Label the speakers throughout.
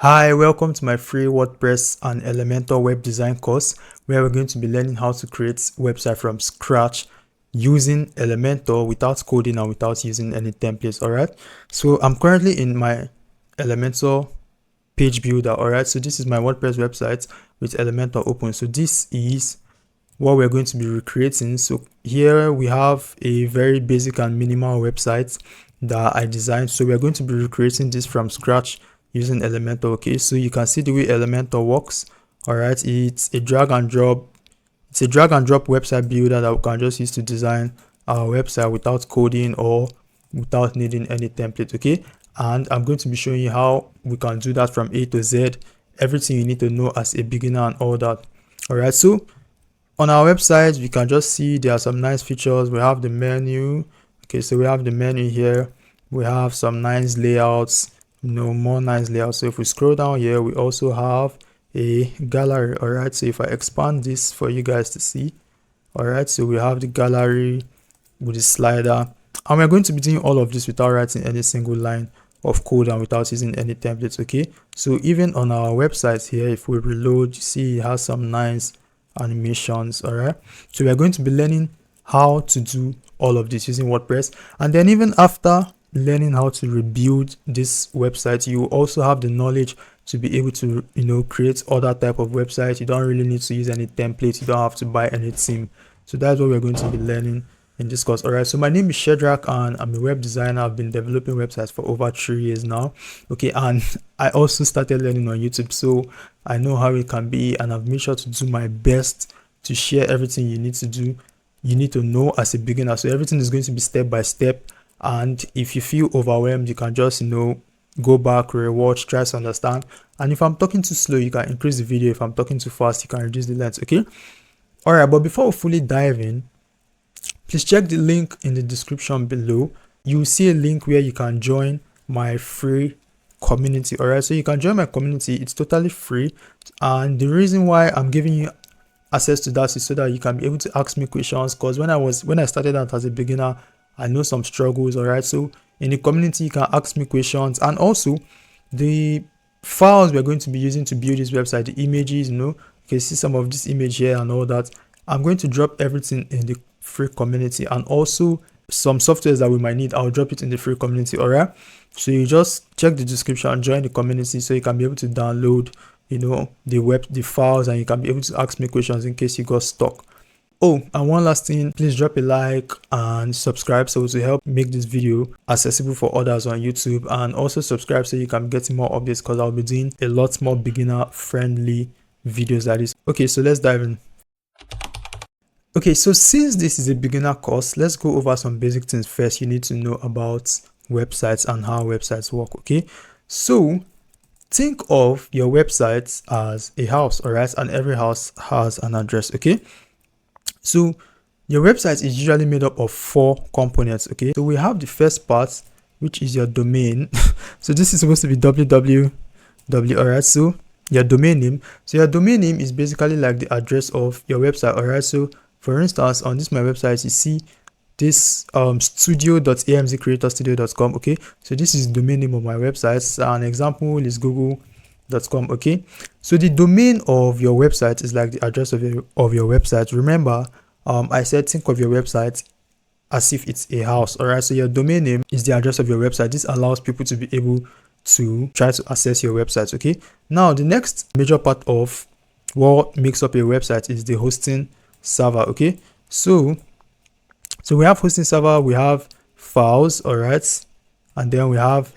Speaker 1: Hi, welcome to my free WordPress and Elementor web design course where we're going to be learning how to create website from scratch using Elementor without coding and without using any templates. Alright, so I'm currently in my Elementor page builder. Alright, so this is my WordPress website with Elementor open. So this is what we're going to be recreating. So here we have a very basic and minimal website that I designed. So we're going to be recreating this from scratch using Elementor. Okay, so you can see the way Elementor works. All right, it's a drag and drop website builder that we can just use to design our website without coding or without needing any template. Okay, and I'm going to be showing you how we can do that from A to Z, everything you need to know as a beginner and all that. All right, so on our website we can just see there are some nice features. We have the menu. Okay, so we have the menu here. We have some nice layouts, more nice layouts. So if we scroll down here, we also have a gallery. All right, so if I expand this for you guys to see, all right, so we have the gallery with the slider, and we're going to be doing all of this without writing any single line of code and without using any templates. Okay, so even on our website here, if we reload, you see it has some nice animations. All right, so we're going to be learning how to do all of this using WordPress, and then even after learning how to rebuild this website, you also have the knowledge to be able to create other type of websites. You don't really need to use any templates. You don't have to buy any theme. So that's what we're going to be learning in this course. All right, so my name is Shedrack and I'm a web designer. I've been developing websites for over 3 years now. Okay, and I also started learning on YouTube, so I know how it can be, and I've made sure to do my best to share everything you need to know as a beginner. So everything is going to be step by step, and if you feel overwhelmed, you can just go back, rewatch, try to understand. And if I'm talking too slow, you can increase the video. If I'm talking too fast, you can reduce the length. Okay, all right, but before we fully dive in, please check the link in the description below. You will see a link where you can join my free community. All right, so you can join my community. It's totally free, and the reason why I'm giving you access to that is so that you can be able to ask me questions, because when I started out as a beginner, I know some struggles. All right, so in the community you can ask me questions, and also the files we're going to be using to build this website, the images, you can see some of this image here and all that. I'm going to drop everything in the free community, and also some softwares that we might need, I'll drop it in the free community. All right, so you just check the description and join the community so you can be able to download the files, and you can be able to ask me questions in case you got stuck. Oh, and one last thing, please drop a like and subscribe so to help make this video accessible for others on YouTube, and also subscribe so you can get more updates, because I'll be doing a lot more beginner friendly videos like this. Okay, so let's dive in. Okay, so since this is a beginner course, let's go over some basic things first you need to know about websites and how websites work. Okay, so think of your website as a house, all right, and every house has an address. Okay, so your website is usually made up of 4 components. Okay, so we have the first part, which is your domain. So this is supposed to be www. All right, so your domain name. So your domain name is basically like the address of your website. All right, so for instance, on my website, you see this studio.amzcreatorstudio.com. okay, so this is the domain name of my website. So an example is google.com. okay, so the domain of your website is like the address of your website. Remember, I said think of your website as if it's a house. All right, so your domain name is the address of your website. This allows people to be able to try to access your website. Okay, now the next major part of what makes up a website is the hosting server. Okay, so we have hosting server, we have files, all right, and then we have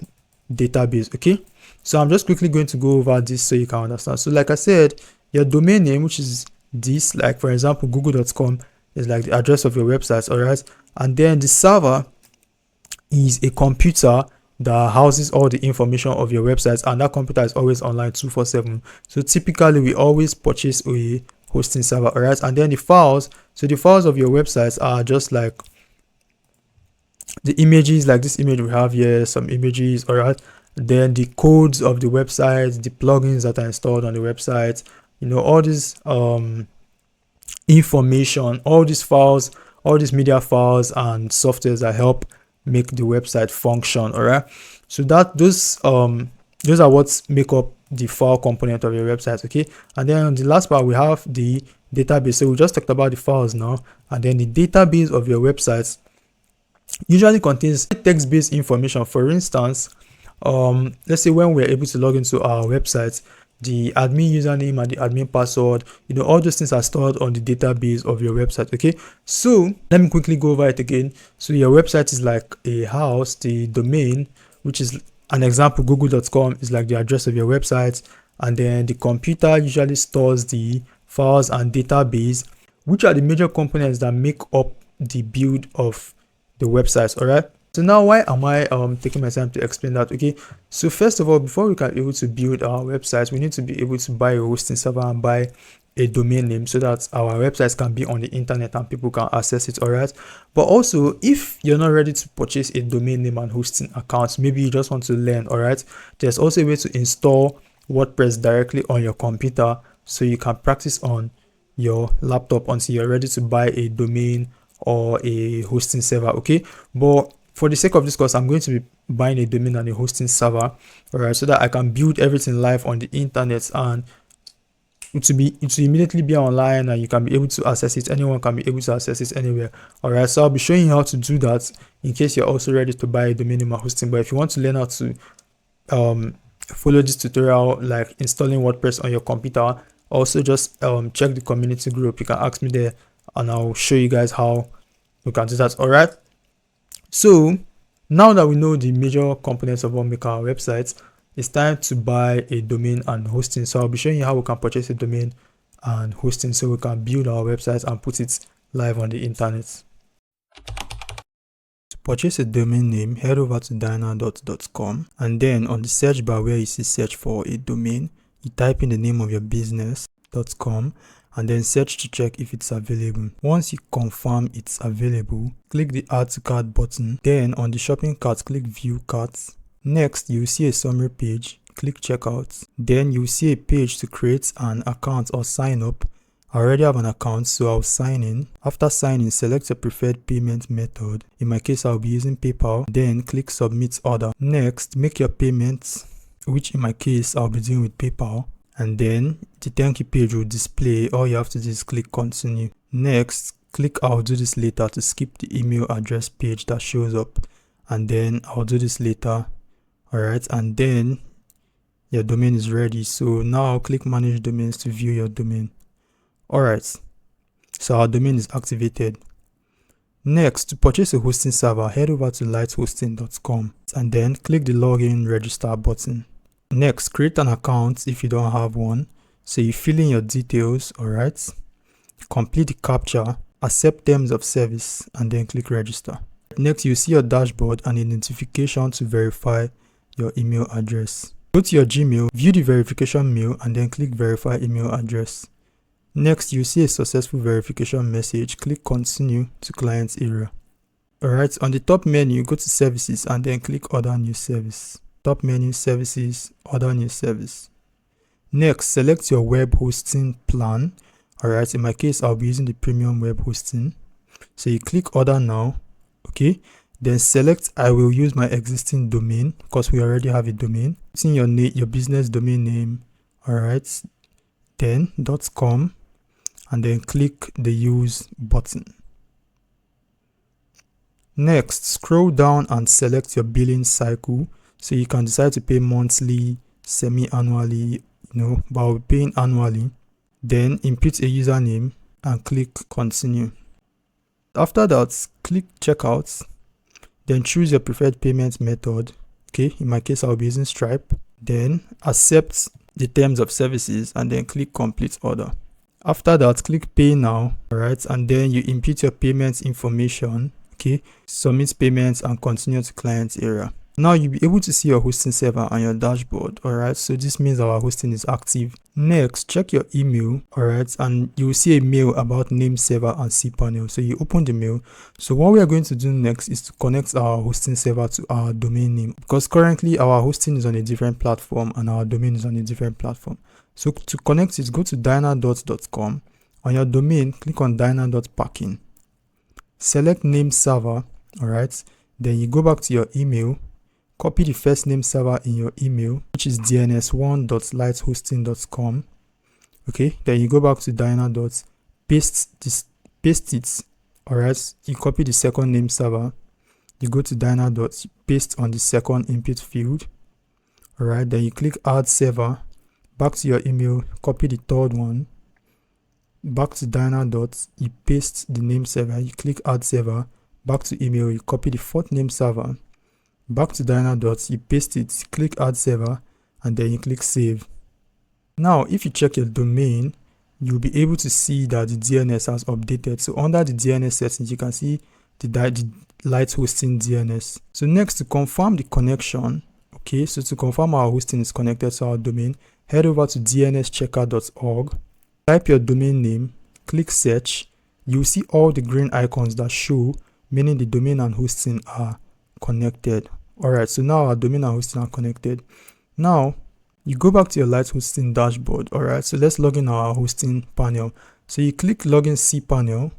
Speaker 1: database. Okay, so I'm just quickly going to go over this so you can understand. So like I said, your domain name, which is this, like for example google.com, is like the address of your website. All right, and then the server is a computer that houses all the information of your website, and that computer is always online 24/7. So typically we always purchase a hosting server. All right, and then the files, so the files of your websites are just like the images, like this image we have here, some images. All right, then the codes of the website, the plugins that are installed on the website, all this information, all these files, all these media files and softwares that help make the website function. All right, so that those Those are what make up the file component of your website. Okay, and then on the last part we have the database. So we just talked about the files now, and then the database of your website usually contains text-based information. For instance, let's say when we're able to log into our website, the admin username and the admin password, all those things are stored on the database of your website. Okay, so let me quickly go over it again. So your website is like a house. The domain, which is an example, google.com, is like the address of your website, and then the computer usually stores the files and database, which are the major components that make up the build of the website. All right, so now why am I taking my time to explain that? Okay, so first of all, before we can be able to build our websites, we need to be able to buy a hosting server and buy a domain name so that our websites can be on the internet and people can access it. All right, but also if you're not ready to purchase a domain name and hosting account, maybe you just want to learn. All right, there's also a way to install WordPress directly on your computer so you can practice on your laptop until you're ready to buy a domain or a hosting server. Okay, but for the sake of this course, I'm going to be buying a domain and a hosting server, all right, so that I can build everything live on the internet, and it will immediately be online and you can be able to access it. Anyone can be able to access it anywhere. All right, so I'll be showing you how to do that in case you're also ready to buy a domain name and hosting. But if you want to learn how to follow this tutorial, like installing WordPress on your computer, also just check the community group. You can ask me there and I'll show you guys how you can do that. All right, so now that we know the major components of what make our websites, it's time to buy a domain and hosting. So I'll be showing you how we can purchase a domain and hosting so we can build our website and put it live on the internet. To purchase a domain name, head over to dynadot.com, and then on the search bar where you see search for a domain, you type in the name of your business.com and then search to check if it's available. Once you confirm it's available, click the add to cart button. Then on the shopping cart, click view carts. Next, you'll see a summary page. Click checkout. Then you'll see a page to create an account or sign up. I already have an account, so I'll sign in. After signing, select your preferred payment method. In my case, I'll be using PayPal. Then click submit order. Next, make your payments, which in my case, I'll be doing with PayPal. And then the thank you page will display. All you have to do is click continue. Next, click I'll do this later to skip the email address page that shows up. And then I'll do this later. Alright, and then your domain is ready. So now click manage domains to view your domain. Alright, so our domain is activated. Next, to purchase a hosting server, head over to lighthosting.com and then click the login register button. Next, create an account if you don't have one. So you fill in your details, alright, complete the captcha, accept terms of service, and then click register. Next, you see your dashboard and a notification to verify your email address. Go to your Gmail, view the verification mail, and then click verify email address. Next, you see a successful verification message. Click continue to client area. Alright, on the top menu, go to services and then click order new service. Top menu, services, order new service. Next, select your web hosting plan. Alright, in my case, I'll be using the premium web hosting. So you click order now. Okay, then select I will use my existing domain because we already have a domain. Put in your business domain name. Alright, then .com, and then click the use button. Next, scroll down and select your billing cycle. So you can decide to pay monthly, semi-annually, but I'll be paying annually. Then input a username and click continue. After that, click checkout. Then choose your preferred payment method. Okay, in my case, I'll be using Stripe. Then accept the terms of services and then click complete order. After that, click pay now. Alright, and then you input your payment information. Okay, submit payments and continue to client area. Now you'll be able to see your hosting server on your dashboard. Alright, so this means our hosting is active. Next, check your email. Alright, and you will see a mail about name server and cPanel. So you open the mail. So what we are going to do next is to connect our hosting server to our domain name, because currently our hosting is on a different platform and our domain is on a different platform. So to connect it, go to dynadot.com. On your domain, click on dynadot.packing. Select name server. Alright, then you go back to your email, copy the first name server in your email, which is dns1.lightshosting.com. Okay, then you go back to dyna. Paste it. All right, you copy the second name server, you go to dyna. Paste on the second input field. All right, then you click add server, back to your email, copy the third one, back to dyna. You paste the name server, you click add server, back to email, you copy the fourth name server, back to dyna. You paste it, click add server, and then you click save. Now if you check your domain, you'll be able to see that the DNS has updated. So under the DNS settings, you can see the light hosting DNS. So next, to confirm the connection, okay, so to confirm our hosting is connected to our domain, head over to dnschecker.org, type your domain name, click search. You'll see all the green icons that show, meaning the domain and hosting are connected. All right, so now our domain and hosting are connected. Now you go back to your light hosting dashboard. All right, so let's log in our hosting panel. So you click login cPanel,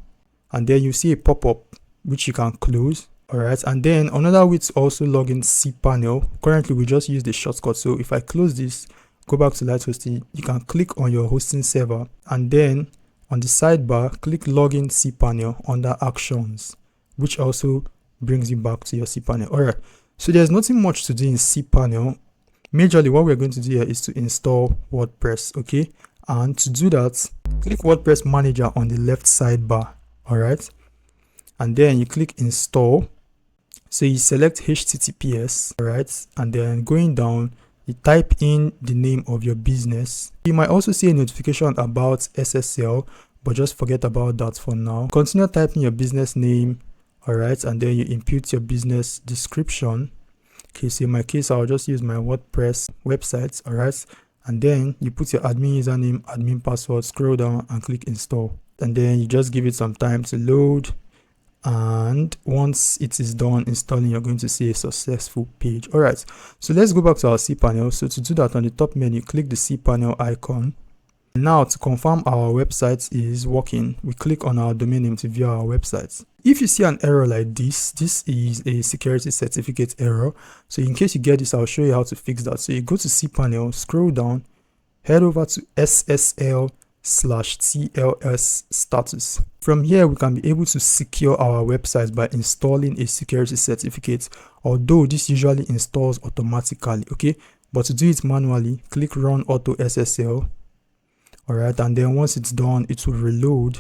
Speaker 1: and then you see a pop-up which you can close. All right, and then another way to also log in cPanel, currently we just use the shortcut. So if I close this, go back to light hosting, you can click on your hosting server, and then on the sidebar, click login cPanel under actions, which also brings you back to your cPanel. All right, so there's nothing much to do in cPanel. Majorly what we're going to do here is to install WordPress. Okay, and to do that, click WordPress manager on the left sidebar. All right, and then you click install. So you select HTTPS. All right, and then going down, you type in the name of your business. You might also see a notification about SSL, but just forget about that for now. Continue typing your business name. All right, and then you input your business description. Okay, so in my case, I'll just use my WordPress website. All right, and then you put your admin username, admin password, scroll down and click install, and then you just give it some time to load. And once it is done installing, you're going to see a successful page. All right, so let's go back to our cPanel. So to do that, on the top menu, click the cPanel icon. Now to confirm our website is working, we click on our domain name to view our website. If you see an error like this is a security certificate error. So in case you get this, I'll show you how to fix that. So you go to cPanel, scroll down, head over to SSL/TLS status. From here, we can be able to secure our website by installing a security certificate, although this usually installs automatically. Okay, but to do it manually, click run auto SSL. All right, and then once it's done, it will reload,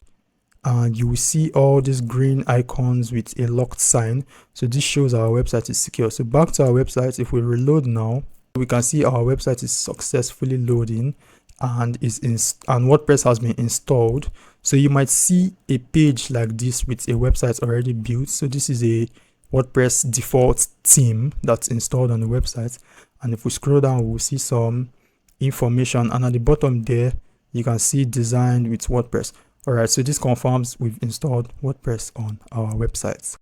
Speaker 1: and you will see all these green icons with a locked sign. So this shows our website is secure. So back to our website, if we reload now, we can see our website is successfully loading and WordPress has been installed. So you might see a page like this with a website already built. So this is a WordPress default theme that's installed on the website, and if we scroll down, we'll see some information, and at the bottom there you can see designed with WordPress. All right, so this confirms we've installed WordPress on our website.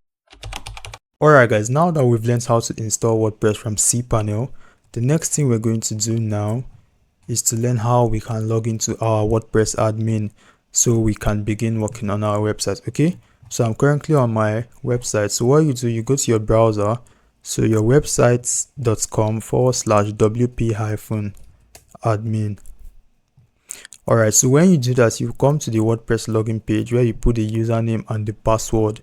Speaker 1: All right guys, now that we've learned how to install WordPress from cPanel, the next thing we're going to do now is to learn how we can log into our WordPress admin so we can begin working on our website. Okay, so I'm currently on my website. So what you do, you go to your browser, so your websites.com/wp-admin. All right, so when you do that, you come to the WordPress login page where you put the username and the password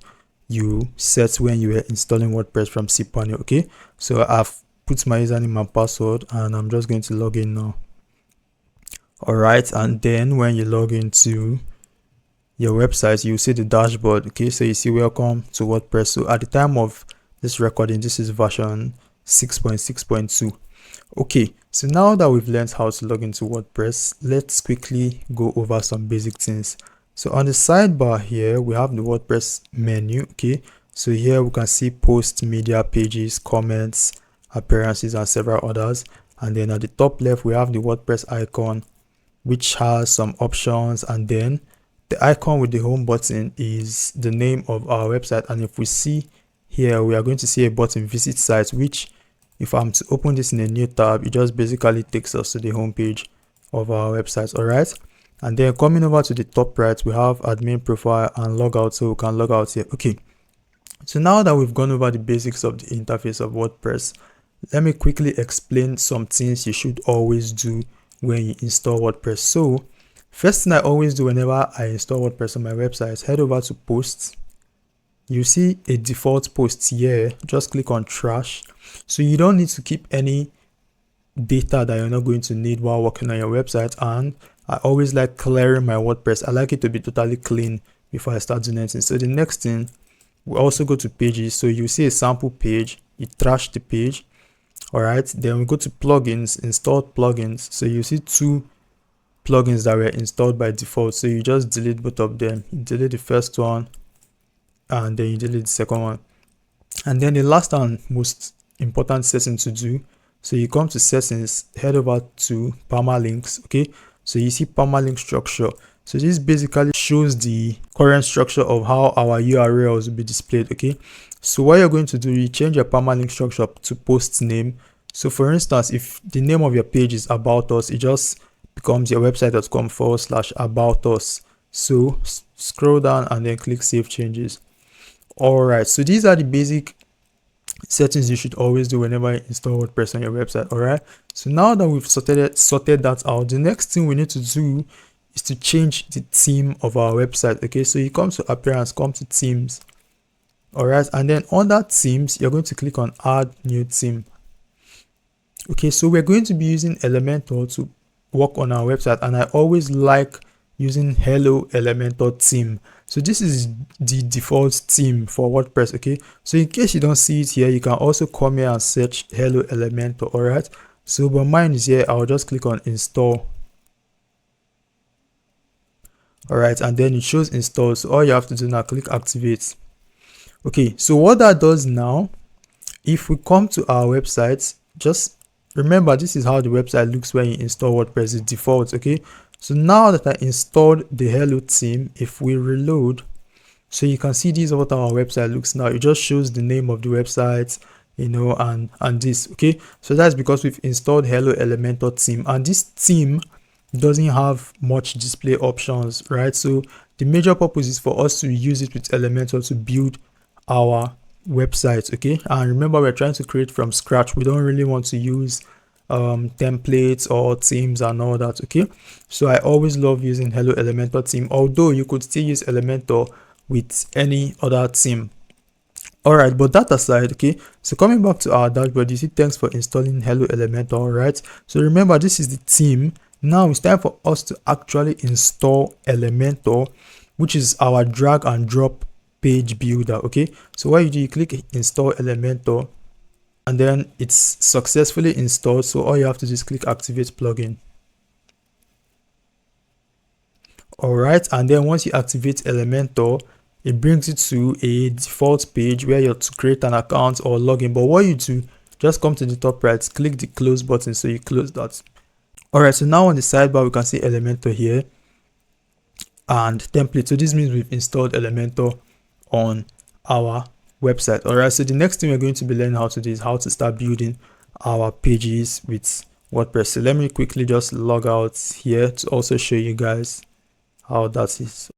Speaker 1: you set when you were installing WordPress from cPanel. Okay, so I've put my username and password, and I'm just going to log in now. All right, and then when you log into your website, you see the dashboard. Okay, so you see welcome to WordPress. So at the time of this recording, this is version 6.6.2. Okay, so now that we've learned how to log into WordPress, let's quickly go over some basic things. So on the sidebar here, we have the WordPress menu. Okay, so here we can see post, media, pages, comments, appearances, and several others. And then at the top left, we have the WordPress icon, which has some options, and then the icon with the home button is the name of our website. And if we see here, we are going to see a button, visit site, which if I'm to open this in a new tab, it just basically takes us to the home page of our website. All right, and then coming over to the top right, we have admin profile and logout, so we can log out here. Okay, so now that we've gone over the basics of the interface of WordPress, let me quickly explain some things you should always do when you install WordPress. So first thing I always do whenever I install WordPress on my website is head over to posts. You see a default post here, just click on trash. So you don't need to keep any data that you're not going to need while working on your website. And I always like clearing my WordPress. I like it to be totally clean before I start doing anything. So the next thing, we also go to pages. So you see a sample page, you trash the page. All right, then we go to plugins, installed plugins. So you see two plugins that were installed by default. So you just delete both of them. You delete the first one and then you delete the second one. And then the last and most important setting to do, so you come to settings, head over to permalinks. Okay, so you see permalink structure. So this basically shows the current structure of how our URLs will be displayed. Okay, so what you're going to do, you change your permalink structure to post name. So for instance, if the name of your page is about us, it just becomes your website.com/about us. So scroll down and then click save changes. All right, so these are the basic settings you should always do whenever you install WordPress on your website. All right, so now that we've sorted that out, the next thing we need to do is to change the theme of our website. Okay, so you come to appearance, come to themes. All right, and then under themes, you're going to click on add new theme. Okay, so we're going to be using Elementor to work on our website, and I always like using Hello Elementor theme. So this is the default theme for WordPress. Okay, so in case you don't see it here, you can also come here and search Hello Elementor. All right, so but mine is here. I'll just click on install. All right, and then it shows install. So all you have to do now, click activate. Okay, so what that does now, if we come to our website, just remember this is how the website looks when you install WordPress. It's default. Okay, so now that I installed the Hello theme, if we reload, so you can see this is what our website looks now. It just shows the name of the website, you know, and this. Okay, so that's because we've installed Hello Elementor theme, and this theme doesn't have much display options, right? So the major purpose is for us to use it with Elementor to build our website. Okay, and remember, we're trying to create from scratch. We don't really want to use templates or themes and all that. Okay, so I always love using Hello Elementor theme, although you could still use Elementor with any other theme. All right, but that aside, okay, so coming back to our dashboard, you see thanks for installing Hello Elementor. All right, so remember this is the theme. Now it's time for us to actually install Elementor, which is our drag and drop page builder. Okay, so what you do, you click install Elementor, and then it's successfully installed. So all you have to do is click activate plugin. All right, and then once you activate Elementor, it brings you to a default page where you have to create an account or login. But what you do, just come to the top right, click the close button, so you close that. All right, so now on the sidebar we can see Elementor here and template. So this means we've installed Elementor on our website. All right, so the next thing we're going to be learning how to do is how to start building our pages with WordPress. So let me quickly just log out here to also show you guys how that is.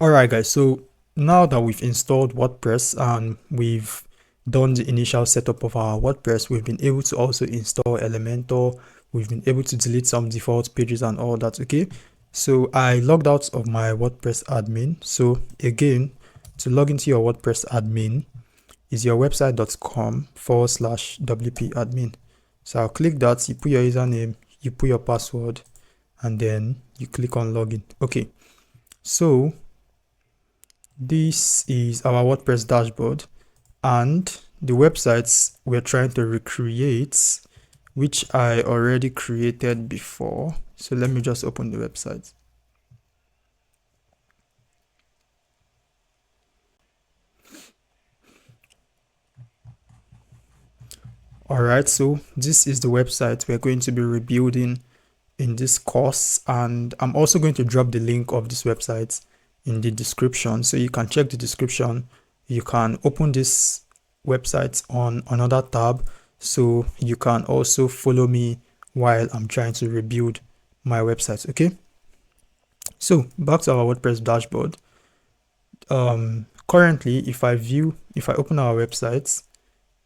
Speaker 1: All right, guys, so now that we've installed WordPress and we've done the initial setup of our WordPress, we've been able to also install Elementor. We've been able to delete some default pages and all that. Okay, so I logged out of my WordPress admin. So again, to log into your WordPress admin is your website.com/wp admin. So I'll click that, you put your username, you put your password, and then you click on login. Okay, so this is our WordPress dashboard and the websites we're trying to recreate, which I already created before. So let me just open the website. All right, so this is the website we're going to be rebuilding in this course, and I'm also going to drop the link of this website in the description, so you can check the description. You can open this website on another tab, so you can also follow me while I'm trying to rebuild my website. Okay, so back to our WordPress dashboard. Currently, if I open our website,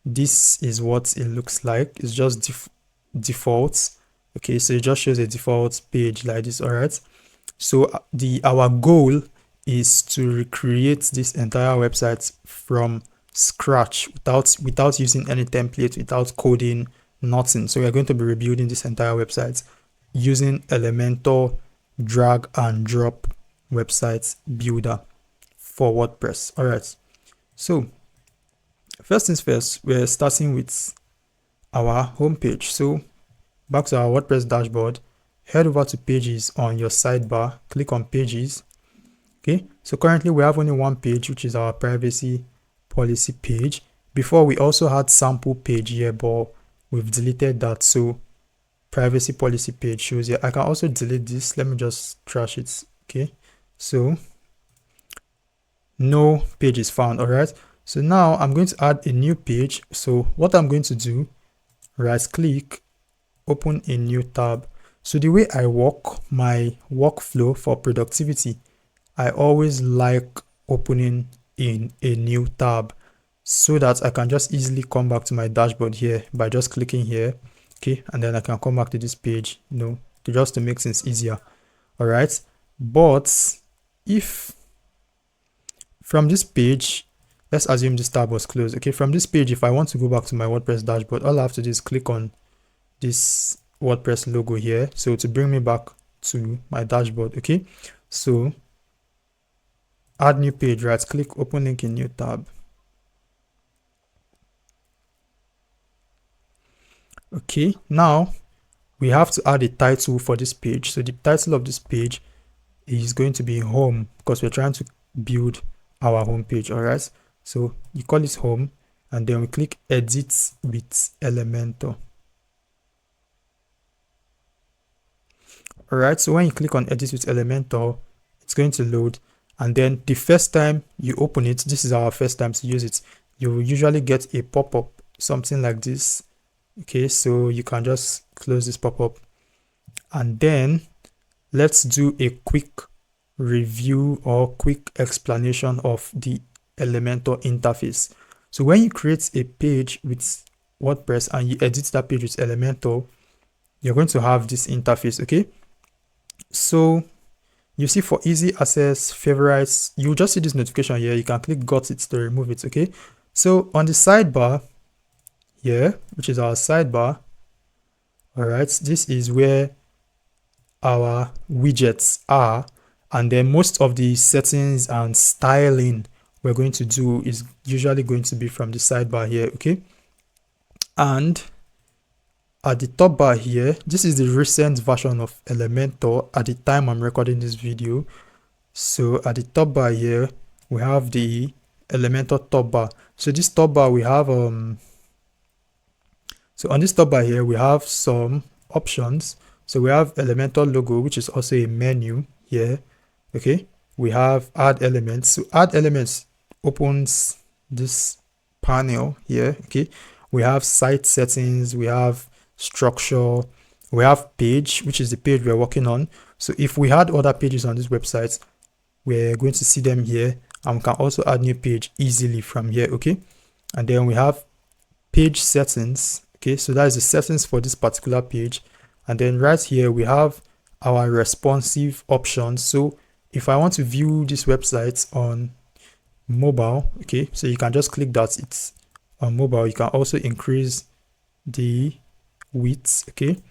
Speaker 1: this is what it looks like. It's just default. Okay, so it just shows a default page like this. All right, so our goal is to recreate this entire website from scratch without using any template, without coding, nothing. So we're going to be rebuilding this entire website using Elementor drag and drop website builder for WordPress. All right, so first things first, we're starting with our home page. So back to our WordPress dashboard, head over to pages on your sidebar, click on pages. Okay, so currently we have only one page, which is our privacy policy page. Before we also had sample page here, but we've deleted that, so privacy policy page shows here. I can also delete this. Let me just trash it. Okay, so no page is found. All right, so now I'm going to add a new page. So what I'm going to do, right click, open a new tab. So the way I work my workflow for productivity, I always like opening in a new tab so that I can just easily come back to my dashboard here by just clicking here. Okay, and then I can come back to this page, just to make things easier. All right, but if from this page, let's assume this tab was closed. Okay, from this page, if I want to go back to my WordPress dashboard, all I have to do is click on this WordPress logo here, so to bring me back to my dashboard. Okay, so add new page, right click, open link in new tab. Okay, now we have to add a title for this page. So the title of this page is going to be home, because we're trying to build our home page. All right, so you call it home, and then we click edit with Elementor. All right, so when you click on edit with Elementor, it's going to load, and then the first time you open it, this is our first time to use it, you will usually get a pop-up, something like this. Okay, so you can just close this pop-up, and then let's do a quick review or quick explanation of the Elementor interface. So when you create a page with WordPress and you edit that page with Elementor, you're going to have this interface. Okay, so you see, for easy access, favorites, you just see this notification here. You can click got it to remove it. Okay, so on the sidebar here, which is our sidebar, all right, this is where our widgets are, and then most of the settings and styling we're going to do is usually going to be from the sidebar here. Okay, and at the top bar here, this is the recent version of Elementor at the time I'm recording this video. So at the top bar here, we have the Elementor top bar. So this top bar, we have so on this top bar here, we have some options. So we have Elementor logo, which is also a menu here. Okay, we have add elements. So add elements opens this panel here. Okay, we have site settings, we have structure, we have page, which is the page we're working on. So if we had other pages on this website, we're going to see them here, and we can also add new page easily from here. Okay, and then we have page settings. Okay, so that is the settings for this particular page, and then right here we have our responsive options. So if I want to view this website on mobile, okay, so you can just click that it's on mobile. You can also increase the width. Okay,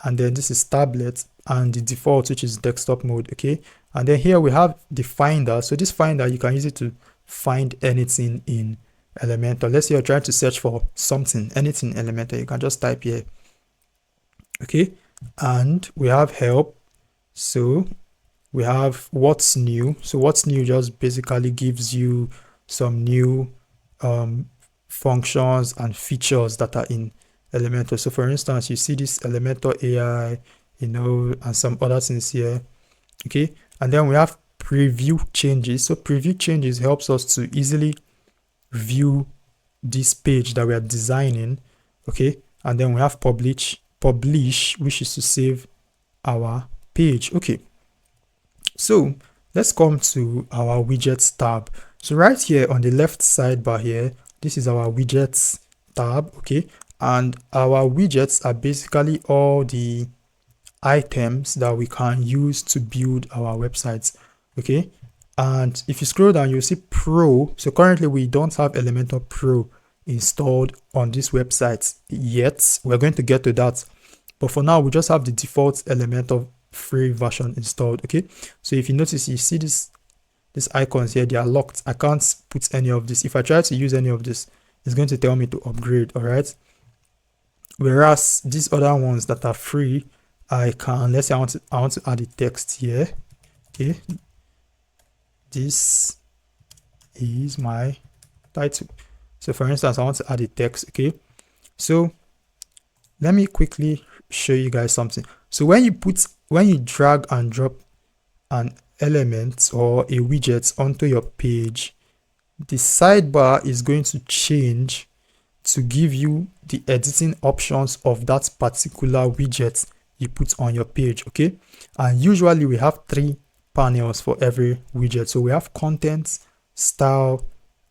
Speaker 1: and then this is tablet, and the default, which is desktop mode. Okay, and then here we have the finder. So this finder, you can use it to find anything in Elementor. Let's say you're trying to search for something, anything in Elementor, you can just type here. Okay, and we have help. So we have what's new. So what's new just basically gives you some new functions and features that are in Elementor. So for instance, you see this Elementor AI, and some other things here. Okay, and then we have preview changes. So preview changes helps us to easily view this page that we are designing. Okay, and then we have publish, which is to save our page. Okay, so let's come to our widgets tab. So right here on the left sidebar here, this is our widgets tab, okay, and our widgets are basically all the items that we can use to build our websites, okay. And if you scroll down, you'll see Pro. So currently we don't have Elementor Pro installed on this website yet. We're going to get to that, but for now we just have the default Elementor free version installed, okay. So if you notice, you see these icons here, they are locked. I can't put any of this. If I try to use any of this, it's going to tell me to upgrade, all right. Whereas these other ones that are free, I can, let's say I want to add a text here, okay. This is my title. So for instance, I want to add a text, okay. So let me quickly show you guys something. So when you drag and drop an element or a widget onto your page, the sidebar is going to change to give you the editing options of that particular widget you put on your page, okay. And usually we have 3 panels for every widget. So we have content, style,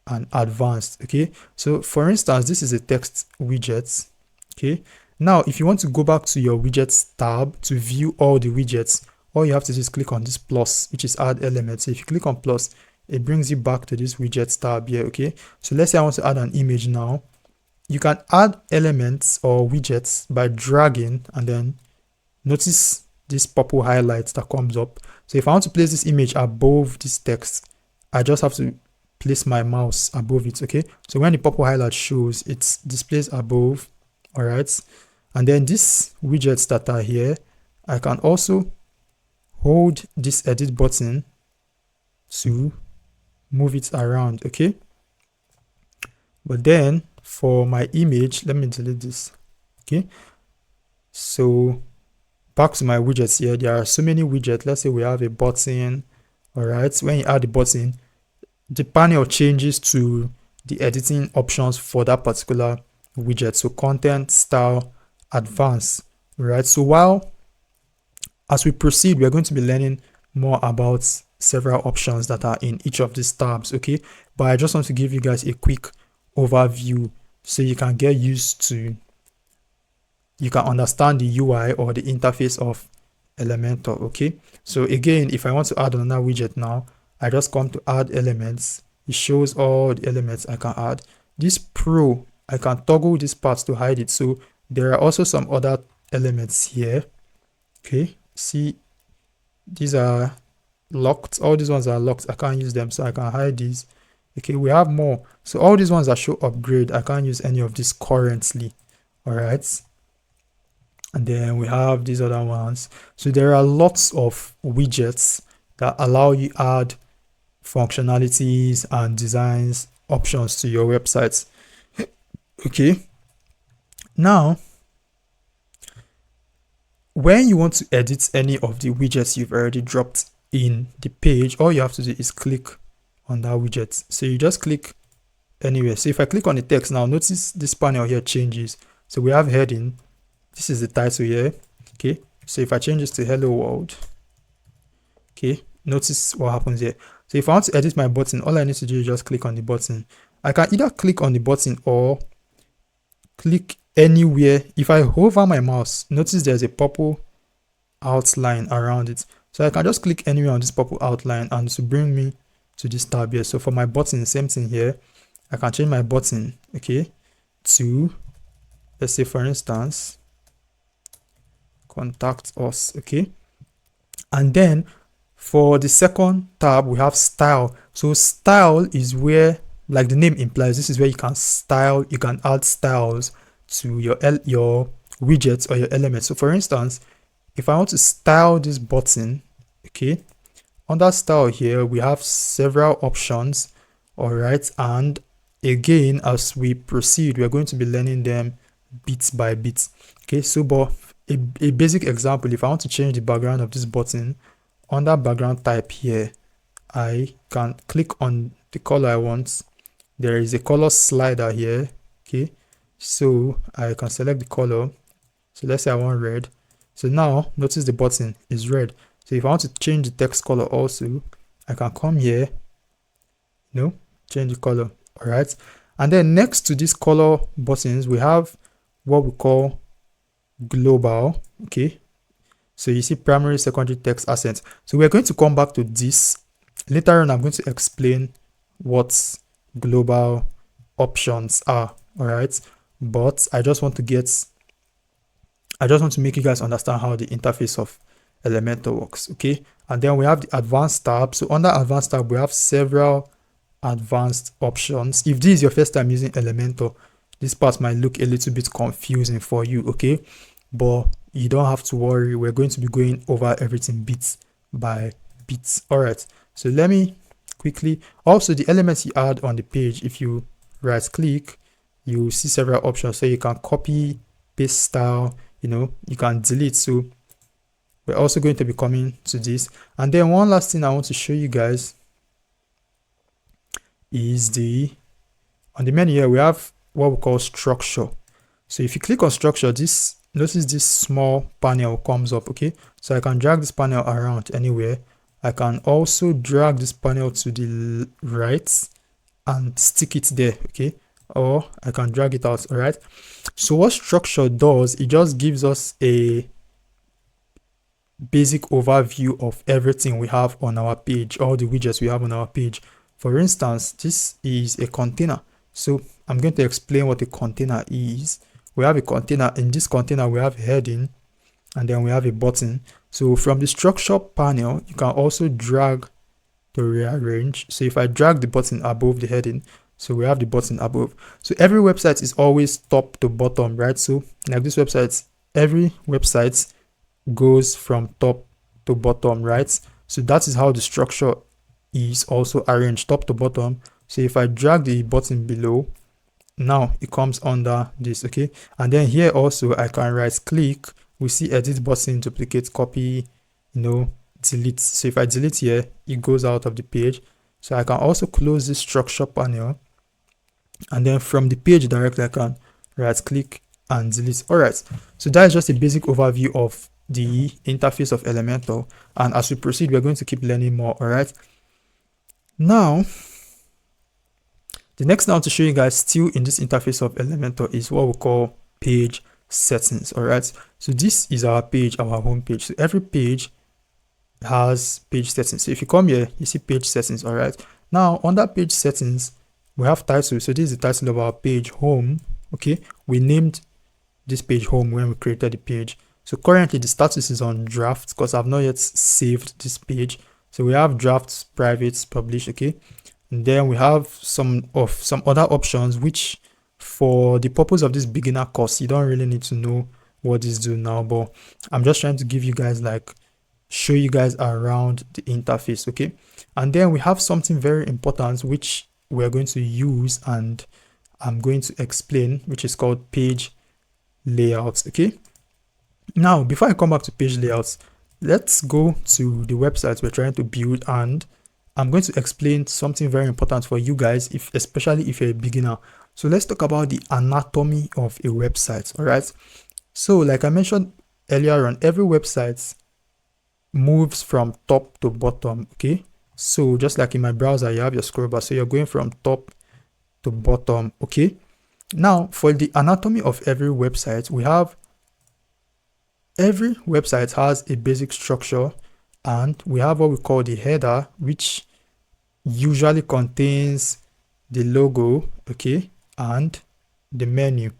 Speaker 1: and advanced, okay. So for instance, this is a text widget, okay. Now if you want to go back to your widgets tab to view all the widgets, all you have to do is click on this plus, which is add element. So if you click on plus, it brings you back to this widgets tab here, okay. So let's say I want to add an image now. You can add elements or widgets by dragging, and then notice this purple highlight that comes up. So if I want to place this image above this text, I just have to place my mouse above it, okay. So when the purple highlight shows, it displays above, all right. And then these widgets that are here, I can also hold this edit button to move it around, okay. But then for my image, let me delete this, okay. So back to my widgets here, there are so many widgets. Let's say we have a button, all right. When you add the button, the panel changes to the editing options for that particular widget. So content, style, advanced, right. So as we proceed, we're going to be learning more about several options that are in each of these tabs, okay. But I just want to give you guys a quick overview so you can get used to, you can understand the UI or the interface of Elementor, okay. So again, if I want to add another widget now, I just come to add elements. It shows all the elements I can add. This Pro, I can toggle these parts to hide it. So there are also some other elements here, okay. See, these are locked. All these ones are locked. I can't use them, so I can hide these, okay. We have more. So all these ones that show upgrade, I can't use any of this currently, all right. And then we have these other ones. So there are lots of widgets that allow you add functionalities and designs options to your websites, okay. Now when you want to edit any of the widgets you've already dropped in the page, all you have to do is click on that widget. So you just click anywhere. So if I click on the text now, notice this panel here changes. So we have heading, this is the title here, okay. So if I change this to hello world, okay, notice what happens here. So if I want to edit my button, all I need to do is just click on the button. I can either click on the button or click anywhere. If I hover my mouse, notice there's a purple outline around it. So I can just click anywhere on this purple outline and to bring me to this tab here. So for my button, same thing here. I can change my button, okay, to, let's say for instance, contact us, okay. And then for the second tab, we have style. So style is where, like the name implies, this is where you can style, you can add styles to your widgets or your elements. So for instance, if I want to style this button, okay, under style here, we have several options, all right. And again, as we proceed, we are going to be learning them bit by bit, okay. So but a basic example, if I want to change the background of this button, under background type here, I can click on the color I want. There is a color slider here, okay. So I can select the color. So let's say I want red. So now notice the button is red. So if I want to change the text color also, I can come here, change the color, all right. And then next to these color buttons, we have what we call global. Okay, so you see primary, secondary, text, accent. So we're going to come back to this later on. I'm going to explain what global options are. All right, but I just want to make you guys understand how the interface of Elementor works. Okay, and then we have the advanced tab. So under advanced tab, we have several advanced options. If this is your first time using Elementor, this part might look a little bit confusing for you. Okay, but you don't have to worry. We're going to be going over everything bit by bit. All right, so let me quickly, also the elements you add on the page, if you right click, you see several options. So you can copy, paste style, you can delete. So we're also going to be coming to this. And then one last thing I want to show you guys is on the menu here, we have what we call structure. So if you click on structure, notice this small panel comes up. Okay, so I can drag this panel around anywhere. I can also drag this panel to the right and stick it there. Okay, or I can drag it out. All right, so what structure does, it just gives us a basic overview of everything we have on our page, all the widgets we have on our page. For instance, this is a container. So I'm going to explain what a container is. We have a container. In this container, we have a heading, and then we have a button. So from the structure panel, you can also drag to rearrange. So if I drag the button above the heading, so we have the button above. So every website is always top to bottom, right? So like this website, every website goes from top to bottom, right? So that is how the structure is also arranged, top to bottom. So if I drag the button below, now it comes under this. Okay, and then here also I can right click, we see edit button, duplicate, copy, delete. So if I delete here, it goes out of the page. So I can also close this structure panel, and then from the page directly I can right click and delete. All right, so that is just a basic overview of the interface of Elementor, and as we proceed, we're going to keep learning more. All right, now the next thing I want to show you guys still in this interface of Elementor is what we call page settings. All right, so this is our page, our home page. So every page has page settings. So if you come here, you see page settings. All right, now under page settings, we have title. So this is the title of our page, home. Okay, we named this page home when we created the page. So currently the status is on draft because I've not yet saved this page. So we have drafts, private, publish. Okay, and then we have some other options which, for the purpose of this beginner course, you don't really need to know what these do now, but I'm just trying to give you guys, show you guys around the interface. Okay, and then we have something very important which we're going to use and I'm going to explain, which is called page layouts. Okay, now before I come back to page layouts, let's go to the website we're trying to build, and I'm going to explain something very important for you guys, especially if you're a beginner. So let's talk about the anatomy of a website. All right, so like I mentioned earlier on, every website moves from top to bottom. Okay, so just like in my browser, you have your scroll bar, so you're going from top to bottom. Okay, now for the anatomy of every website, we have every website has a basic structure, and we have what we call the header, which usually contains the logo, okay, and the menu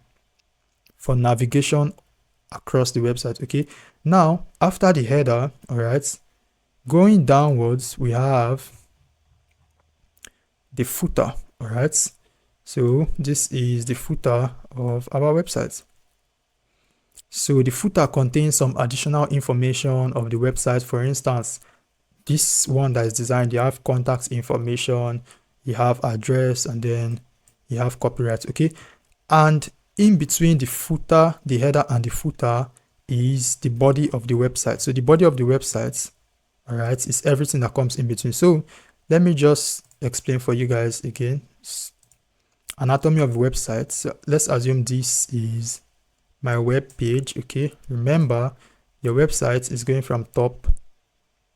Speaker 1: for navigation across the website. Okay, now after the header, all right, going downwards, we have the footer. All right, so this is the footer of our website. So the footer contains some additional information of the website. For instance, this one that is designed, you have contact information, you have address, and then you have copyright. Okay, and in between the footer, the header, and the footer is the body of the website. So the body of the website, all right, is everything that comes in between. So let me just explain for you guys again. Anatomy of the website. So let's assume this is my web page. Okay, remember your website is going from top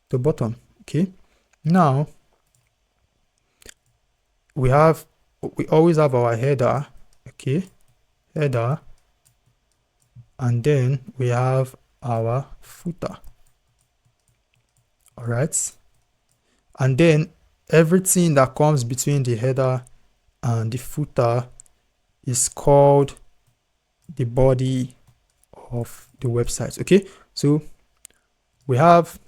Speaker 1: to bottom. Okay, now we have we always have our header, okay, header, and then we have our footer. All right, and then everything that comes between the header and the footer is called the body of the website. Okay, so we have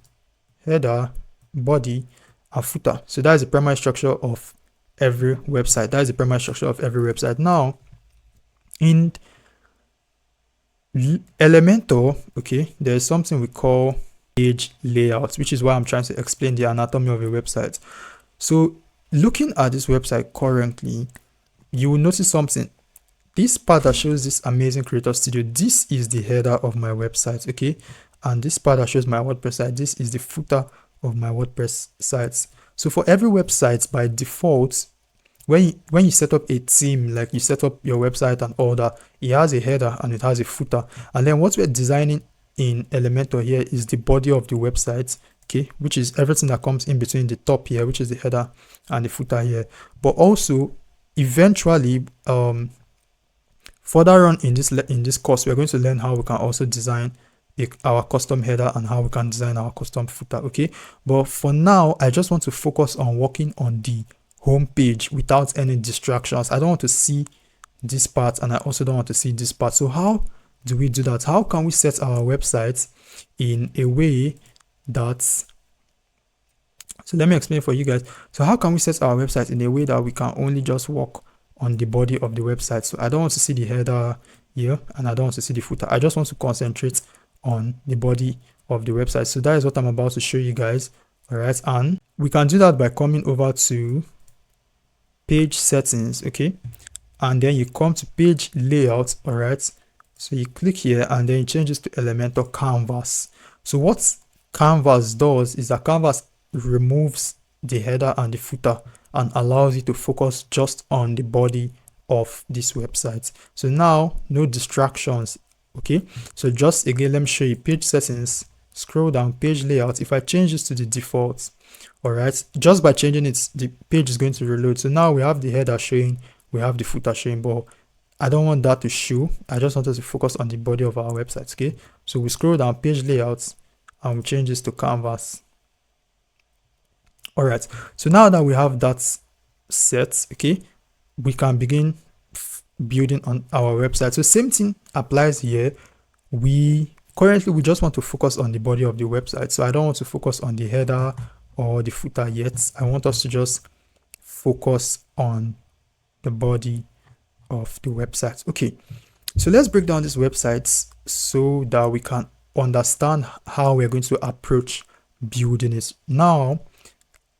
Speaker 1: header, body, and footer. So that is the primary structure of every website. That is the primary structure of every website. Now, in Elementor, okay, there is something we call page layout, which is why I'm trying to explain the anatomy of a website. So looking at this website currently, you will notice something. This part that shows this amazing creator studio, this is the header of my website, okay? And this part that shows my WordPress site, this is the footer of my WordPress sites. So for every website, by default, when you set up a theme, like you set up your website and all that, it has a header and it has a footer. And then what we're designing in Elementor here is the body of the website, okay, which is everything that comes in between the top here, which is the header, and the footer here. But also, eventually, further on in this course, we're going to learn how we can also design our custom header and how we can design our custom footer, okay? But for now, I just want to focus on working on the home page without any distractions. I don't want to see this part, and I also don't want to see this part. So how do we do that? How can we set our website in a way that, so let me explain for you guys. So how can we set our website in a way that we can only just work on the body of the website? So I don't want to see the header here, and I don't want to see the footer. I just want to concentrate on the body of the website. So that is what I'm about to show you guys. All right, and we can do that by coming over to page settings, okay, and then you come to page layout. All right, so you click here and then you change this to Elementor canvas. So what canvas does is that canvas removes the header and the footer and allows you to focus just on the body of this website. So now no distractions, okay? So just again, let me show you page settings, scroll down, page layout. If I change this to the default, all right, just by changing it, the page is going to reload. So now we have the header showing, we have the footer showing, but I don't want that to show. I just wanted to focus on the body of our website, okay? So we scroll down, page layouts, and we change this to canvas. All right, so now that we have that set, okay, we can begin building on our website. So same thing applies here. Currently we just want to focus on the body of the website. So I don't want to focus on the header or the footer yet. I want us to just focus on the body of the website. Okay, so let's break down this website so that we can understand how we're going to approach building it. Now,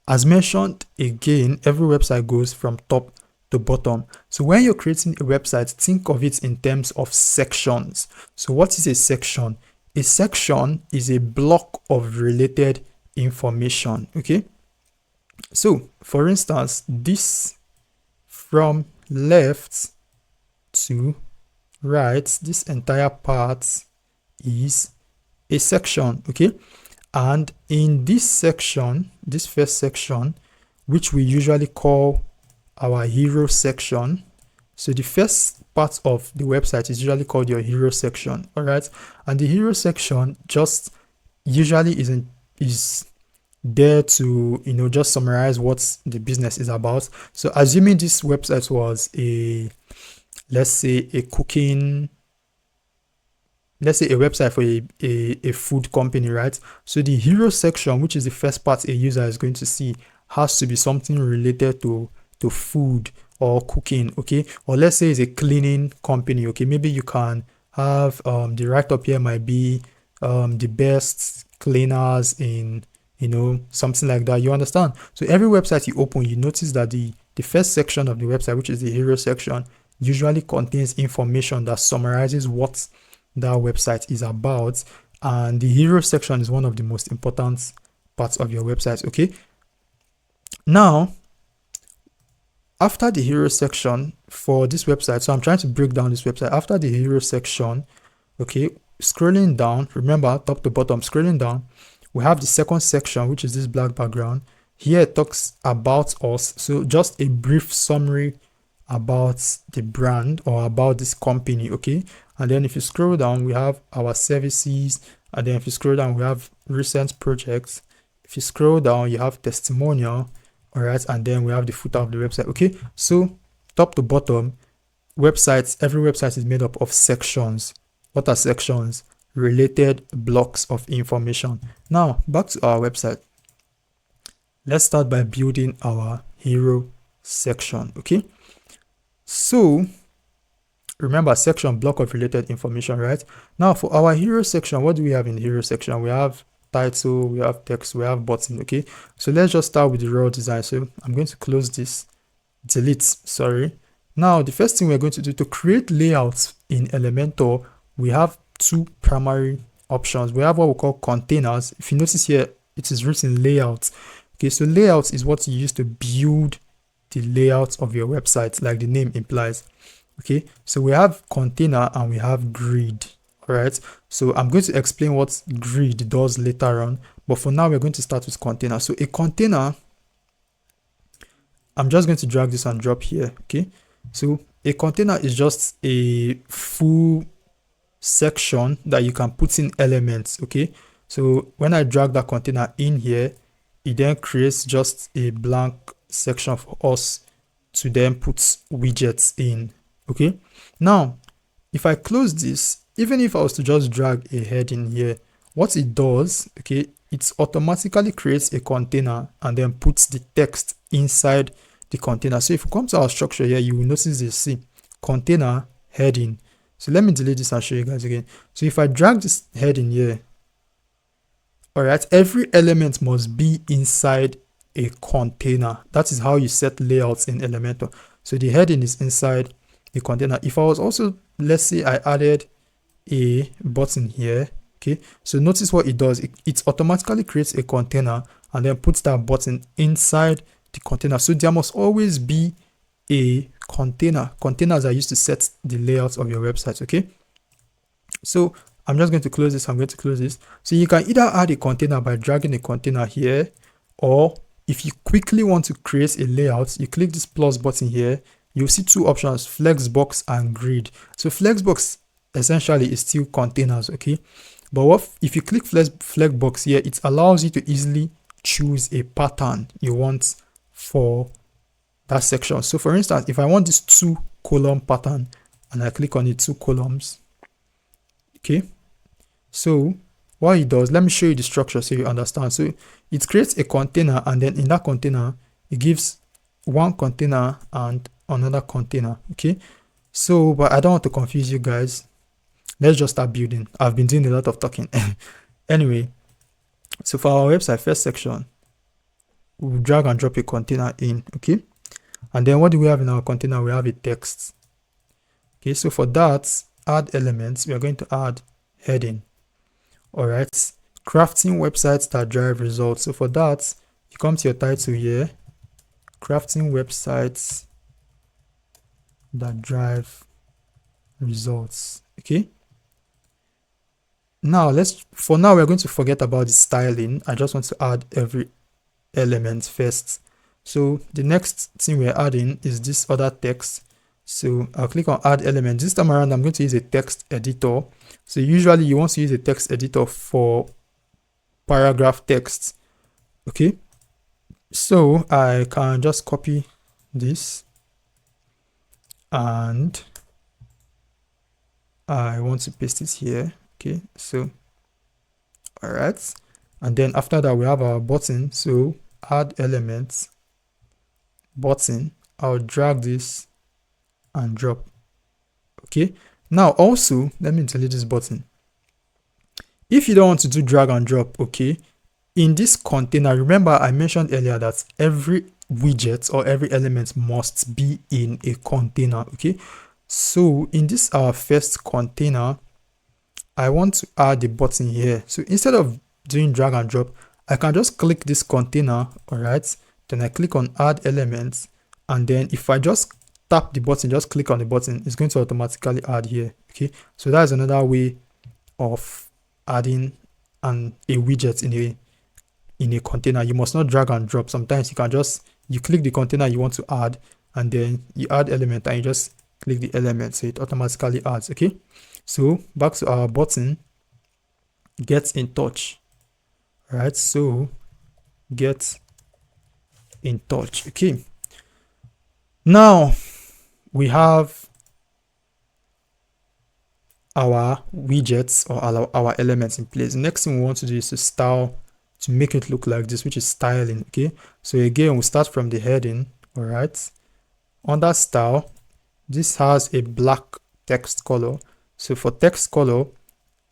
Speaker 1: as mentioned again, every website goes from top to bottom. So when you're creating a website, think of it in terms of sections. So what is a section? A section is a block of related information, okay? So for instance, this from left to right, this entire part is a section, okay? And in this section, this first section, which we usually call our hero section, so the first part of the website is usually called your hero section, all right? And the hero section just usually is there to, you know, just summarize what the business is about. So assuming this website was let's say a website for a food company, right? So the hero section, which is the first part a user is going to see, has to be something related to food or cooking, okay? Or let's say it's a cleaning company, okay? Maybe you can have the write-up here might be the best cleaners in, you know, something like that. You understand? So every website you open, you notice that the first section of the website, which is the hero section, usually contains information that summarizes what that website is about, and the hero section is one of the most important parts of your website, okay? Now, after the hero section for this website, so I'm trying to break down this website. After the hero section, okay, scrolling down, remember top to bottom, scrolling down, we have the second section, which is this black background. Here it talks about us, so just a brief summary about the brand or about this company. Okay, and then if you scroll down, we have our services, and then if you scroll down, we have recent projects. If you scroll down, you have testimonial. All right, and then we have the footer of the website. Okay, so top to bottom, every website is made up of sections. What are sections? Related blocks of information. Now back to our website. Let's start by building our hero section. Okay, so remember, section, block of related information, right? Now for our hero section, what do we have in the hero section? We have title, we have text, we have button. Okay, so let's just start with the raw design. So I'm going to close this, delete, sorry. Now the first thing we're going to do to create layouts in Elementor, we have two primary options. We have what we call containers. If you notice here, it is written layouts. Okay, so layouts is what you use to build the layout of your website, like the name implies. Okay, so we have container and we have grid. All right, so I'm going to explain what grid does later on, but for now we're going to start with container. So a container, I'm just going to drag this and drop here. Okay, so a container is just a full section that you can put in elements. Okay, so when I drag that container in here, it then creates just a blank section for us to then put widgets in. Okay, now if I close this, even if I was to just drag a heading here, what it does, okay, it automatically creates a container and then puts the text inside the container. So if you come to our structure here, you will notice this, see, container heading. So let me delete this and show you guys again. So if I drag this heading here, all right, every element must be inside a container. That is how you set layouts in Elementor. So the heading is inside the container. If I was also, let's say I added a button here, okay, so notice what it does. It automatically creates a container and then puts that button inside the container. So there must always be a container. Containers are used to set the layouts of your website. Okay, so I'm just going to close this. I'm going to close this. So you can either add a container by dragging a container here, or if you quickly want to create a layout, you click this plus button here. You'll see two options, Flexbox and Grid. So Flexbox essentially is still containers, okay? But what if you click Flexbox here, it allows you to easily choose a pattern you want for that section. So for instance, if I want this 2-column pattern and I click on the 2 columns, okay, so what it does, let me show you the structure so you understand. So it creates a container, and then in that container it gives one container and another container. Okay, so but I don't want to confuse you guys, let's just start building. I've been doing a lot of talking. Anyway, so for our website first section, we'll drag and drop a container in. Okay, and then what do we have in our container? We have a text. Okay, so for that, add elements, we are going to add heading. All right, crafting websites that drive results. So for that, you come to your title here, crafting websites that drive results. Okay, now for now we're going to forget about the styling. I just want to add every element first. So the next thing we're adding is this other text. So I'll click on add element. This time around, I'm going to use a text editor. So usually you want to use a text editor for paragraph text. Okay, so I can just copy this and I want to paste it here. Okay, so all right, and then after that we have our button. So add elements, button. I'll drag this and drop. Okay, now also let me delete this button. If you don't want to do drag and drop, okay, in this container, remember I mentioned earlier that every widget or every element must be in a container. Okay, so in this our first container, I want to add the button here. So instead of doing drag and drop, I can just click this container. All right, then I click on add elements, and then if I just tap the button, just click on the button, it's going to automatically add here. Okay, so that's another way of adding a widget in a container. You must not drag and drop. Sometimes you can just click the container you want to add, and then you add element and you just click the element, so it automatically adds. Okay, so back to our button, get in touch. All right, so get in touch. Okay, now we have our widgets or our elements in place. The next thing we want to do is to style, to make it look like this, which is styling. Okay, so again, we start from the heading. All right, under style, this has a black text color. So for text color,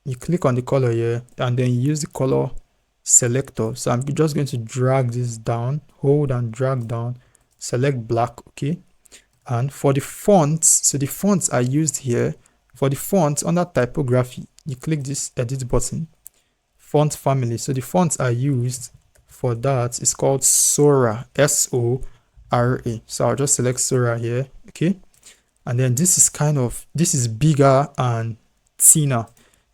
Speaker 1: you click on the color here and then you use the color selector. So I'm just going to drag this down, hold and drag down, select black. Okay, and for the fonts, so the fonts are used here. For the fonts, under typography, you click this edit button, font family. So the fonts are used for that. It's called Sora, S-O-R-A. So I'll just select Sora here. Okay, and then this is bigger and thinner.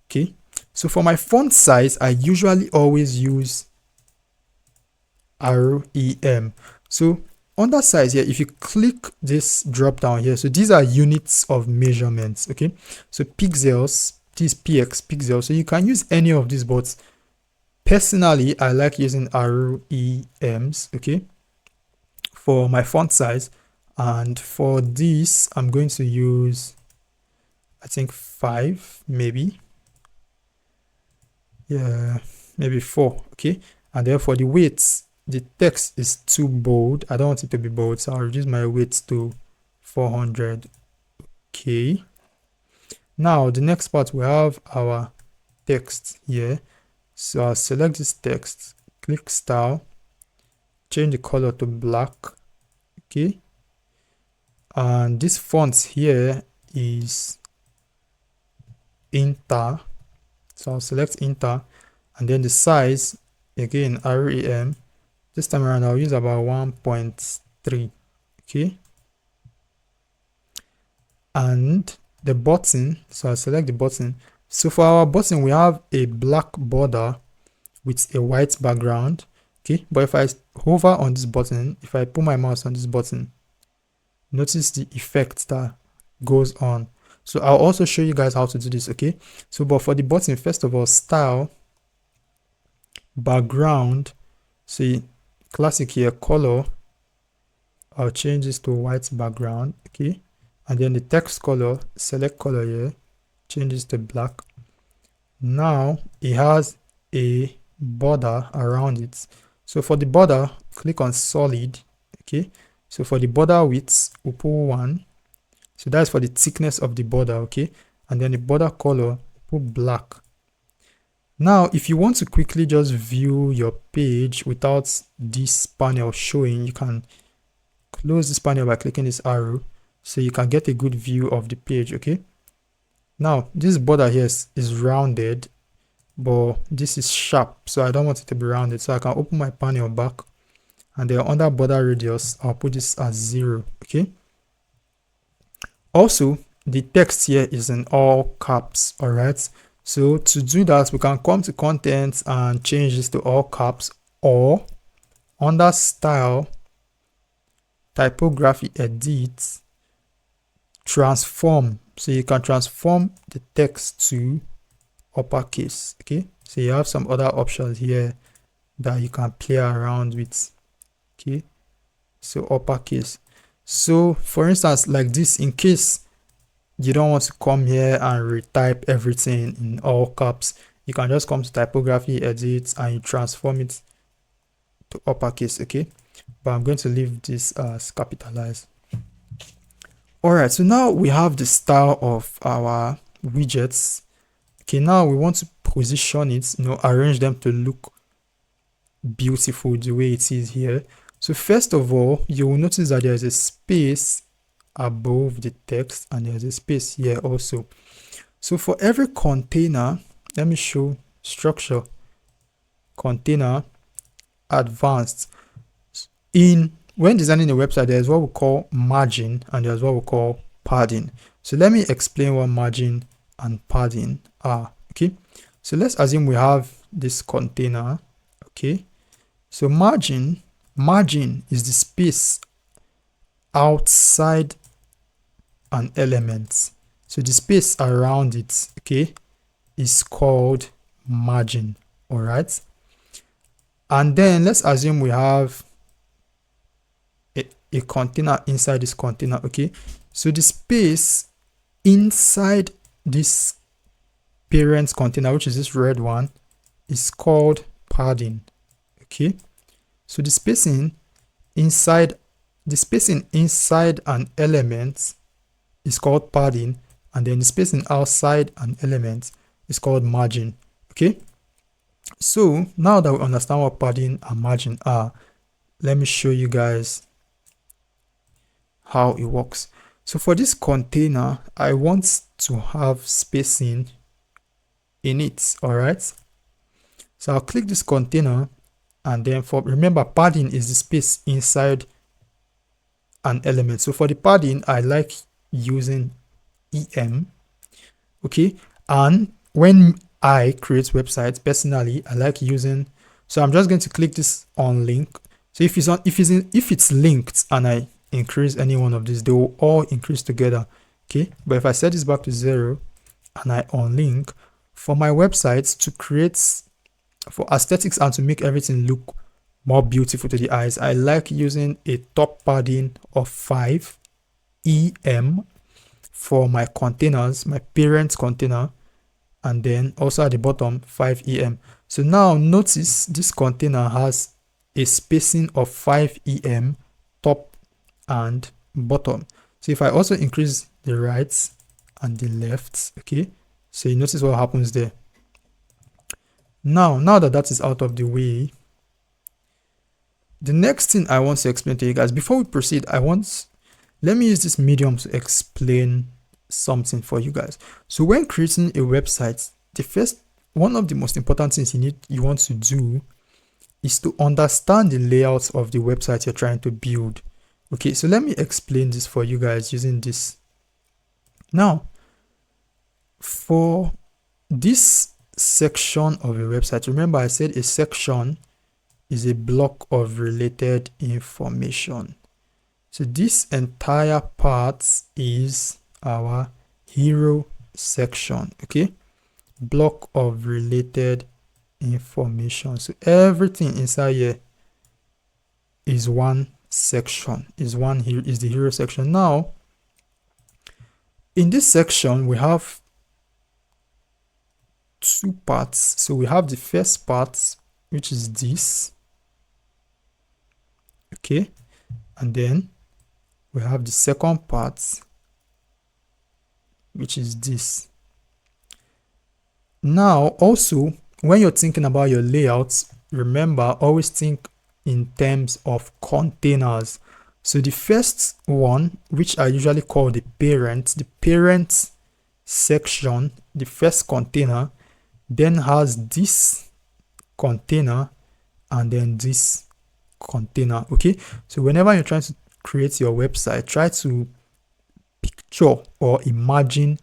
Speaker 1: Okay, so for my font size, I usually always use REM. So under size here, if you click this drop down here, so these are units of measurements. Okay, so pixels, this px pixels, so you can use any of these, but personally I like using REMs. Okay, for my font size, and for this I'm going to use, I think 5, maybe, yeah, maybe 4. Okay, and then for the weights, the text is too bold. I don't want it to be bold, so I'll reduce my weight to 400. Okay, now the next part, we have our text here. So I'll select this text, click style, change the color to black. Okay, and this font here is Inter, so I'll select Inter, and then the size, again REM. This time around I'll use about 1.3. Okay, and the button, so I'll select the button. So for our button, we have a black border with a white background. Okay, but if I hover on this button, if I put my mouse on this button, notice the effect that goes on. So I'll also show you guys how to do this. Okay, so but for the button, first of all, style, background, see, classic here, color, I'll change this to white background. Okay, and then the text color, select color here, change this to black. Now it has a border around it. So for the border, click on solid. Okay, so for the border width, we'll put 1. So that's for the thickness of the border. Okay, and then the border color, put black. Now if you want to quickly just view your page without this panel showing, you can close this panel by clicking this arrow, so you can get a good view of the page. Okay, now this border here is rounded, but this is sharp, so I don't want it to be rounded. So I can open my panel back, and then under border radius, I'll put this as 0. Okay, also the text here is in all caps. All right, so to do that, we can come to content and change this to all caps, or under style, typography, edit, transform. So you can transform the text to uppercase. Okay, so you have some other options here that you can play around with. Okay, so uppercase. So for instance, like this, in case you don't want to come here and retype everything in all caps, you can just come to typography, edit, and you transform it to uppercase. Okay, but I'm going to leave this as capitalized. All right, so now we have the style of our widgets. Okay, now we want to position it, arrange them to look beautiful the way it is here. So first of all, you will notice that there's a space above the text, and there's a space here also. So for every container, let me show structure, container, advanced. When designing a website, there's what we call margin and there's what we call padding. So let me explain what margin and padding are. Okay, so let's assume we have this container. Okay, so margin is the space outside an element. So the space around it, okay, is called margin. All right. And then let's assume we have a container inside this container. Okay. So the space inside this parent container, which is this red one, is called padding. Okay. So the spacing inside an element is called padding, and then the spacing outside an element is called margin. Okay. So now that we understand what padding and margin are, let me show you guys how it works. So for this container, I want to have spacing in it. All right. So I'll click this container, and then remember, padding is the space inside an element. So for the padding, I like using EM. Okay. And when I create websites, personally, I like using, so I'm just going to click this on link. So if it's linked and I increase any one of these, they will all increase together. Okay. But if I set this back to 0 and I unlink, for my websites, to create for aesthetics and to make everything look more beautiful to the eyes, I like using a top padding of 5 EM for my containers, my parent container, and then also at the bottom 5 EM. So now notice this container has a spacing of 5 EM top and bottom. So if I also increase the right and the left, okay, so you notice what happens there. Now that is out of the way, the next thing I want to explain to you guys before we proceed, let me use this medium to explain something for you guys. So when creating a website, one of the most important things you want to do is to understand the layout of the website you're trying to build. Okay, so let me explain this for you guys using this. Now, for this section of a website, remember I said a section is a block of related information. So this entire part is our hero section. Okay, block of related information. So everything inside here is one section, is the hero section. Now in this section we have two parts. So we have the first part, which is this, okay, and then we have the second part, which is this. Now also, when you're thinking about your layouts, remember, always think in terms of containers. So the first one, which I usually call the parent section, the first container, then has this container and then this container. Okay, so whenever you're trying to create your website, try to picture or imagine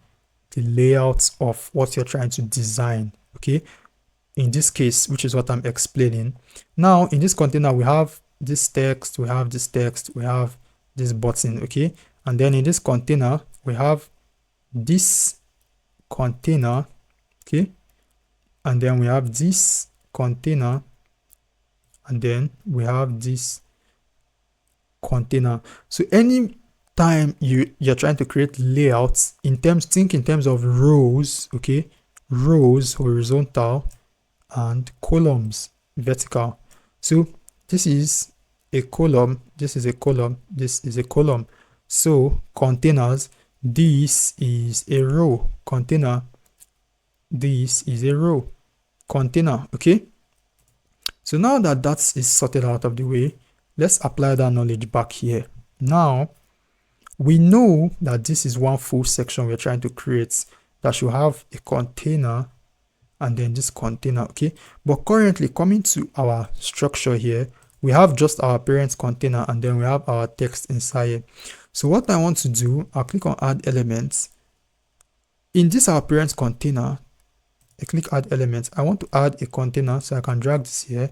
Speaker 1: the layouts of what you're trying to design. Okay, in this case, which is what I'm explaining now, in this container we have this text, we have this text, we have this button. Okay, and then in this container we have this container. Okay, and then we have this container, and then we have this container. So any time you're trying to create layouts, think in terms of rows. Okay, rows horizontal and columns vertical. So this is a column, this is a column, this is a column. So containers, this is a row container, this is a row container. Okay, so now that is sorted out of the way, let's apply that knowledge back here. Now we know that this is one full section we're trying to create that should have a container and then this container. Okay, but currently, coming to our structure here, we have just our parent container and then we have our text inside here. So what I want to do, I'll click on add elements. In this our parent container, I click add elements. I want to add a container, so I can drag this here.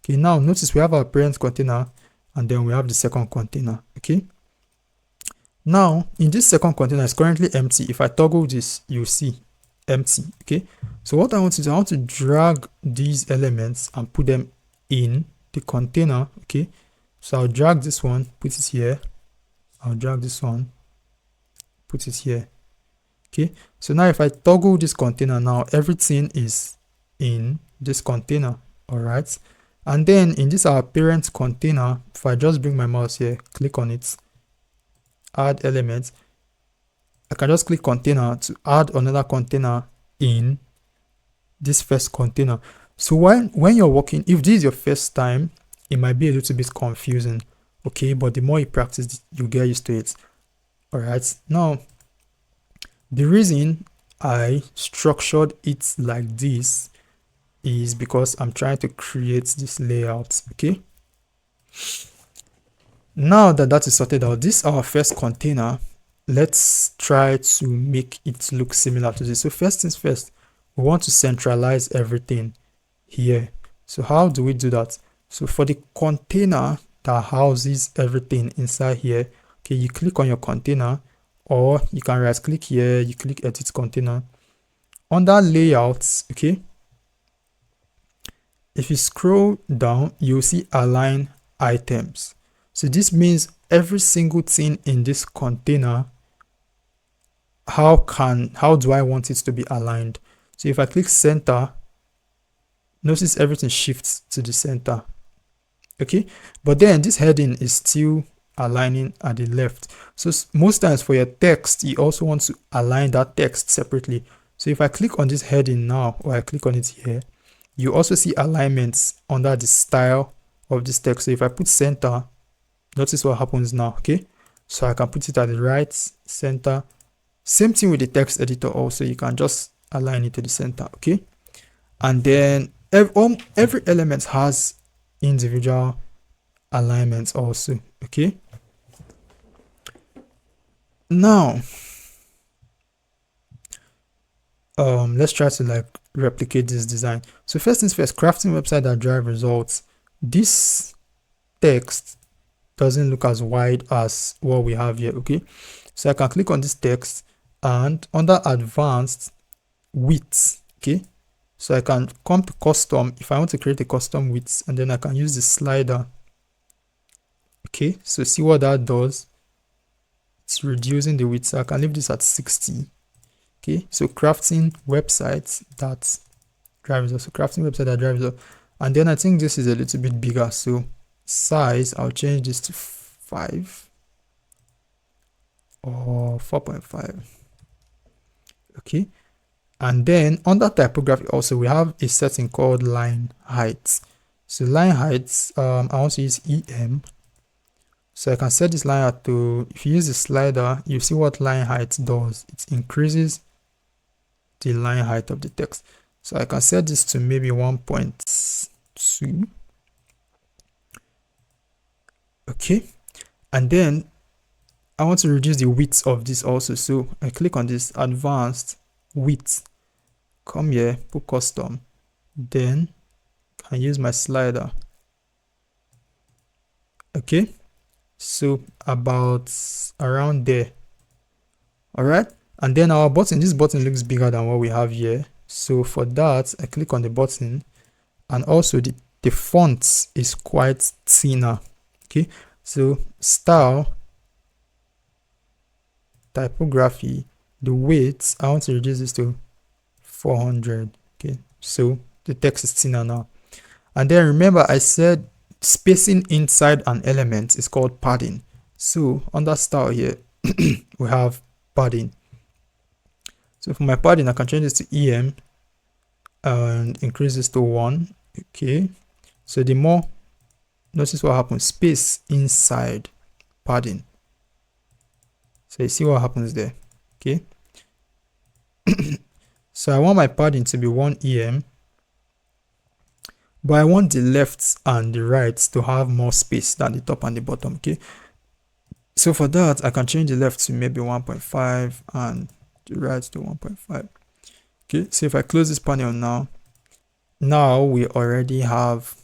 Speaker 1: Okay, now notice we have our parent container and then we have the second container. Okay, Now in this second container is currently empty. If I toggle this, you see empty. Okay, so what I want to do, I want to drag these elements and put them in the container. Okay, so I'll drag this one, put it here. I'll drag this one, put it here. Okay, so now if I toggle this container, now everything is in this container. All right, and then in this our parent container, if I just bring my mouse here, click on it, add elements, I can just click container to add another container in this first container. So when you're working, if this is your first time, it might be a little bit confusing. Okay, but the more you practice, you get used to it. All right, now the reason I structured it like this is because I'm trying to create this layout. Okay, now that that is sorted out, this is our first container. Let's try to make it look similar to this. So first things first, we want to centralize everything here. So how do we do that? So for the container that houses everything inside here, okay, you click on your container, or you can right click here, you click edit container. Under layouts, okay, if you scroll down, you'll see align items. So this means every single thing in this container, how do I want it to be aligned? So if I click center, notice everything shifts to the center. Okay, but then this heading is still aligning at the left. So most times for your text, you also want to align that text separately. So if I click on this heading now, or I click on it here, you also see alignments under the style of this text. So if I put center, notice what happens now. Okay, so I can put it at the right center. Same thing with the text editor also, you can just align it to the center. Okay, and then every element has individual alignments also. Okay, now let's try to like replicate this design. So first things first, crafting website that drive results. This text doesn't look as wide as what we have here. Okay, so I can click on this text, and under advanced, width. Okay, so I can come to custom if I want to create a custom width, and then I can use the slider. Okay, so see what that does. It's reducing the width, so I can leave this at 60. Okay, so crafting websites that drive results. So crafting website that drive results. And then I think this is a little bit bigger, so size, I'll change this to 5 or 4.5. Okay, and then under typography also we have a setting called line height. So line heights, I want to use EM. So I can set this line height to, if you use the slider, you see what line height does. It increases the line height of the text. So I can set this to maybe 1.2. Okay, and then I want to reduce the width of this also. So I click on this advanced width, come here, put custom, then I use my slider. Okay, so about around there. All right, and then our button, this button looks bigger than what we have here. So for that, I click on the button, and also the font is quite thinner. Okay, so style, typography, the weight, I want to reduce this to 400. Okay, so the text is thinner now. And then remember I said spacing inside an element is called padding. So under style here we have padding. So for my padding, I can change this to EM and increase this to 1. Okay, so the more, notice what happens, space inside padding. So you see what happens there. Okay, so I want my padding to be 1 EM, but I want the left and the right to have more space than the top and the bottom. Okay, so for that I can change the left to maybe 1.5 and the right to 1.5. Okay, so if I close this panel now we already have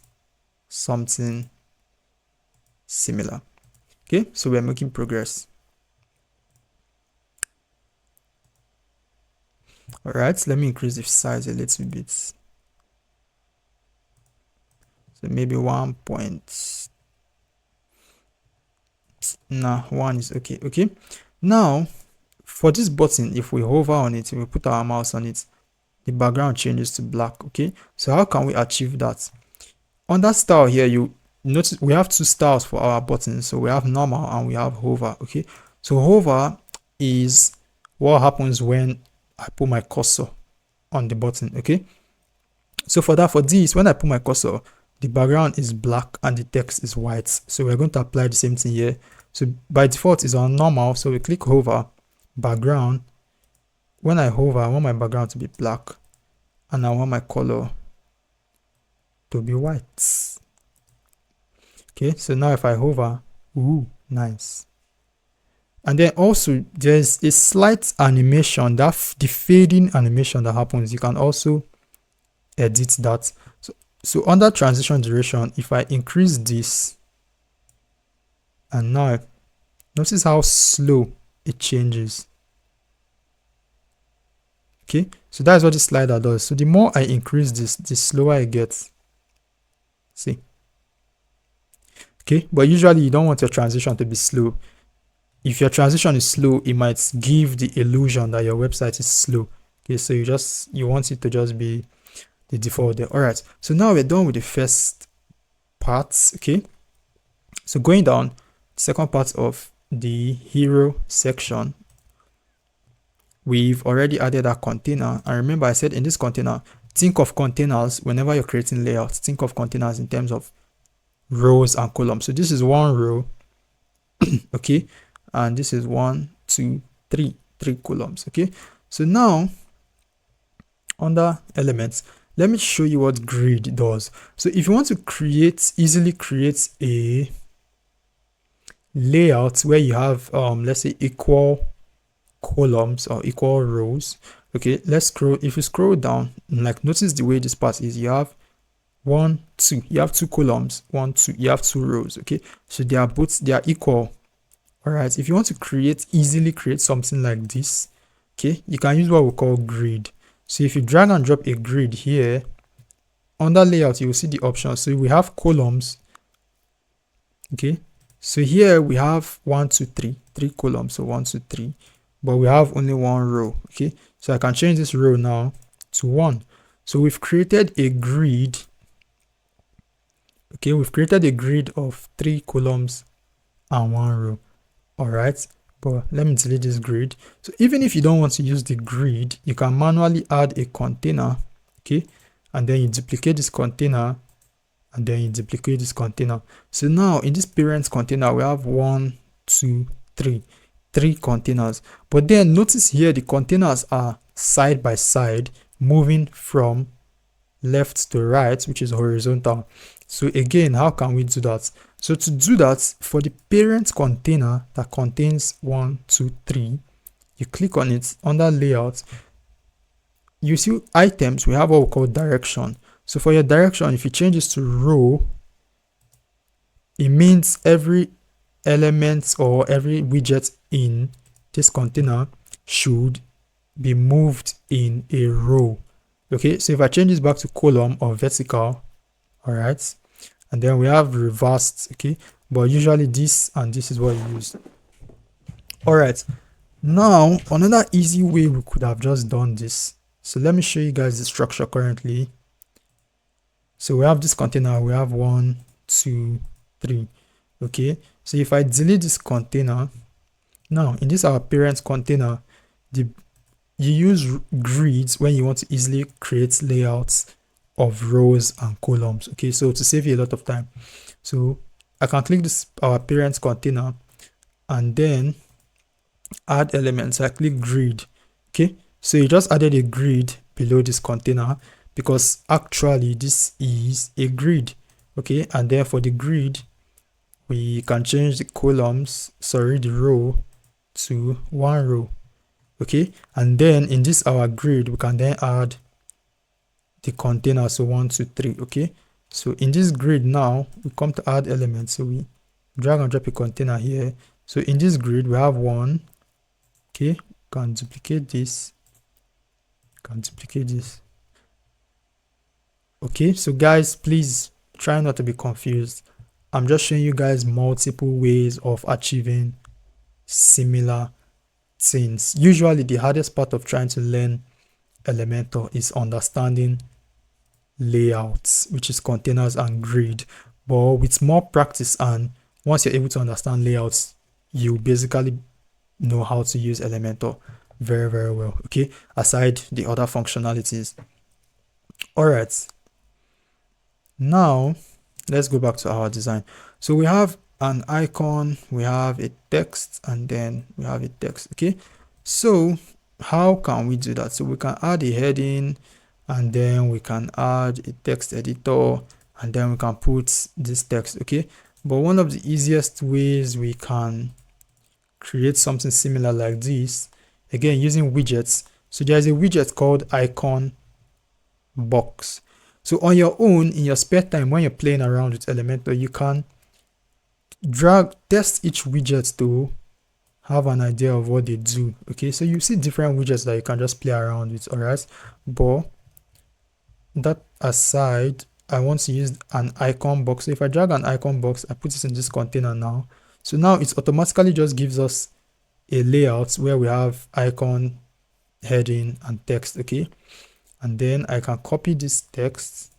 Speaker 1: something similar. Okay, so we're making progress. All right, let me increase the size a little bit. So maybe 1 point. Nah, 1 is okay. Okay. Now, for this button, if we hover on it, if we put our mouse on it, the background changes to black. Okay. So how can we achieve that? Under style here, you notice we have two styles for our buttons. So we have normal and we have hover. Okay. So hover is what happens when I put my cursor on the button. Okay. So for this, when I put my cursor, the background is black and the text is white. So we're going to apply the same thing here. So by default is on normal. So we click hover, background. When I hover, I want my background to be black and I want my color to be white. Okay, so now if I hover, ooh, nice. And then also there's a slight animation, that the fading animation that happens. You can also edit that. So under transition duration, if I increase this, and now notice how slow it changes. Okay, so that's what the slider does. So the more I increase this, the slower it gets. See? Okay, but usually you don't want your transition to be slow. If your transition is slow, it might give the illusion that your website is slow. Okay, so you want it to just be the default there. All right, so now we're done with the first part. Okay, so going down, the second part of the hero section, we've already added a container. And remember, I said in this container, think of containers whenever you're creating layouts. Think of containers in terms of rows and columns. So this is one row. Okay, and this is 1, 2, 3 columns. Okay, so now under elements, let me show you what grid does. So if you want to easily create a layout where you have let's say equal columns or equal rows. Okay, let's scroll. If you scroll down, like notice the way this part is, you have 1, 2, you have 2 columns, 1, 2, you have 2 rows. Okay, so they are equal. All right, if you want to easily create something like this, okay, you can use what we call grid. So if you drag and drop a grid here, under layout, you will see the options. So we have columns. Okay, so here we have 1, 2, 3 columns. So 1, 2, 3, but we have only 1 row. Okay, so I can change this row now to 1. So we've created a grid. Okay, we've created a grid of 3 columns and 1 row. All right, but let me delete this grid. So even if you don't want to use the grid, you can manually add a container. Okay, and then you duplicate this container, and then you duplicate this container. So now in this parent container, we have 1, 2, 3 containers. But then notice here the containers are side by side, moving from left to right, which is horizontal. So again, how can we do that? So to do that, for the parent container that contains 1, 2, 3, you click on it under layout. You see items, we have what we call direction. So for your direction, if you change this to row, it means every element or every widget in this container should be moved in a row. Okay, so if I change this back to column or vertical, all right, and then we have reversed. Okay, but usually this and this is what you use. All right, now another easy way we could have just done this. So let me show you guys the structure currently. So we have this container, we have 1, 2, 3. Okay, so if I delete this container, now in this our parent container, you use grids when you want to easily create layouts of rows and columns. Okay, so to save you a lot of time, so I can click this our parent container and then add elements. I click grid. Okay, so you just added a grid below this container because actually this is a grid. Okay, and then for the grid we can change the the row to 1 row. Okay, and then in this our grid we can then add the container, so 1, 2, 3. Okay, so in this grid now we come to add elements, so we drag and drop a container here. So in this grid we have 1. Okay, can duplicate this can duplicate this. Okay, so guys, please try not to be confused. I'm just showing you guys multiple ways of achieving similar things. Usually the hardest part of trying to learn Elementor is understanding layouts, which is containers and grid. But with more practice and once you're able to understand layouts, you basically know how to use Elementor very, very well. Okay, aside the other functionalities. All right, now let's go back to our design. So we have an icon, we have a text, and then we have a text. Okay, so how can we do that? So we can add a heading, and then we can add a text editor, and then we can put this text. Okay, but one of the easiest ways we can create something similar like this, again using widgets. So there's a widget called icon box. So on your own, in your spare time, when you're playing around with Elementor, you can test each widget to have an idea of what they do. Okay, so you see different widgets that you can just play around with. All right, but that aside, I want to use an icon box. So if I drag an icon box, I put it in this container now. So now it automatically just gives us a layout where we have icon, heading, and text. Okay, and then I can copy this text,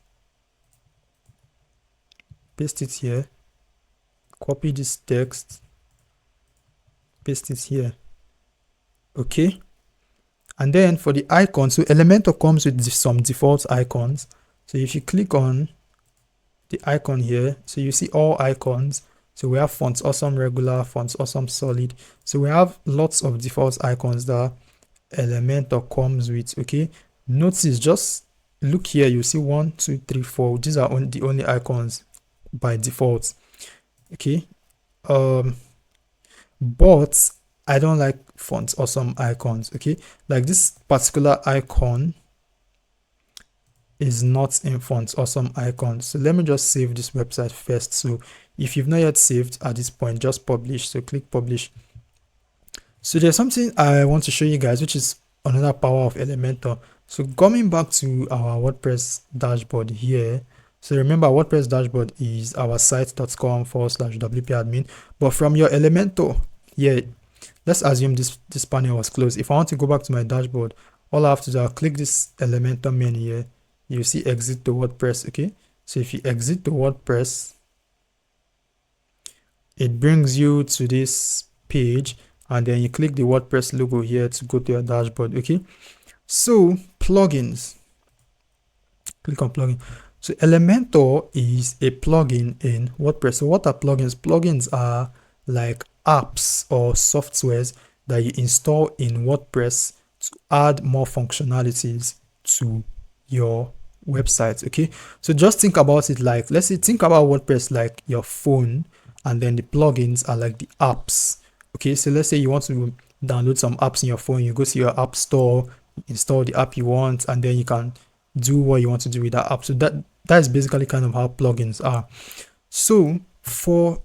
Speaker 1: paste it here, copy this text, paste it here. Okay, and then for the icon, so Elementor comes with some default icons. So if you click on the icon here, so you see all icons. So we have fonts awesome regular, fonts awesome solid. So we have lots of default icons that Elementor comes with. Okay, notice, just look here, you see 1 2 3 4. These are the only icons by default. Okay, but I don't like fonts awesome icons. Okay, like this particular icon is not in fonts awesome icon. So let me just save this website first. So if you've not yet saved at this point, just publish. So click publish. So there's something I want to show you guys, which is another power of Elementor. So coming back to our WordPress dashboard here. So remember, WordPress dashboard is our site.com/wp admin. But from your Elementor here, let's assume this panel was closed. If I want to go back to my dashboard, all I have to do, I'll click this Elementor menu here. You see exit to WordPress. Okay, so if you exit to WordPress, it brings you to this page, and then you click the WordPress logo here to go to your dashboard. Okay, so plugins, click on plugin. So Elementor is a plugin in WordPress. So what are plugins? Plugins are like apps or softwares that you install in WordPress to add more functionalities to your website. Okay, so just think about it like, let's say, think about WordPress like your phone, and then the plugins are like the apps. Okay, so let's say you want to download some apps in your phone, you go to your app store, install the app you want, and then you can do what you want to do with that app. So that is basically kind of how plugins are. So for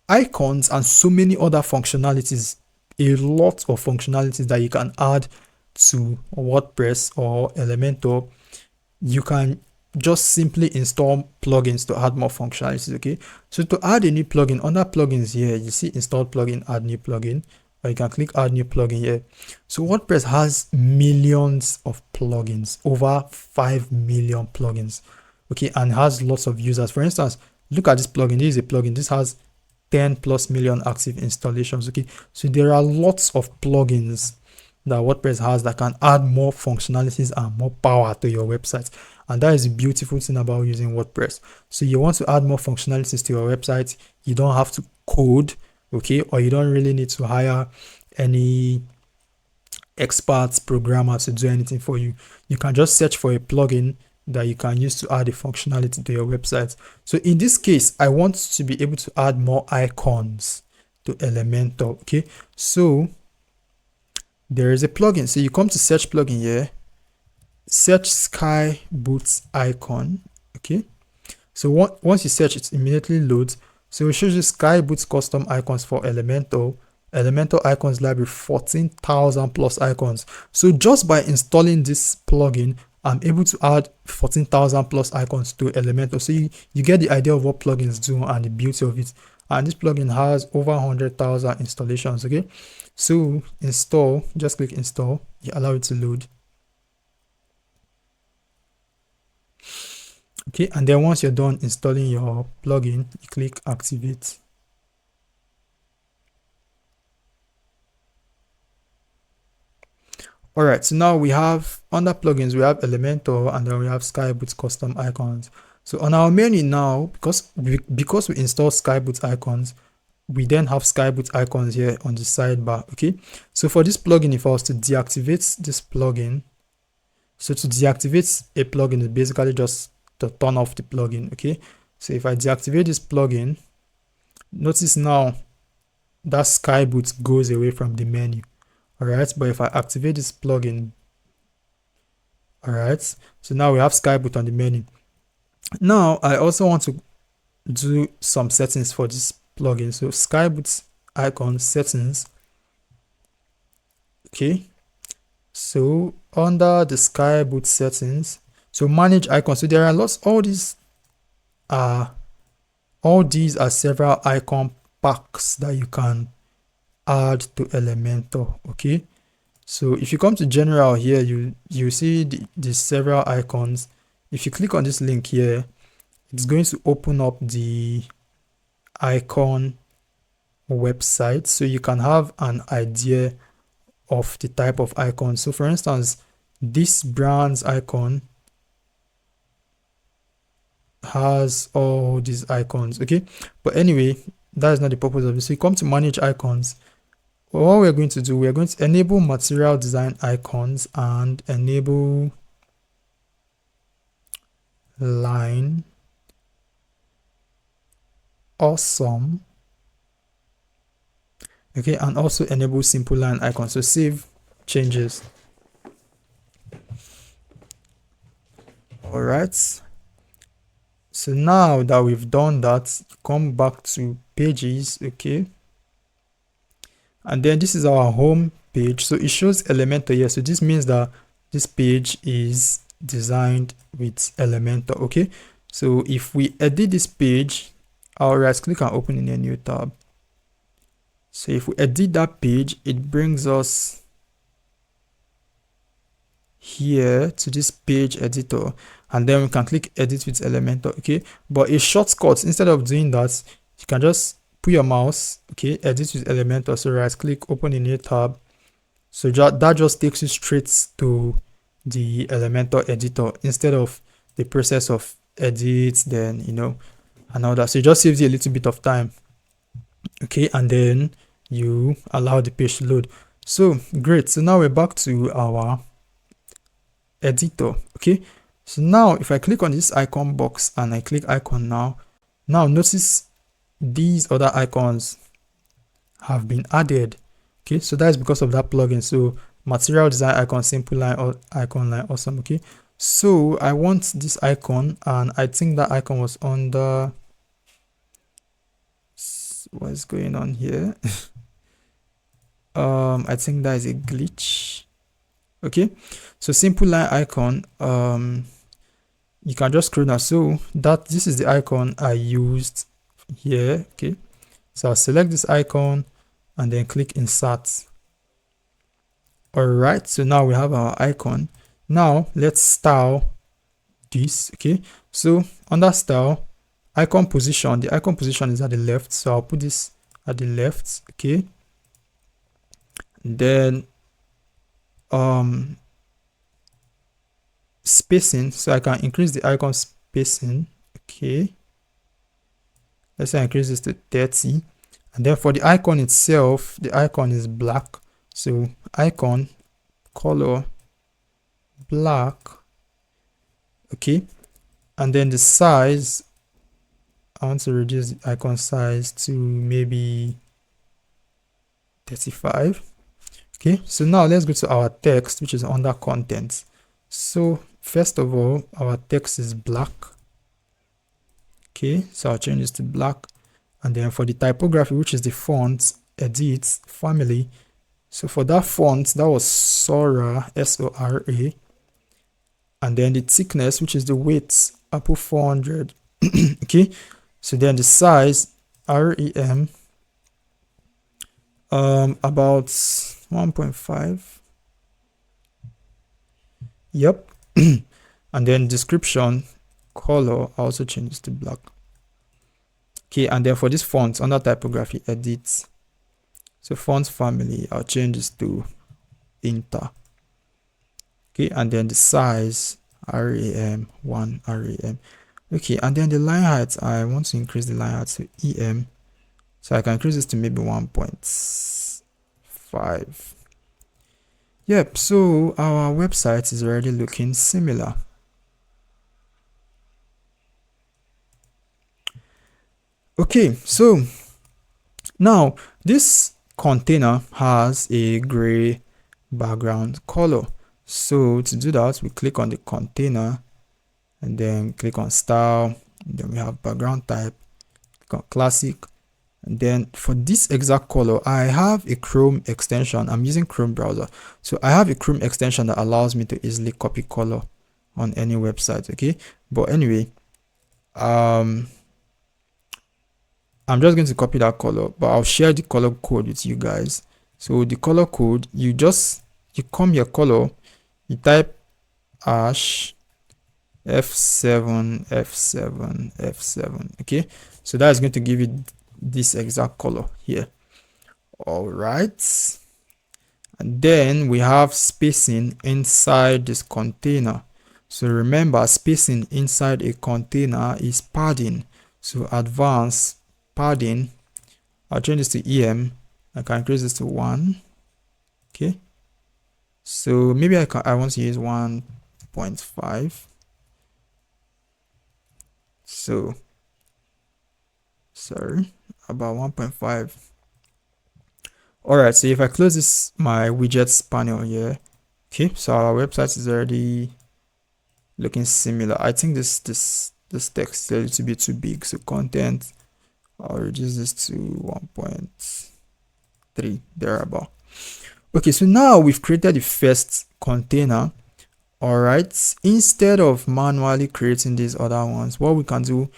Speaker 1: icons and so many other functionalities, a lot of functionalities that you can add to WordPress or Elementor, you can just simply install plugins to add more functionalities. Okay, so to add a new plugin, under plugins here, you see install plugin, add new plugin, or you can click add new plugin here. So WordPress has millions of plugins, over 5 million plugins. Okay, and has lots of users. For instance, look at this plugin. This is a plugin. This has 10+ million active installations. Okay, so there are lots of plugins that WordPress has that can add more functionalities and more power to your website. And that is a beautiful thing about using WordPress. So you want to add more functionalities to your website, you don't have to code, okay, or you don't really need to hire any experts programmer to do anything for you. You can just search for a plugin that you can use to add a functionality to your website. So in this case, I want to be able to add more icons to Elementor. Okay, so there is a plugin. So you come to search plugin here, search sky boots icon. Okay, so once you search, it immediately loads. So it shows you sky boots custom icons for Elementor. Elementor icons library, 14,000 plus icons. So just by installing this plugin, I'm able to add 14,000 plus icons to Elementor. So you get the idea of what plugins do and the beauty of it. And this plugin has over 100,000 installations. Okay, so install, just click install, you allow it to load. Okay, and then once you're done installing your plugin, you click activate. All right, so now we have, under plugins, we have Elementor, and then we have Skyboot custom icons. So on our menu now, because we installed Skyboot icons, we then have Skyboot icons here on the sidebar. Okay, so for this plugin, if I was to deactivate this plugin, so to deactivate a plugin is basically just to turn off the plugin. Okay, so if I deactivate this plugin, notice now that Skyboot goes away from the menu. All right, but if I activate this plugin, all right, so now we have Skyboot on the menu. Now I also want to do some settings for this plugin. So Skyboot icon settings. Okay, so under the Skyboot settings, so manage icons. So there are lots, all these are several icon packs that you can add to Elementor. Okay, so if you come to general here, you see the several icons. If you click on this link here, it's going to open up the icon website, so you can have an idea of the type of icon. So for instance, this brand's icon has all these icons. Okay, but anyway, that is not the purpose of this. So you come to manage icons. What we're going to do, we're going to enable material design icons and enable line awesome. Okay, and also enable simple line icons. So save changes. All right, so now that we've done that, come back to pages. Okay, and then this is our home page. So it shows Elementor here. So this means that this page is designed with Elementor. Okay, so if we edit this page, I'll right click and open in a new tab. So if we edit that page, it brings us here to this page editor, and then we can click edit with Elementor. Okay, but a shortcut, instead of doing that, you can just put your mouse, okay, edit with Elementor. So right click, open a new tab. So that just takes you straight to the Elementor editor instead of the process of edit, then and all that. So it just saves you a little bit of time. Okay, and then you allow the page to load. So great. So now we're back to our editor. Okay, so now if I click on this icon box and I click icon now notice these other icons have been added. Okay, so that is because of that plugin. So material design icon, simple line, or icon line awesome. Okay, so I want this icon, and I think that icon was under, what is going on here? I think that is a glitch. Okay, so simple line icon, you can just scroll down. So this is the icon I used here. Okay, so I'll select this icon and then click insert. All right, so now we have our icon. Now let's style this. Okay, so under style, icon position, the icon position is at the left, so I'll put this at the left. Okay, then spacing, so I can increase the icon spacing. Okay, let's say I increase this to 30, and then for the icon itself, the icon is black, so icon color black. Okay, and then the size, I want to reduce the icon size to maybe 35. Okay, so now let's go to our text, which is under content. So first of all, our text is black. Okay, so I'll change this to black. And then for the typography, which is the font, edit, family. So for that font, that was Sora, S-O-R-A. And then the thickness, which is the width, I put 400. Okay. So then the size, REM, about 1.5. Yep. And then description, color, I also change this to black. Okay, and then for this font, under typography, edit. So font family, I'll change this to Inter. Okay, and then the size, RAM, 1 RAM. Okay, and then the line height, I want to increase the line height to EM. So I can increase this to maybe 1.5. Yep, so our website is already looking similar. Okay, so now this container has a gray background color. So to do that, we click on the container and then click on style. Then we have background type, click on classic. And then for this exact color, I have a Chrome extension. I'm using Chrome browser. So I have a Chrome extension that allows me to easily copy color on any website. Okay. But anyway, I'm just going to copy that color, but I'll share the color code with you guys. So the color code, you come here, color, you type hash F7, F7, F7. Okay. So that is going to give you this exact color here. All right. And then we have spacing inside this container. So remember, spacing inside a container is padding. So advanced padding, I'll change this to EM. I can increase this to 1. Okay. So maybe I want to use 1.5. So sorry, about 1.5. All right, so if I close this, my widgets panel here, okay, so our website is already looking similar. I think this text is a little bit too big, so content, I'll reduce this to 1.3 thereabout. Okay, so now we've created the first container. All right, instead of manually creating these other ones, what we can do,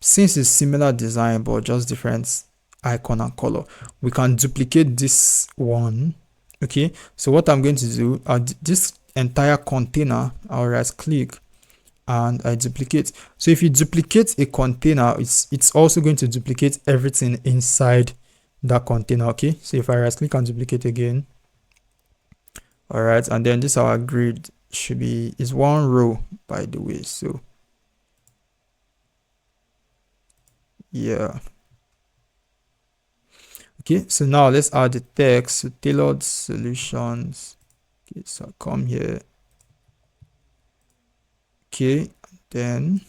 Speaker 1: since it's similar design but just different icon and color, we can duplicate this one. Okay, so what I'm going to do, this entire container, I'll right click and I duplicate. So if you duplicate a container, it's also going to duplicate everything inside that container. Okay, so if I right click and duplicate again, all right, and then this our grid is 1 row, by the way. So yeah. Okay, so now let's add the text. So tailored solutions. Okay, so I'll come here. Okay, then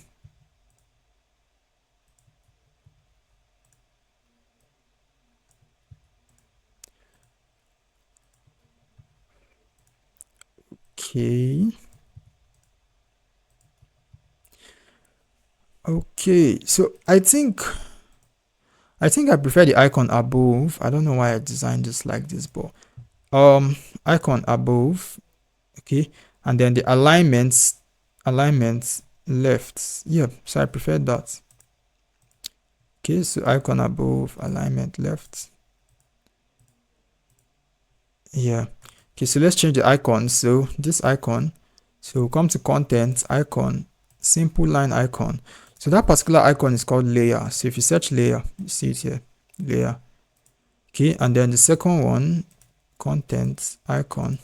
Speaker 1: okay, so I think I prefer the icon above. I don't know why I designed this like this, but icon above. Okay, and then the alignment left. Yeah, so I prefer that. Okay, so icon above, alignment left. Yeah. Okay, so let's change the icon. So this icon, so come to content, icon, simple line icon. So that particular icon is called layer. So if you search layer, you see it here, layer. Okay, and then the second one, content icon,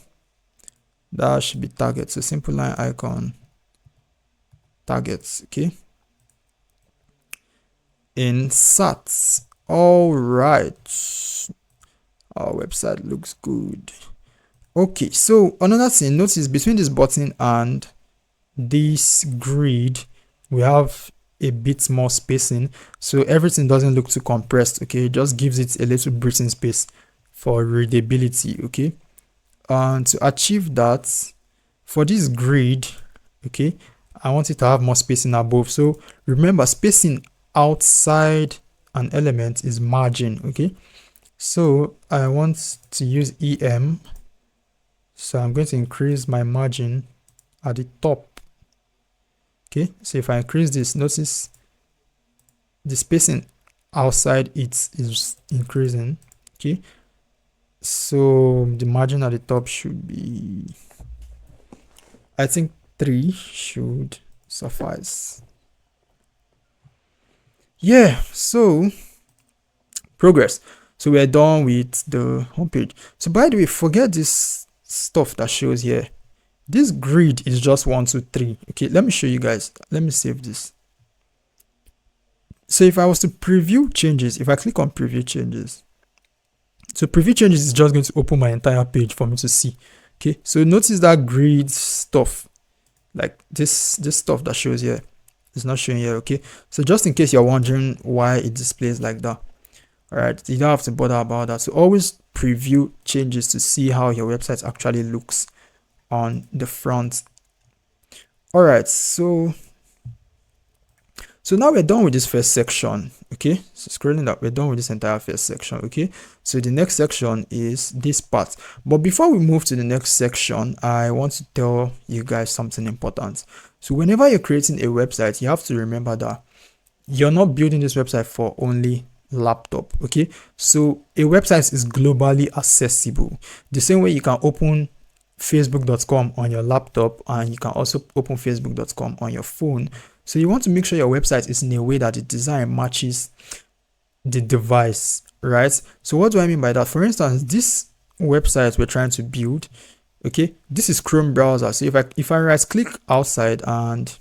Speaker 1: that should be target. So simple line icon, targets. Okay, insert. All right, our website looks good. Okay, so another thing, notice between this button and this grid, we have a bit more spacing, so everything doesn't look too compressed. Okay, it just gives it a little breathing space for readability. Okay, and to achieve that, for this grid, okay, I want it to have more spacing above. So remember, spacing outside an element is margin. Okay, So I want to use EM. So I'm going to increase my margin at the top. Okay, so if I increase this, notice the spacing outside it is increasing. Okay, so the margin at the top should be, I think 3 should suffice. Yeah, so progress. So we're done with the homepage. So by the way, forget this stuff that shows here. This grid is just 1, 2, 3. Okay, let me show you guys. Let me save this. So if I was to preview changes, if I click on preview changes, so preview changes is just going to open my entire page for me to see. Okay, so notice that grid stuff, like this stuff that shows here is not showing here. Okay, so just in case you're wondering why it displays like that, all right, you don't have to bother about that. So always preview changes to see how your website actually looks on the front. All right, so now we're done with this first section. Okay, so scrolling up, we're done with this entire first section. Okay, so the next section is this part. But before we move to the next section, I want to tell you guys something important. So whenever you're creating a website, you have to remember that you're not building this website for only laptop. Okay, so a website is globally accessible the same way you can open facebook.com on your laptop, and you can also open facebook.com on your phone. So you want to make sure your website is in a way that the design matches the device, right? So what do I mean by that? For instance, this website we're trying to build, okay, this is Chrome browser. So if I right click outside and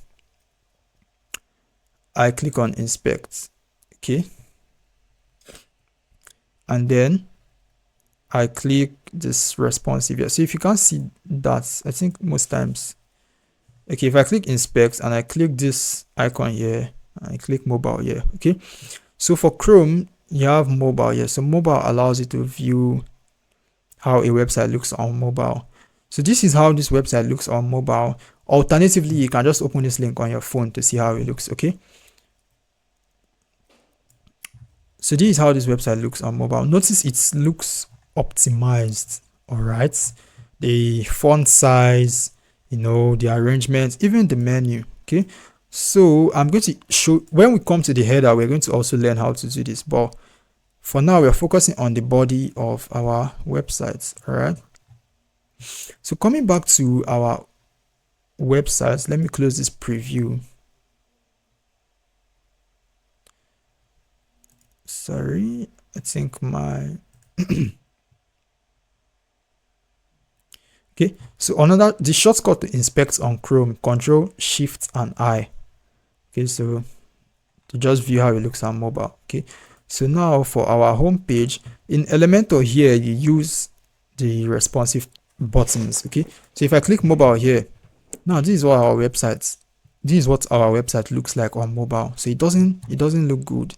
Speaker 1: I click on inspect, okay, and then I click this responsive here. So if you can't see that, I think most times, okay, if I click inspect and I click this icon here, I click mobile here, okay. So for Chrome, you have mobile here. So mobile allows you to view how a website looks on mobile. So this is how this website looks on mobile. Alternatively, you can just open this link on your phone to see how it looks, okay. So this is how this website looks on mobile. Notice it looks optimized, all right. The font size, you know, the arrangement, even the menu, okay. So I'm going to show, when we come to the header, we're going to also learn how to do this, but for now we're focusing on the body of our websites, all right. So coming back to our websites, let me close this preview. Sorry, I think my okay, so the shortcut to inspect on Chrome, Control Shift and I. Okay, so to just view how it looks on mobile. Okay, so now for our home page in Elementor here, you use the responsive buttons. Okay, so if I click mobile here, now this is what our website looks like on mobile. So it doesn't look good.